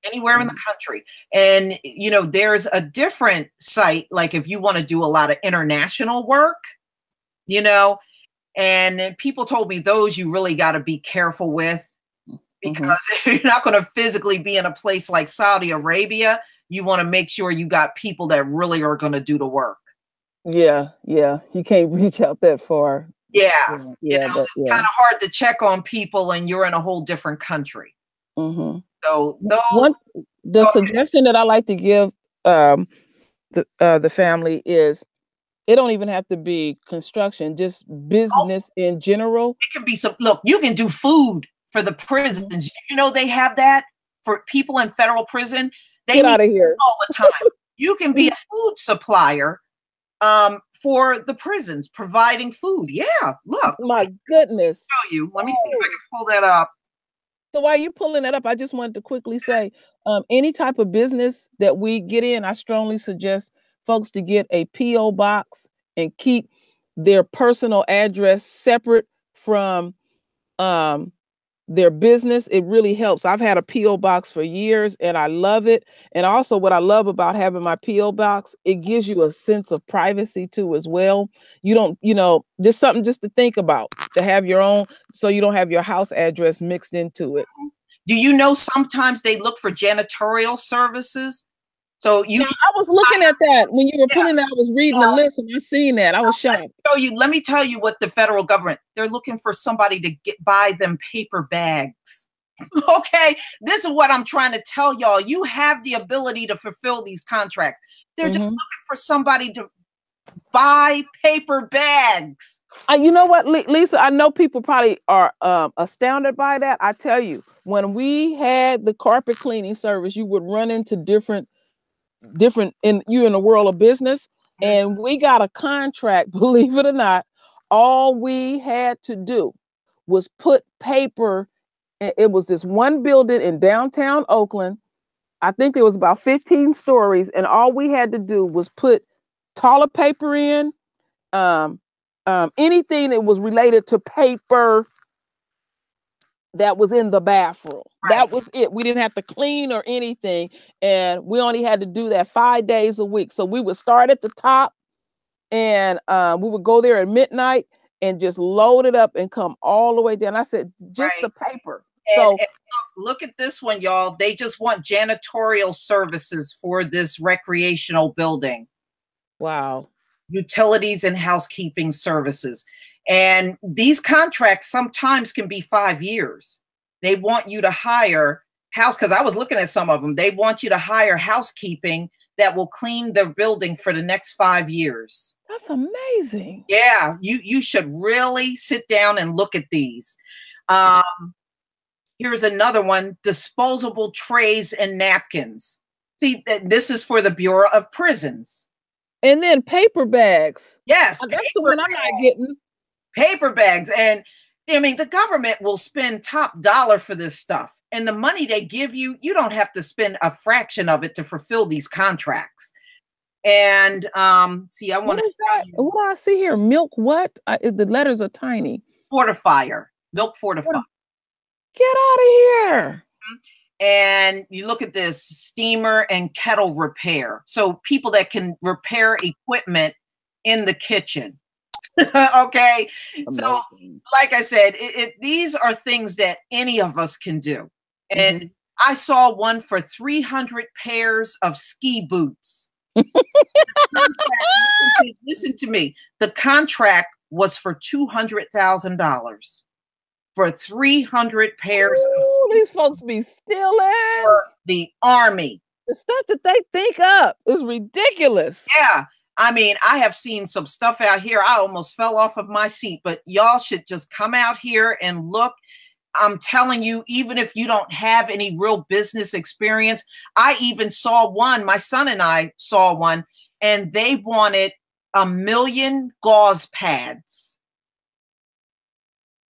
anywhere in the country. And, you know, there's a different site, like if you want to do a lot of international work, you know, and people told me those you really got to be careful with, because you're not going to physically be in a place like Saudi Arabia. You want to make sure you got people that really are going to do the work. Yeah, you can't reach out that far. You know, it's kind of hard to check on people, and you're in a whole different country. So the suggestion that I like to give the family is, It don't even have to be construction, just business in general. It can be some, look, you can do food for the prisons. You know, they have that for people in federal prison. They Get need out of here all the time. You can be a food supplier for the prisons, providing food. Yeah, look. My goodness. Show you. Let me see if I can pull that up. So while you're pulling that up, I just wanted to quickly say, any type of business that we get in, I strongly suggest folks to get a P.O. box and keep their personal address separate from their business. It really helps. I've had a P.O. box for years and I love it. And also what I love about having my P.O. box, it gives you a sense of privacy too as well. You don't, just something just to think about, to have your own, so you don't have your house address mixed into it. Do you know sometimes they look for janitorial services? So you now, I was looking at that when you were pulling that. I was reading the list and I seen that. I was shocked. Let me tell you what the federal government, they're looking for somebody to buy them paper bags. Okay, this is what I'm trying to tell y'all. You have the ability to fulfill these contracts. They're just looking for somebody to buy paper bags. You know what, Lisa? I know people probably are astounded by that. I tell you, when we had the carpet cleaning service, you would run into different in the world of business, and we got a contract. Believe it or not, all we had to do was put paper. It was this one building in downtown Oakland. I think there was about 15 stories, and all we had to do was put toilet paper in, anything that was related to paper that was in the bathroom. Right. That was it. We didn't have to clean or anything. And we only had to do that 5 days a week. So we would start at the top and we would go there at midnight and just load it up and come all the way down. I said, just the paper. And look at this one, y'all. They just want janitorial services for this recreational building. Wow. Utilities and housekeeping services. And these contracts sometimes can be 5 years. They want you to hire because I was looking at some of them. They want you to hire housekeeping that will clean their building for the next 5 years. That's amazing. Yeah, you should really sit down and look at these. Here's another one, disposable trays and napkins. See, this is for the Bureau of Prisons. And then paper bags. Yes. That's the one I'm not getting. Paper bags. And I mean, the government will spend top dollar for this stuff. And the money they give you, you don't have to spend a fraction of it to fulfill these contracts. And see, I want to tell you. What do I see here? Milk what? The letters are tiny. Fortifier. Milk fortifier. Get out of here. And you look at this, steamer and kettle repair. So people that can repair equipment in the kitchen. Okay. Amazing. So like I said, these are things that any of us can do. And I saw one for 300 pairs of ski boots. Listen to me. The contract was for $200,000. For 300 pairs. Ooh, these folks be stealing. For the Army. The stuff that they think up is ridiculous. Yeah. I mean, I have seen some stuff out here. I almost fell off of my seat, but y'all should just come out here and look. I'm telling you, even if you don't have any real business experience, I even saw one, my son and I saw one, and they wanted 1 million gauze pads.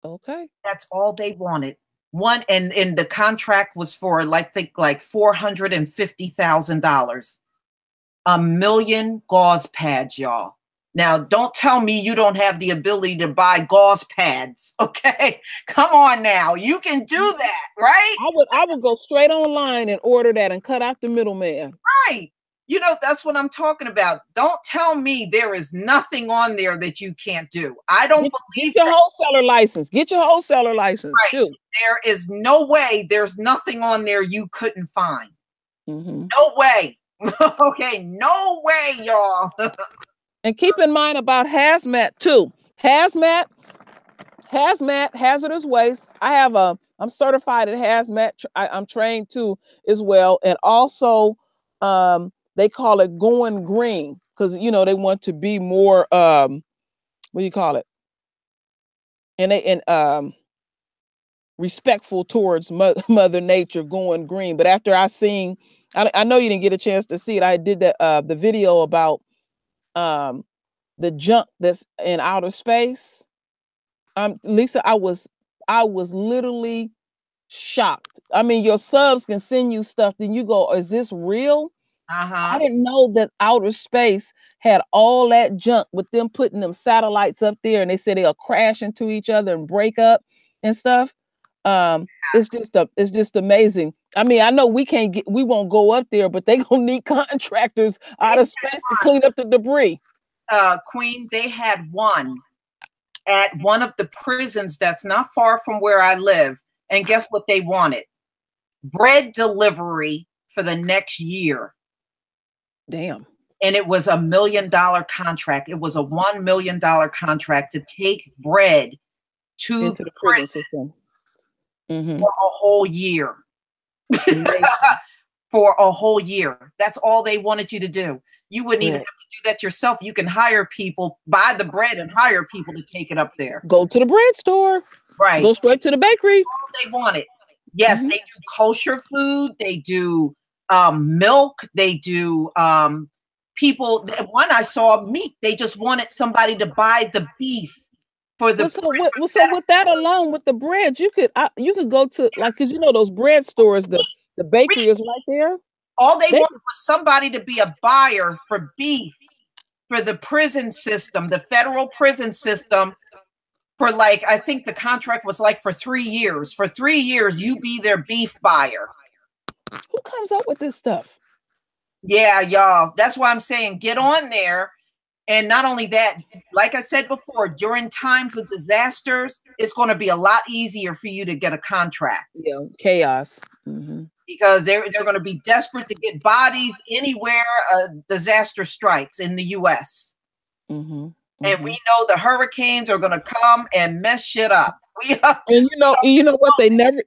Okay. That's all they wanted. One, and the contract was for like $450,000. 1 million gauze pads, y'all. Now, don't tell me you don't have the ability to buy gauze pads. Okay, come on now, you can do that, right? I would go straight online and order that and cut out the middleman. Right. You know, that's what I'm talking about. Don't tell me there is nothing on there that you can't do. I don't believe Get your wholesaler license. Get your wholesaler license. Right. Too. There is no way there's nothing on there you couldn't find. No way. Okay, no way, y'all. And keep in mind about hazmat too. Hazmat, hazardous waste. I'm certified in hazmat. I'm trained too as well. And also, they call it going green. because you know they want to be more what do you call it? And respectful towards Mother Nature going green. But after I know you didn't get a chance to see it. I did the video about the junk that's in outer space. Lisa, I was literally shocked. I mean, your subs can send you stuff, then you go, is this real? I didn't know that outer space had all that junk with them putting them satellites up there, and they said they'll crash into each other and break up and stuff. It's just amazing. I mean, I know we won't go up there, but they gonna need contractors out of space to clean up the debris. Queen, they had one at one of the prisons that's not far from where I live. And guess what they wanted? Bread delivery for the next year. Damn. And it was $1 million contract. It was a $1 million contract to take bread to the prison system. For a whole year. For a whole year. That's all they wanted you to do. You wouldn't even have to do that yourself. You can hire people, buy the bread and hire people to take it up there. Go to the bread store. Right. Go straight to the bakery. That's all they wanted. Yes, they do kosher food. They do milk. They do people. One I saw meat. They just wanted somebody to buy the beef for the. So with that alone, with the bread, you could go to, like, because you know those bread stores, the bakery is right there. All they wanted was somebody to be a buyer for beef for the prison system, the federal prison system, for like, I think the contract was like for 3 years. For 3 years, you be their beef buyer. Who comes up with this stuff? Yeah, y'all. That's why I'm saying get on there. And not only that, like I said before, during times of disasters, it's going to be a lot easier for you to get a contract. Yeah, chaos. Because they're going to be desperate to get bodies anywhere a disaster strikes in the U.S. And we know the hurricanes are going to come and mess shit up. And you know what?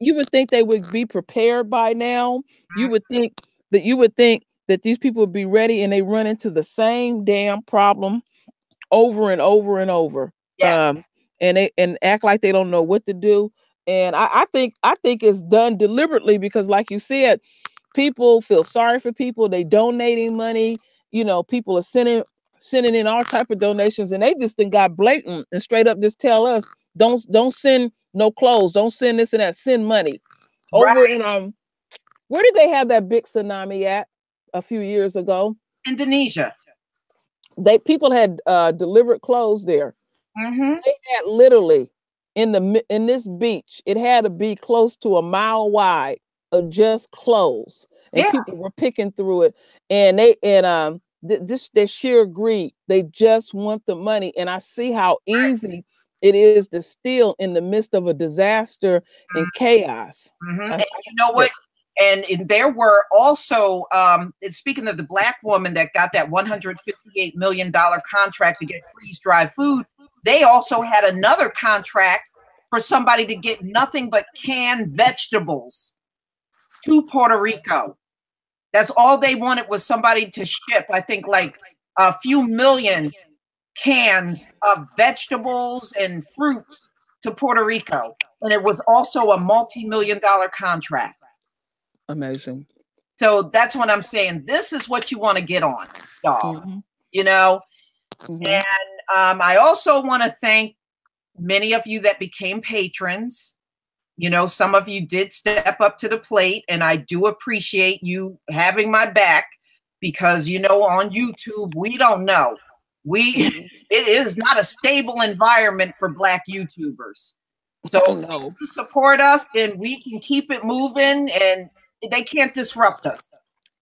You would think they would be prepared by now. You would think that these people would be ready, and they run into the same damn problem over and over and over. And act like they don't know what to do. And I think it's done deliberately because, like you said, people feel sorry for people. They donating money. You know, people are sending in all type of donations, and they just got blatant and straight up just tell us, don't send no clothes, don't send this and that, send money. Over in where did they have that big tsunami at a few years ago? Indonesia. People had delivered clothes there. They had literally in this beach, it had to be close to a mile wide of just clothes, and people were picking through it, and their sheer greed. They just want the money, and I see how easy it is to steal in the midst of a disaster and chaos. And you know what? And there were also, speaking of the Black woman that got that $158 million contract to get freeze-dried food, they also had another contract for somebody to get nothing but canned vegetables to Puerto Rico. That's all they wanted, was somebody to ship, I think, like a few million cans of vegetables and fruits to Puerto Rico. And it was also a multi-million-dollar contract. Amazing. So that's what I'm saying. This is what you want to get on, y'all. You know? And I also want to thank many of you that became patrons. You know, some of you did step up to the plate, and I do appreciate you having my back, because, you know, on YouTube, we don't know. It is not a stable environment for Black YouTubers. So if you support us, then we can keep it moving, and they can't disrupt us.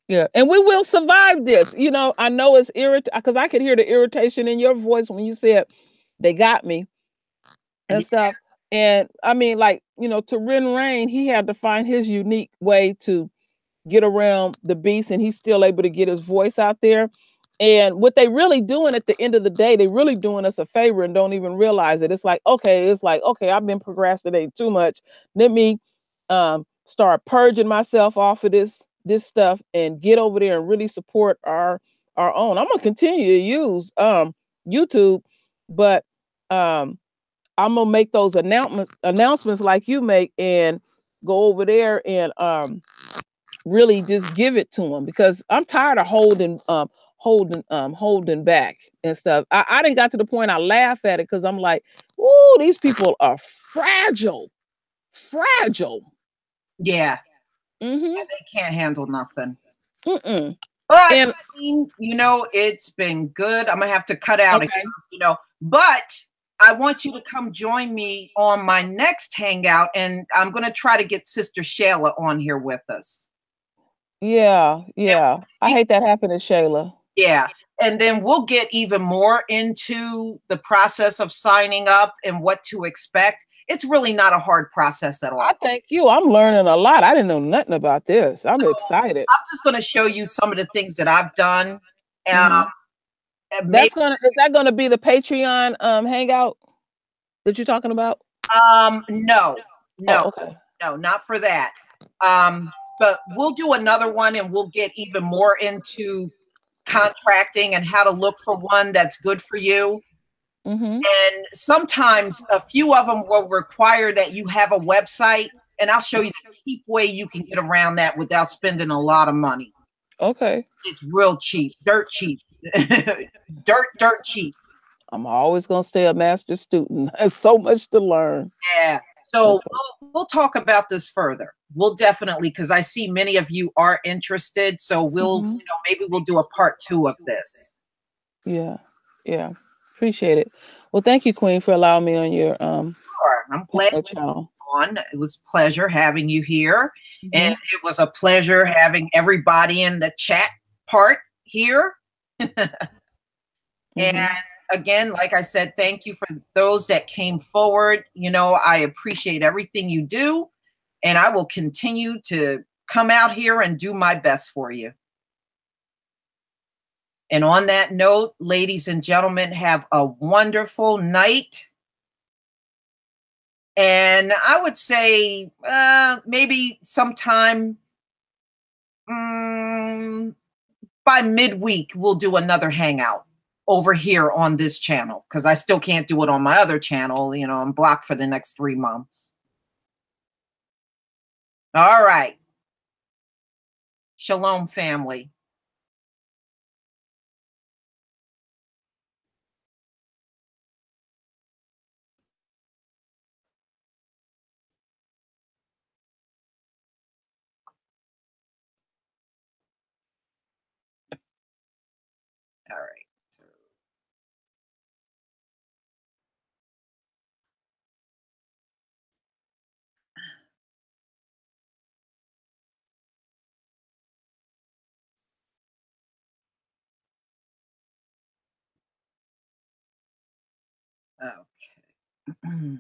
Yeah, and we will survive this. You know, I know it's irritating, because I could hear the irritation in your voice when you said they got me and stuff. And I mean, like, you know, to Ren Rain, he had to find his unique way to get around the beast, and he's still able to get his voice out there. And what they really doing at the end of the day, they really doing us a favor and don't even realize it. It's like, okay, I've been procrastinating too much. Let me start purging myself off of this stuff and get over there and really support our our own. I'm gonna continue to use YouTube, but I'm gonna make those announcements like you make and go over there and really just give it to them, because I'm tired of holding back and stuff. I didn't got to the point I laugh at it because I'm like, ooh, these people are fragile. Yeah. Mm-hmm. They can't handle nothing. Mm-mm. But And I mean, it's been good. I'm gonna have to cut out okay. again, but I want you to come join me on my next hangout, and I'm gonna try to get Sister Shayla on here with us. Yeah. I hate that happened to Shayla. Yeah. And then we'll get even more into the process of signing up and what to expect. It's really not a hard process at all. I thank you. I'm learning a lot. I didn't know nothing about this. I'm excited. I'm just going to show you some of the things that I've done. Is that gonna be the Patreon hangout that you're talking about? No. Oh, okay. No, not for that. But we'll do another one, and we'll get even more into contracting and how to look for one that's good for you. And sometimes a few of them will require that you have a website, and I'll show you the cheap way you can get around that without spending a lot of money. Okay. It's real cheap, dirt cheap, dirt cheap. I'm always gonna stay a master student. I have so much to learn. Yeah. So we'll talk about this further. We'll definitely, because I see many of you are interested. So we'll, maybe we'll do a part 2 of this. Yeah. Appreciate it. Well, thank you, Queen, for allowing me on your Sure. I'm glad channel. It was a pleasure having you here. And it was a pleasure having everybody in the chat part here. And again, like I said, thank you for those that came forward. I appreciate everything you do, and I will continue to come out here and do my best for you. And on that note, ladies and gentlemen, have a wonderful night. And I would say maybe sometime by midweek, we'll do another hangout over here on this channel, because I still can't do it on my other channel. I'm blocked for the next 3 months. All right. Shalom, family. All right. Okay.